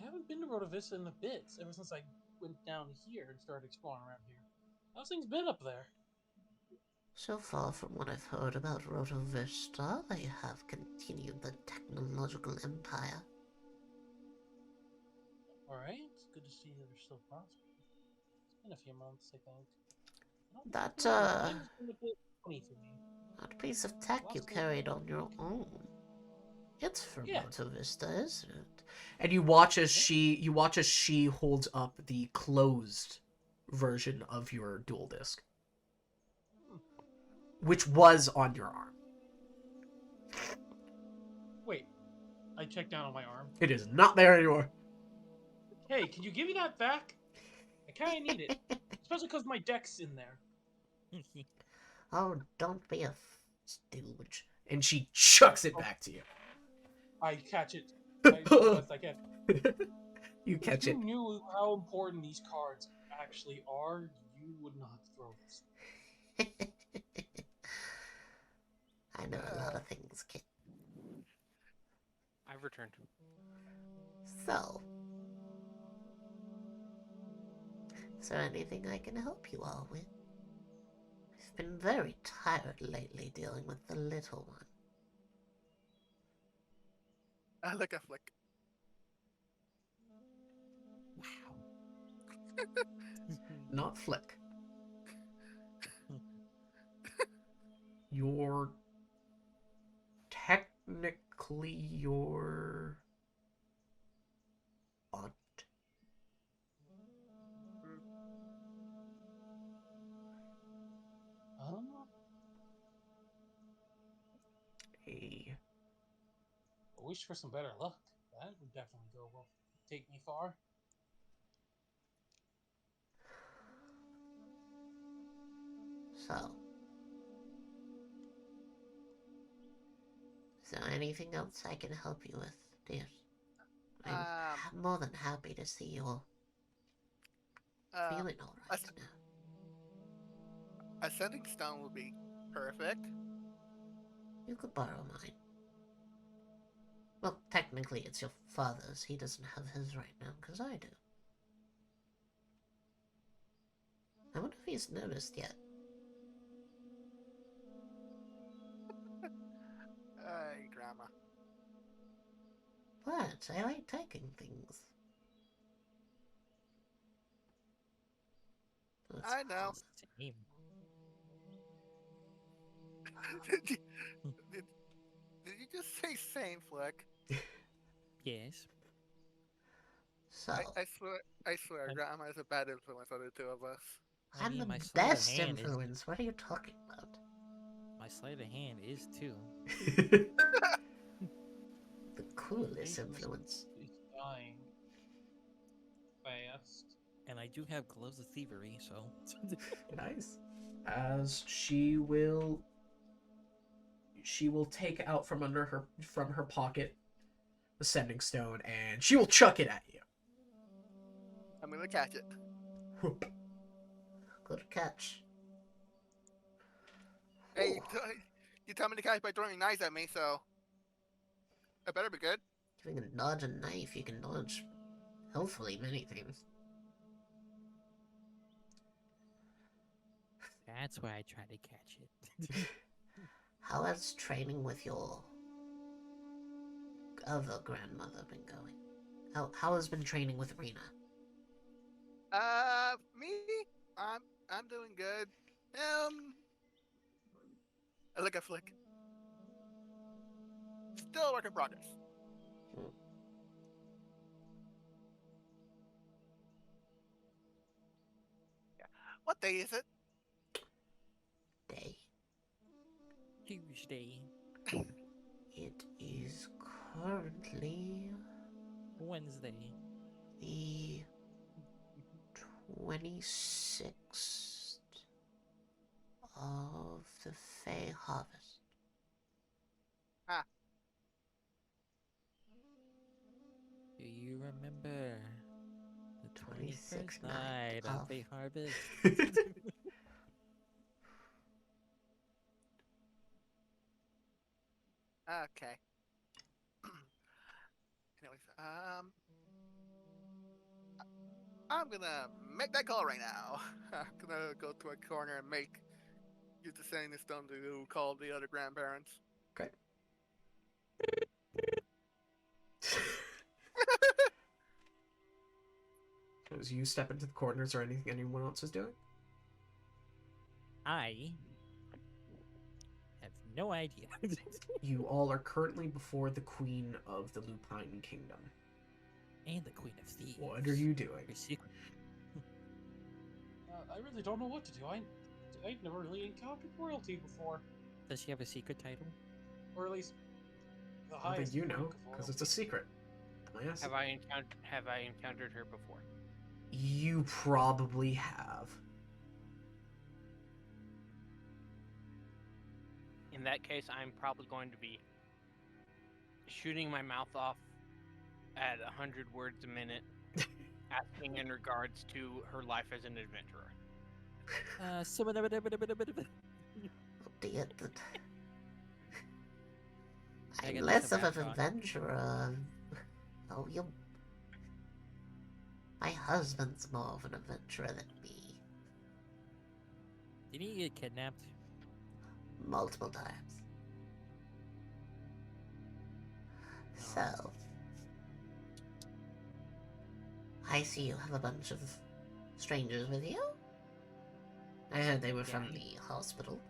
I haven't been to Rotavista in a bit, ever since I went down here and started exploring around here. How's things been up there? So far from what I've heard about Roto Vista, they have continued the technological empire. Alright, it's good to see that they're still prospering. It's been a few months, I think. That, Time's been a bit funny for me. that piece of tech you Last time- carried on your own. It's from Yeah. Roto Vista, isn't it? And you watch as she holds up the closed version of your dual disc, which was on your arm. Wait, I checked down on my arm. It is not there anymore. Hey, can you give me that back? I kinda need it. Especially because my deck's in there. Oh, don't be a stooge. And she chucks it back to you. I catch it. I do the best I can. You catch If it. you knew how important these cards actually are, you would not throw this. I know a lot of things, kid. I've returned. So, is there anything I can help you all with? I've been very tired lately dealing with the little one. I look at Flick. Not Flick. You're technically your aunt. A I wish for some better luck. That would definitely take me far. So, is there anything else I can help you with, dear? I'm more than happy to see you're feeling alright now. Ascending stone would be perfect. You could borrow mine. Well, technically it's your father's. He doesn't have his right now, because I do. I wonder if he's noticed yet. Hey, Grandma. What? I like taking things. I know. Same. did, did you just say same, Flick? Yes. So, I swear, Grandma is a bad influence on the two of us. I I'm mean, the my sleight of best hand is- influence. What are you talking about? My sleight of hand is too. The coolest influence. He's dying fast. And I do have gloves of thievery, so. Nice. As she will take out from her pocket the sending stone and she will chuck it at you. I'm gonna catch it. Whoop. Good catch. Hey, you tell me to catch by throwing knives at me, so it better be good. If you can dodge a knife, you can dodge, hopefully, many things. That's why I try to catch it. How has training with your other grandmother been going? How has been training with Rena? Me? I'm doing good. I look at Flick. Still a work in progress. Yeah. What day is it? Day. Tuesday. It is currently Wednesday. The 26th of the Fey Harvest. Ah, Do you remember the 26th 21st night of a harvest? okay. Anyways, I'm gonna make that call right now. I'm gonna go to a corner and use the sending stone to call the other grandparents. Okay. As you step into the corners, or anything anyone else is doing? I have no idea. You all are currently before the Queen of the Lupine Kingdom. And the Queen of Thieves. What are you doing? Your secret. I really don't know what to do. I've never really encountered royalty before, Does she have a secret title? or at least the I don't highest think you know, rank of because royalty. it's a secret. Yes. Have I encountered her before? You probably have. In that case, I'm probably going to be shooting my mouth off at 100 words a minute, asking in regards to her life as an adventurer. Dear, I I'm get less some of an background. adventurer. Oh, you. My husband's more of an adventurer than me. Didn't you get kidnapped? Multiple times. So, I see you have a bunch of strangers with you. I heard they were from the hospital.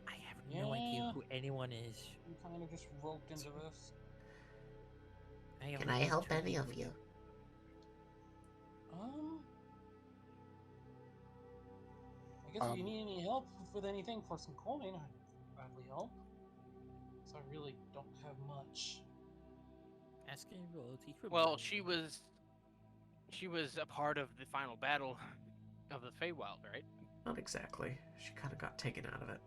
I have no idea who anyone is. I'm kind of just roped into this. Can I help any of you? I guess if you need any help with anything for some coin, I'd gladly help. So I really don't have much. Asking royalty for Well, money. she was a part of the final battle of the Feywild, right? Not exactly. She kind of got taken out of it.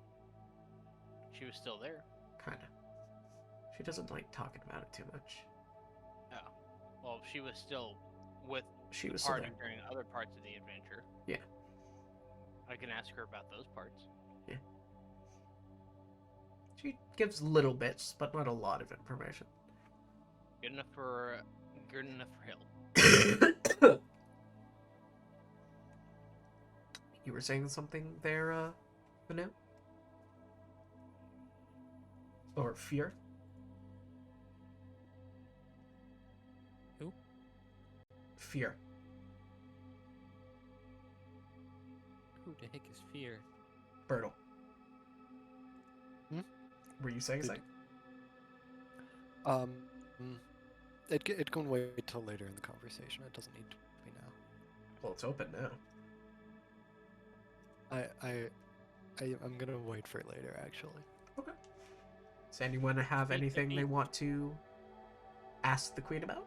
She was still there. Kind of. She doesn't like talking about it too much. Oh. Well, she was still with She the was still party there. during other parts of the adventure. Yeah. I can ask her about those parts. Yeah. She gives little bits, but not a lot of information. Good enough for Hill. You were saying something there, Manu? Or Fear? Who? Fear. Who the heck is Fear? Bertle. Hmm? Were you saying something? It can wait till later in the conversation. It doesn't need to be now. Well, it's open now. I'm gonna wait for later, actually. Okay. Does anyone have anything they want to ask the queen about?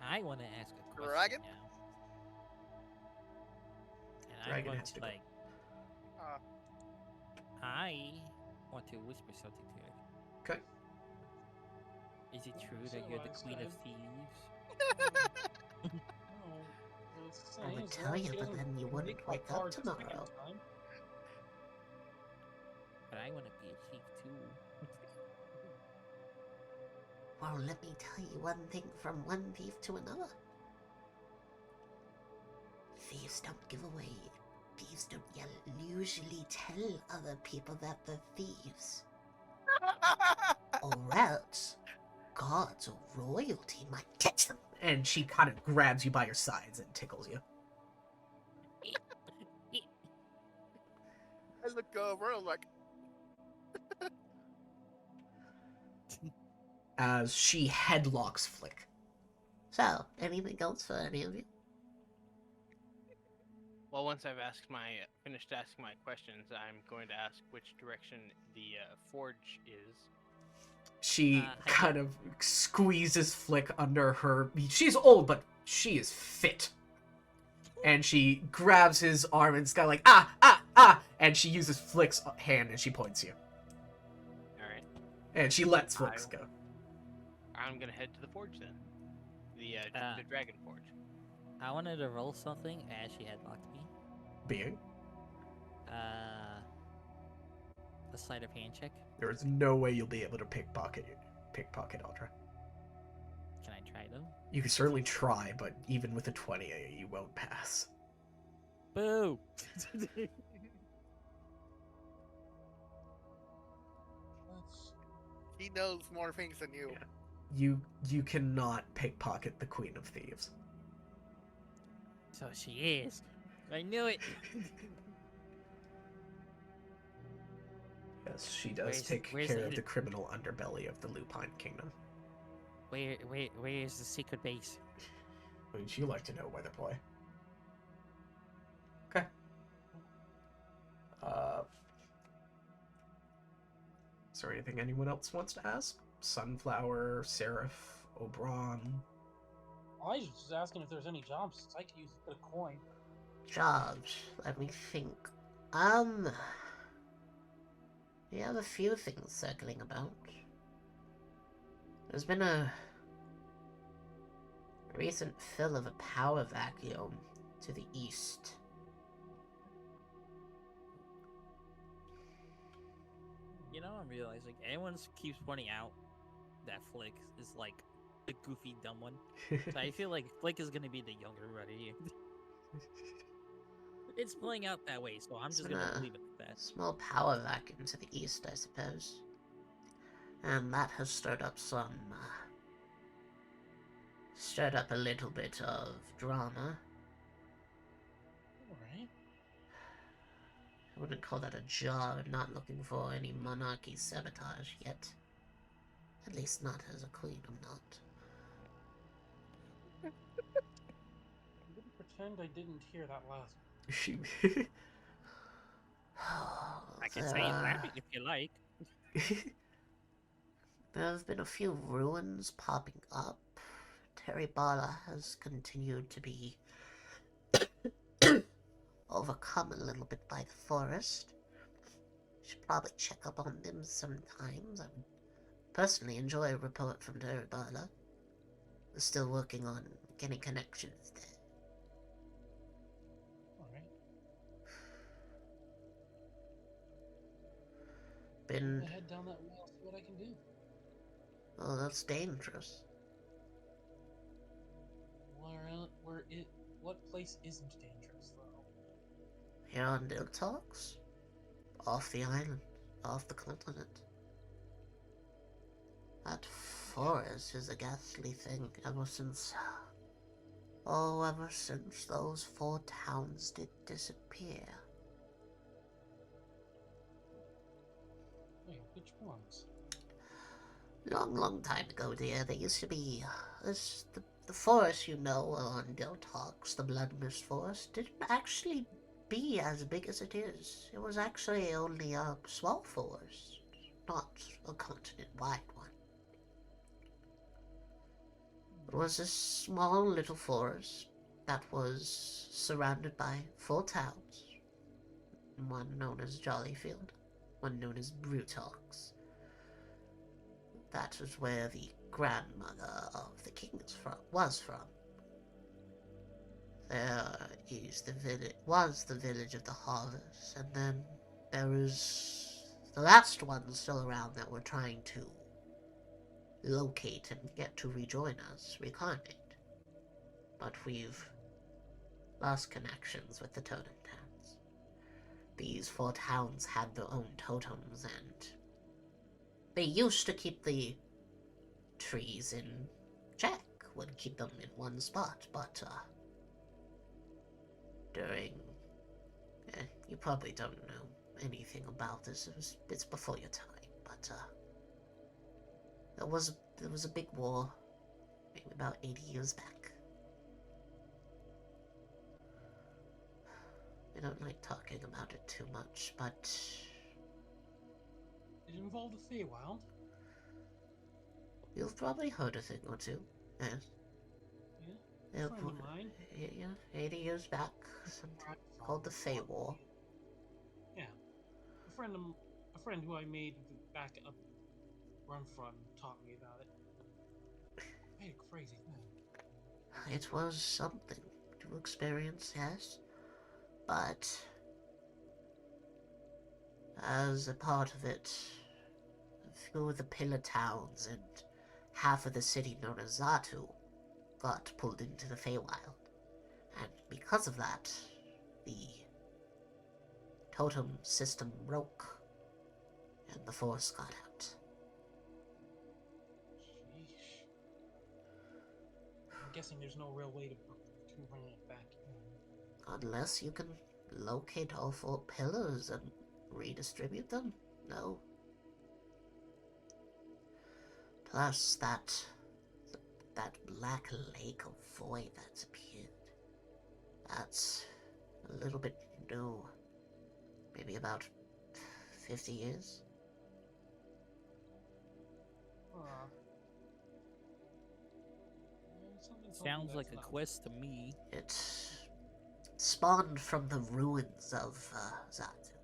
I want to ask a question Dragon? now. And Dragon I'm going has to to go. like. I want to whisper something to her. Okay. Is it true that you're the Queen of Thieves? I would tell you, but then you wouldn't wake up tomorrow. But I want to be a thief too. Well, let me tell you one thing from one thief to another. Thieves don't give away. Thieves don't usually tell other people that they're thieves. Or else, gods or royalty might catch them. And she kind of grabs you by your sides and tickles you. I look over, I'm like, As she headlocks Flick. So, anything else for any of you? Well, once I've finished asking my questions, I'm going to ask which direction the forge is. She Hi kind there. of squeezes Flick under her. She's old, but she is fit. And she grabs his arm and it's kind of like, ah, ah, ah. And she uses Flick's hand and she points you. All right. And she lets Flick's I'll- go. I'm gonna head to the forge then. The dragon forge. I wanted to roll something as she had locked me. Being. A sleight of hand check. There is no way you'll be able to pickpocket Audra. Can I try though? You can certainly try, but even with a 20, you won't pass. Boo! Let's... He knows more things than you. Yeah. You cannot pickpocket the Queen of Thieves. So she is. I knew it. Yes, she does take where's care the of the criminal underbelly of the Lupine Kingdom. Where is the secret base? Wouldn't you like to know, Weather Boy? Okay. Is there anything anyone else wants to ask? Sunflower, Seraph, Oberon. I was just asking if there's any jobs, since I could use a bit of coin. Jobs. Let me think. We have a few things circling about. There's been a recent fill of a power vacuum to the east. You know, I'm realizing everyone keeps pointing out that Flick is like the goofy dumb one. So I feel like Flick is gonna be the younger brother here. It's playing out that way, so I'm just gonna leave it at that. Small power vacuum to the east, I suppose. And that has stirred up a little bit of drama. Alright. I wouldn't call that a job. I'm not looking for any monarchy sabotage yet. At least not as a queen, I'm not. I'm gonna pretend I didn't hear that last one. I can say it laughing if you like. There have been a few ruins popping up. Terry Bala has continued to be overcome a little bit by the forest. Should probably check up on them sometimes. I would personally enjoy a report from Terry Bala. We're still working on getting connections there. Alright. I'm Been... gonna head down that wall, see what I can do. Oh, that's dangerous. What place isn't dangerous, though? Here on Diltox? Off the island. Off the continent. That forest is a ghastly thing ever since... Oh, ever since those 4 towns did disappear. Wait, which ones? Long time ago, dear, there used to be... the forest you know on Diltox, the Blood Mist Forest, didn't actually be as big as it is. It was actually only a small forest, not a continent-wide one. It was a small little forest that was surrounded by 4 towns. One known as Jollyfield, one known as Brutox. That was where the grandmother of the king was from. There was the village of the Harvest, and then there was the last one still around that we're trying to locate and get to rejoin us, recontact. But we've lost connections with the totem towns. These 4 towns had their own totems, and they used to keep the trees in check, would keep them in one spot, but you probably don't know anything about this. It's before your time, but there was a big war, maybe about 80 years back. I don't like talking about it too much, but It involved the Feywild. You've probably heard a thing or two. Yes. Yeah, a friend of mine. Yeah, 80 years back, something called the Fey War. Yeah, a friend who I made back up run from taught me about it. Quite a crazy thing. It was something to experience, yes. But as a part of it, a few of the pillar towns and half of the city known as Zatu got pulled into the Feywild. And because of that, the totem system broke and the force got out. Sheesh. I'm guessing there's no real way to bring it back in. Unless you can locate all 4 pillars and redistribute them? No. Plus that black lake of void that's appeared. That's a little bit new. Maybe about 50 years? Sounds like a quest to me. It spawned from the ruins of Zatu.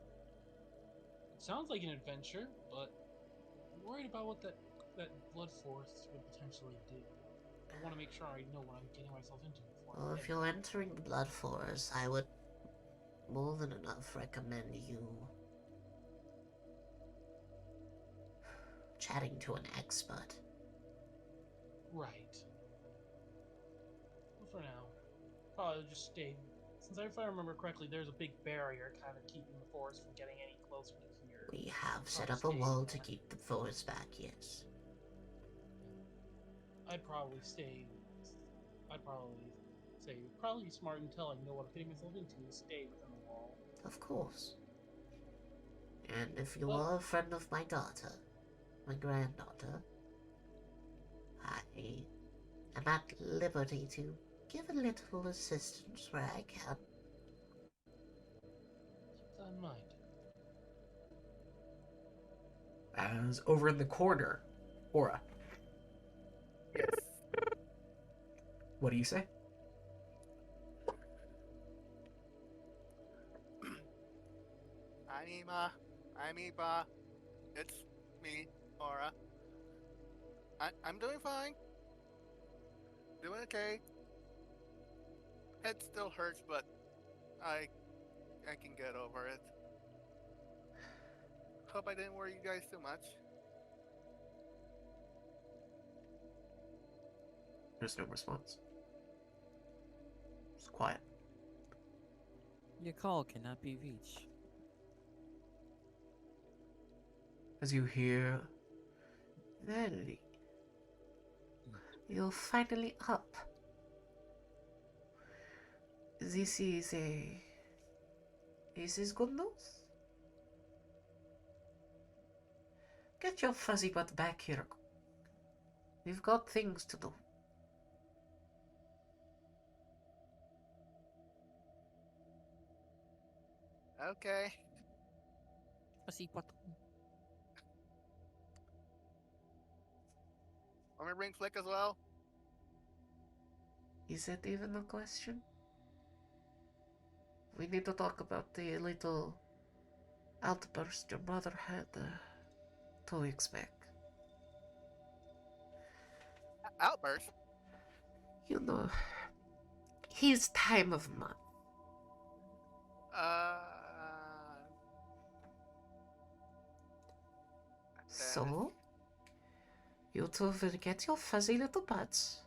It sounds like an adventure, but I'm worried about what that blood force would potentially do. I want to make sure I know what I'm getting myself into before. Well, if you're entering the Blood Forest, I would more than enough recommend you chatting to an expert. Right. Well, for now, probably just stay. Since if I remember correctly, there's a big barrier kind of keeping the forest from getting any closer to here. We have set up a wall to keep the forest back, yes. I'd probably say probably smart until I know what I'm getting myself into to stay within the wall. Of course. And if you are a friend of my daughter, my granddaughter, I am at liberty to give a little assistance where I can. Keep that in mind. As over in the corner, Aura. Yes. What do you say? I'm Eba. It's me, Aura. I'm doing fine. Doing okay. Head still hurts, but I can get over it. Hope I didn't worry you guys too much. There's no response. It's quiet. Your call cannot be reached. As you hear, Really? You're finally up. This is good news? Get your fuzzy butt back here. We've got things to do. Okay. Fuzzy butt. Want me to bring Flick as well? Is that even a question? We need to talk about the little outburst your mother had 2 weeks back. Outburst? You know, his time of month. So, you two will get your fuzzy little butts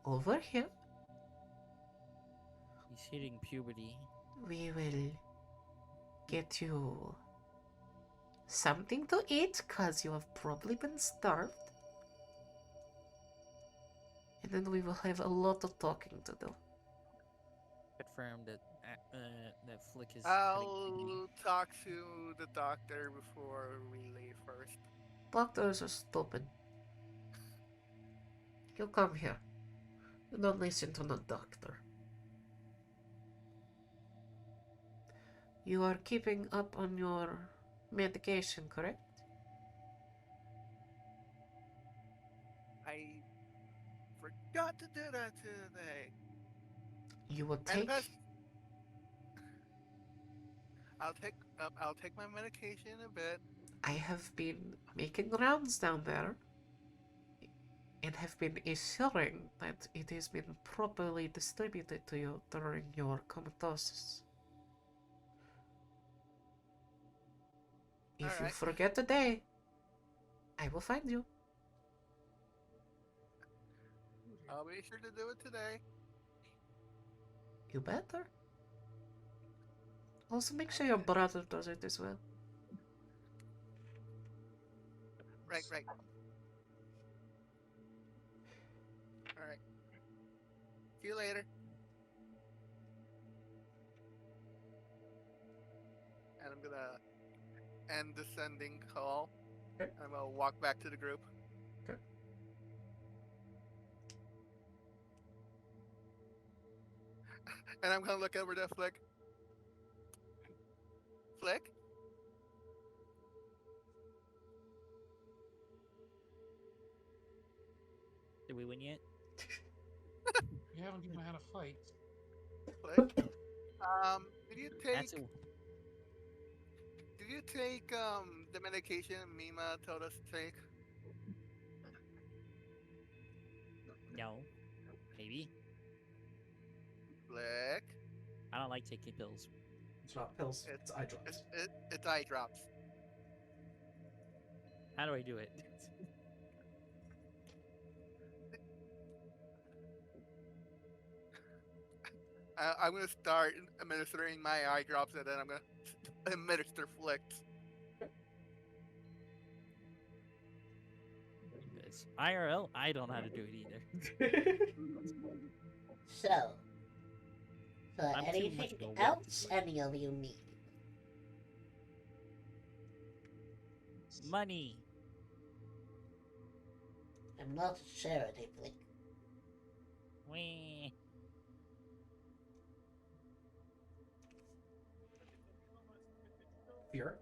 over here. He's hitting puberty. We will get you something to eat, cause you have probably been starved. And then we will have a lot of talking to do. Confirm that that Flick is hitting puberty. I'll talk to the doctor before we leave first. Doctors are stupid. You come here. You don't listen to the doctor. You are keeping up on your medication, correct? I forgot to do that today. You will And take. plus, I'll take my medication in a bit. I have been making rounds down there and have been assuring that it has been properly distributed to you during your comatosis. If you Alright. forget today, I will find you. I'll be sure to do it today. You better. Also, make sure your Okay. brother does it as well. Right. Alright. See you later. And I'm gonna end the sending call. Okay. And I'm gonna walk back to the group. Okay. And I'm gonna look over to Flick. Flick? Did we win yet? We haven't even had a fight. Flick? Did you That's take the medication Mima told us to take? no. Maybe. Flick? I don't like taking pills. It's not pills. It's eye drops. It's eye drops. How do I do it? I'm gonna start administering my eye drops, and then I'm gonna administer Flicks. Because IRL, I don't know how to do it either. So, I'm too much of a wimp. else any of you need? Money. I'm not a charity, Flick. Wee. Fear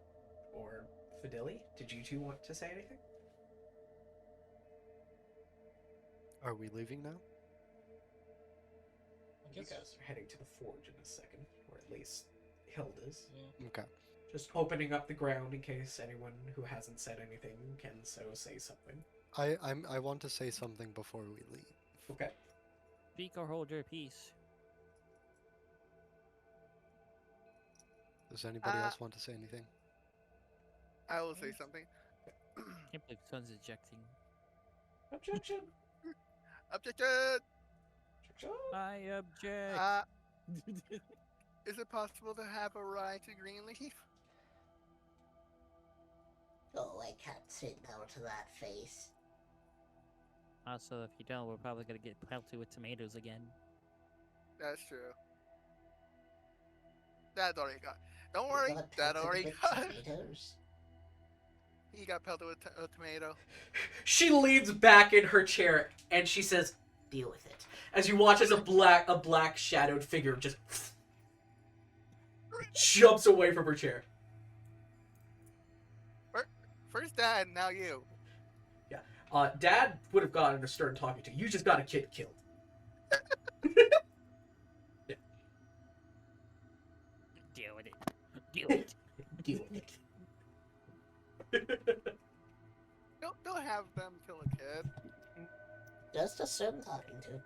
or Fideli, did you two want to say anything? Are we leaving now? I You guess. guys are heading to the forge in a second, or at least Hild is. Yeah. Okay. Just opening up the ground in case anyone who hasn't said anything can so say something. I want to say something before we leave. Okay. Speak or hold your peace. Does anybody Uh, else want to say anything? I will say something. Can't believe Sun's ejecting. Objection! Objection! Objection! I object. Is it possible to have a ride to Greenleaf? Oh, I can't sit down to that face. Also, if you don't, we're probably gonna get pelted with tomatoes again. That's true. That already got. Don't You worry, got that pelted already with got. tomatoes. He got pelted with a tomato. She leans back in her chair and she says, Deal with it. as you watch as a black shadowed figure just jumps away from her chair. First dad, now you. Dad would have gotten a stern talking to. You just got a kid killed. Deal with it. Deal with it. Deal with it. Don't have them kill a kid. Just a certain talking to.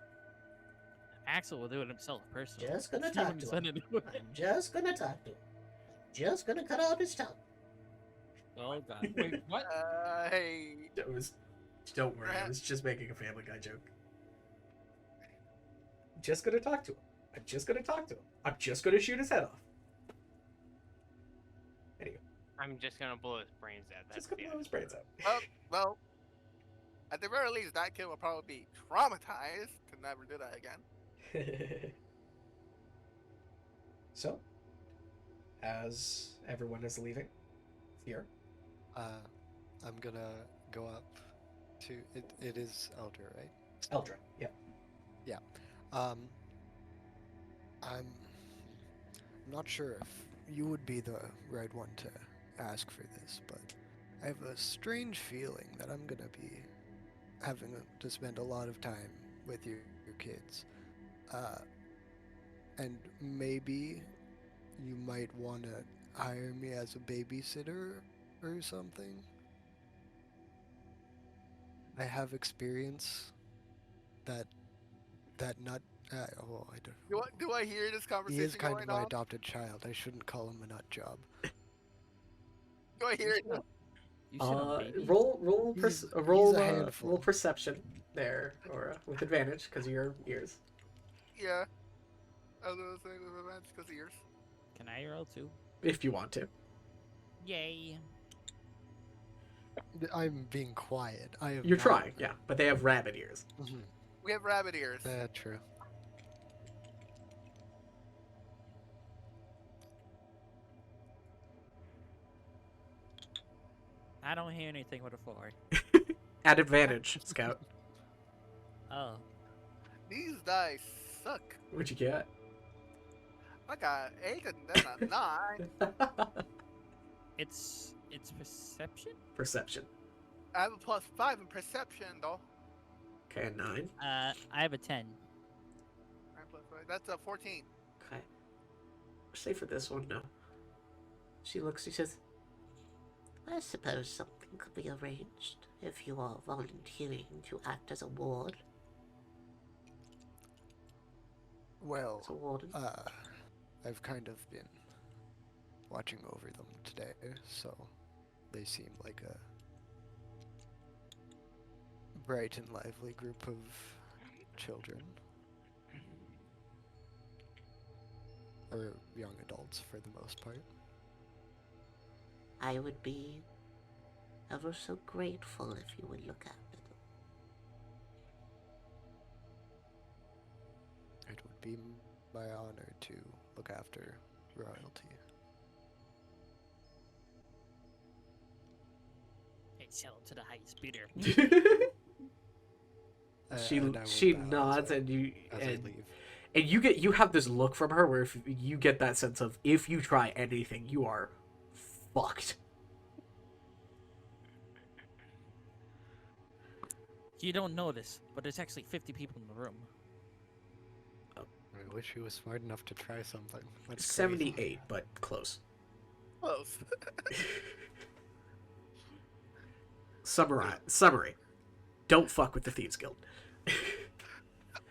Axel will do it himself personally. Just gonna He talk wouldn't to send him. anyone. I'm just gonna talk to him. Just gonna cut out his tongue. Oh god. Wait, what? Hey. Don't worry, I was just making a Family Guy joke. Just gonna talk to him. I'm just gonna talk to him. I'm just gonna shoot his head off. Anyway, I'm just gonna blow his brains out. That's just gonna the blow his brains out. Well, at the very least, that kid will probably be traumatized to never do that again. So, as everyone is leaving, Fear. I'm gonna go up to it. It is Elder, right? Eldra, yeah. I'm not sure if you would be the right one to ask for this, but I have a strange feeling that I'm gonna be having to spend a lot of time with your kids. And maybe you might want to hire me as a babysitter or something. I have experience that not. Well, I don't. Do I hear this He is conversation kind going of my on? adopted child. I shouldn't call him a nut job. Do I hear it? You sit on babies? He's a roll handful. perception there, or with advantage because of your ears. Yeah. I was gonna say with advantage because of yours. Can I roll too? If you want to. Yay. I'm being quiet. I have You're not- trying, yeah, but they have rabbit ears. Mhm. We have rabbit ears. True. I don't hear anything with a 4. At advantage, Scout. Oh. These dice suck. What'd you get? I got 8 and then a 9. It's perception? Perception. I have a +5 in perception though. Okay, 9. I have a 10. 9 plus 5. That's a 14. Okay. Say for this one, no. She looks, she says, I suppose something could be arranged if you are volunteering to act as a ward. Well, As a warden. I've kind of been watching over them today, so they seem like a bright and lively group of children. Or young adults, for the most part. I would be ever so grateful if you would look after them. It would be my honor to look after royalty. Hey, sell it to the highest bidder. she And I will she bow nods as and you I and, leave. and you have this look from her where if you get that sense of if you try anything, you are fucked. You don't notice, but there's actually 50 people in the room. I wish he was smart enough to try something. That's crazy. 78, but close. Close. Summary. Don't fuck with the Thieves Guild.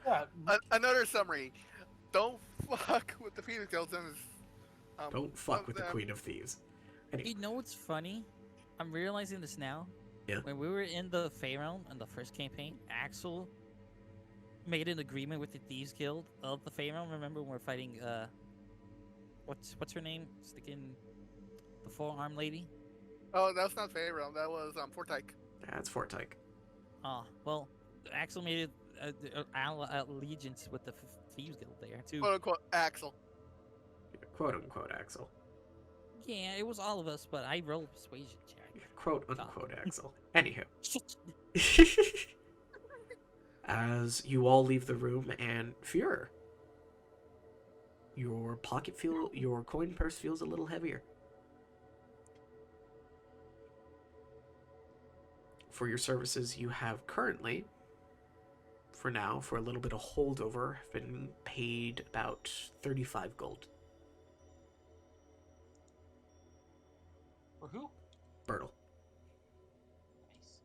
Yeah, Another summary. Don't fuck with the Phoenix Skeletons. Don't fuck with the Queen of Thieves. Anyway, You know what's funny? I'm realizing this now. Yeah. When we were in the Fey Realm in the first campaign, Axel made an agreement with the Thieves Guild of the Fey Realm. Remember when we were fighting what's her name? Sticking the forearm lady? Oh, that was not Pharaoh. That was Fortyke. that's Fortyke. Oh, well, Axel made allegiance with the Thieves Guild there too. Quote unquote Axel. Quote unquote Axel. Yeah, it was all of us, but I rolled persuasion check. Quote unquote Axel. Anywho. Shit. As you all leave the room and Fuhrer, your coin purse feels a little heavier. For your services, you have currently, for now, for a little bit of holdover, have been paid about 35 gold. for who? Bertle. Nice.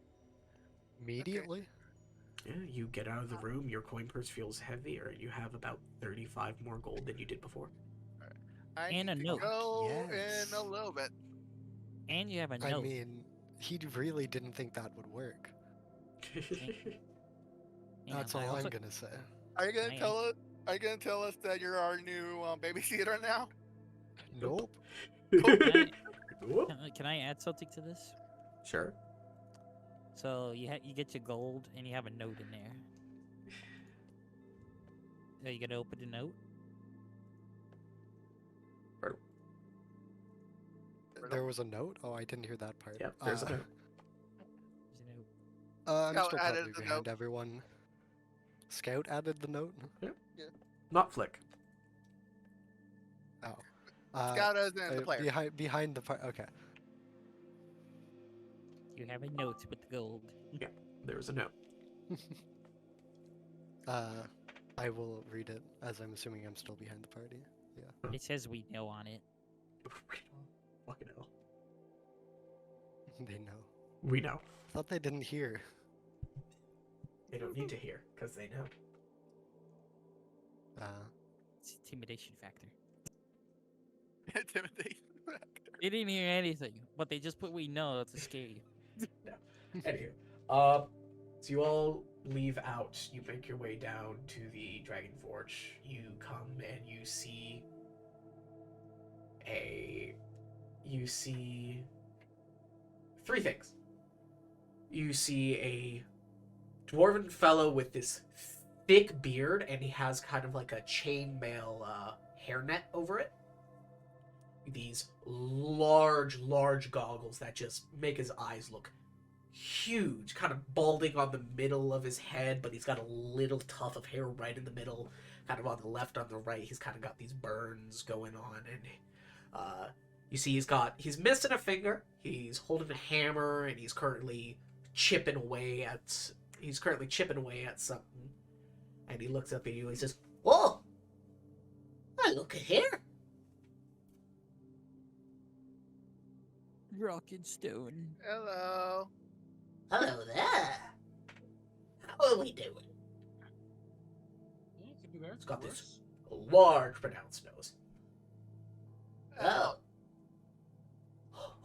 Immediately? Yeah, you get out of the room, your coin purse feels heavier, and you have about 35 more gold than you did before. I And need a to note. go Yes. in a little bit. And you have a I note. mean, he really didn't think that would work. Yeah, That's I all also- I'm gonna say. Are you gonna I- tell us? Are you gonna tell us that you're our new babysitter now? Nope. Whoop. Can I add something to this? Sure. So you get your gold and you have a note in there. Are you gonna open the note? There was a note? Oh, I didn't hear that part. Yep, there's a note. There's a note. I'm Scout still added probably the behind note. everyone. Scout added the note? Not Flick. Oh. Scout as in the player. Behind the part. Okay. You have a note with the gold. There's a note. I will read it as I'm assuming I'm still behind the party. Yeah. It says we know on it. Fucking hell. They know. We know. Thought they didn't hear. They don't need to hear because they know. It's intimidation factor. Intimidation. They didn't hear anything, but they just put we know to scare you. Anywho, so you all leave out. You make your way down to the Dragon Forge. You come and you see three things. You see a dwarven fellow with this thick beard, and he has kind of like a chainmail hairnet over it. These large goggles that just make his eyes look huge, kind of balding on the middle of his head, but he's got a little tuft of hair right in the middle, kind of on the left, on the right. He's kind of got these burns going on, and you see he's missing a finger. He's holding a hammer, and he's currently chipping away at something. And he looks up at you and he says, "Whoa! Hey, look at here." Rock and stone. Hello. Hello there. How are we doing? Yeah, it could be better. It's got worse. this large, pronounced nose. Oh.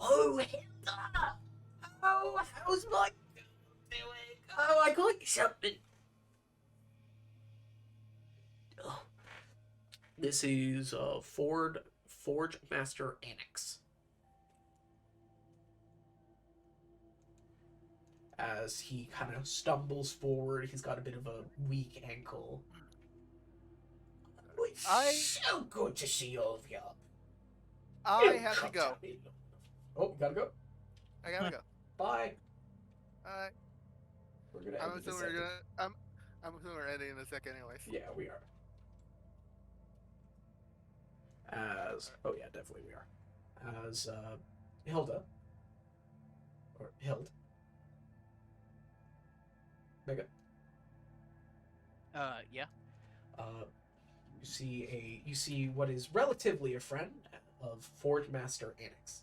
Oh, Hilda! Oh, how's my doing? Oh, I got you something. Oh. This is Forge Master Annex. As he kind of stumbles forward, he's got a bit of a weak ankle. Oh, it's so good to see all of you. I have to go. Oh, you gotta go. I gotta go. Bye. Alright. We're gonna I'm end in a assuming second. I'm assuming we're ending in a second, anyways. Yeah, we are. Oh yeah, definitely we are. As Hilda or Hild. Mega. Yeah. You see what is relatively a friend of Forge Master Annex.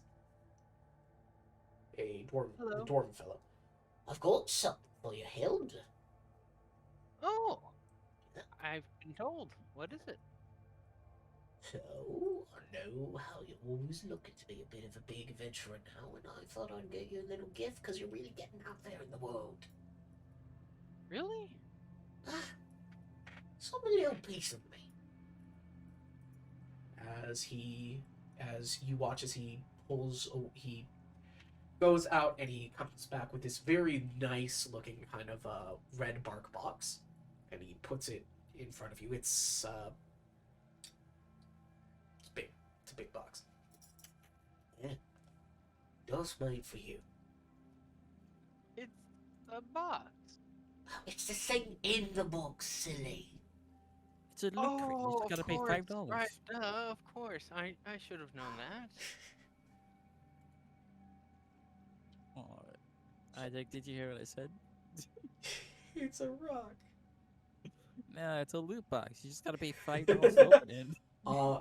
A dwarven fellow. I've got something for you, Hild. Oh, I've been told. What is it? So, I know how you're always looking to be a bit of a big adventurer now, and I thought I'd get you a little gift because you're really getting out there in the world. Really? Some little piece of me. As you watch as he goes out and he comes back with this very nice looking kind of red bark box, and he puts it in front of you. It's big. It's a big box. Yeah. Just made for you. It's a box. It's the thing in the box, silly. It's a loot crate. You Oh, just gotta of pay course. $5. Right, of course. I should have known that. Oh, Isaac, did you hear what I said? It's a rock. No, it's a loot box. You just gotta pay $5 to open it.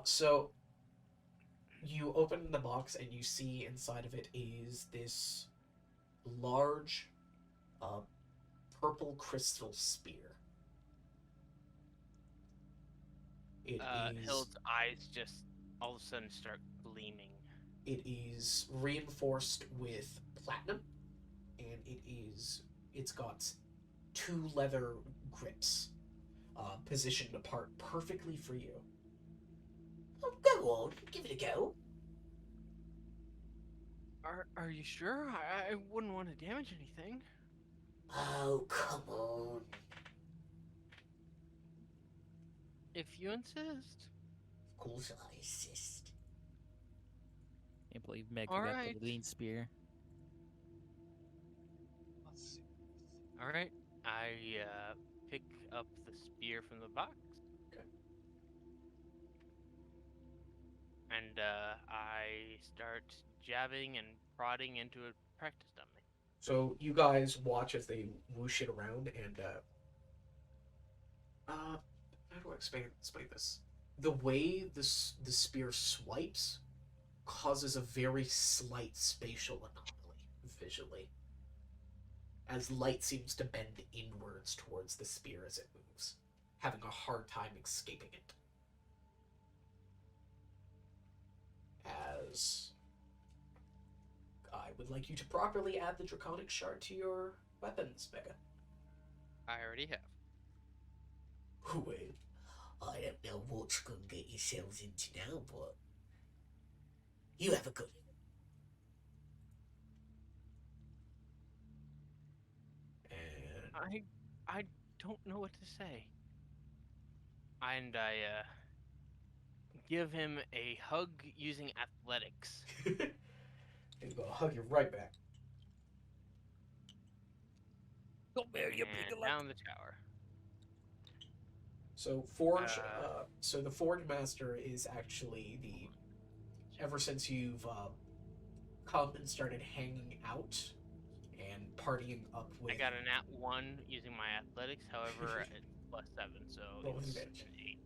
So you open the box and you see inside of it is this large purple crystal spear. It is Hild's eyes just all of a sudden start gleaming. It is reinforced with platinum, and it's got 2 leather grips, positioned apart perfectly for you. Oh, go on, give it a go. Are you sure? I wouldn't want to damage anything. Oh, come on. If you insist. Of course I insist. Can't believe Meg All got right. the lean spear. Let's see. All right. I pick up the spear from the box. Okay. And I start jabbing and prodding into a practice dummy. So you guys watch as they whoosh it around, and how do I explain this? The way the spear swipes causes a very slight spatial anomaly visually, as light seems to bend inwards towards the spear as it moves, having a hard time escaping it. As I would like you to properly add the Draconic Shard to your weapons, Mega. I already have. Well, I don't know what you're going to get yourselves into now, but you have a good. And I don't know what to say. And I give him a hug using athletics. he's going to hug you right back. Don't bear your big And luck. down the tower. So Forge, so the Forge Master is actually the. Ever since you've come and started hanging out and partying up with. I got a nat 1 using my athletics, however, it's +7, so Roll with it's advantage. an 8.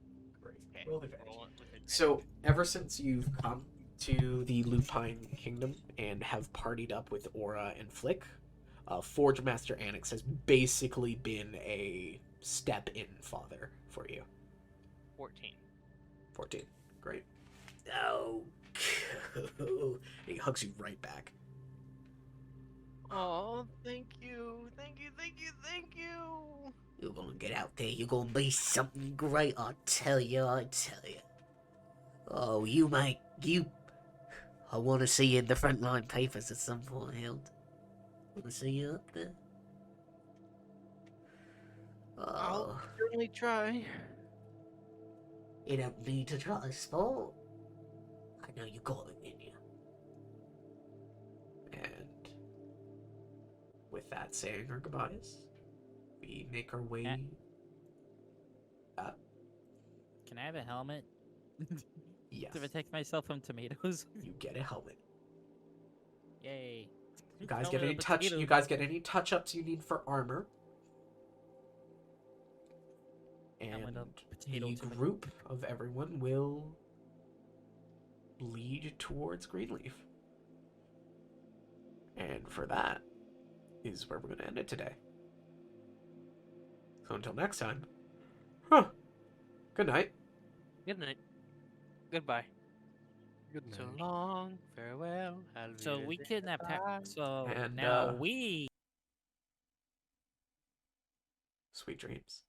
Great. Okay, Roll with advantage. roll it with advantage. So ever since you've come to the Lupine Kingdom and have partied up with Aura and Flick, Forge Master Annex has basically been a step-in father for you. 14. 14. Great. Oh, he hugs you right back. Oh, thank you, thank you, thank you, thank you. You're gonna get out there, you're gonna be something great, I tell you, I tell you. Oh, you mate, you... I wanna see you in the frontline papers at some point, Hild. Wanna see you up there? I'll Oh, certainly try. you don't need to try sport. I know you got it in you. And with that saying our goodbyes, we make our way up. Can I have a helmet? Yes. To protect myself from tomatoes? You get a helmet. Yay. You guys get Helmet any of touch? potato. You guys get any touch-ups you need for armor? Helmet And of potato the tomato. group of everyone will lead towards Greenleaf. And for that is where we're going to end it today. So until next time, good night. Good night. Goodbye. Good night. So long, farewell. So we kidnapped her. So And, now we... Sweet dreams.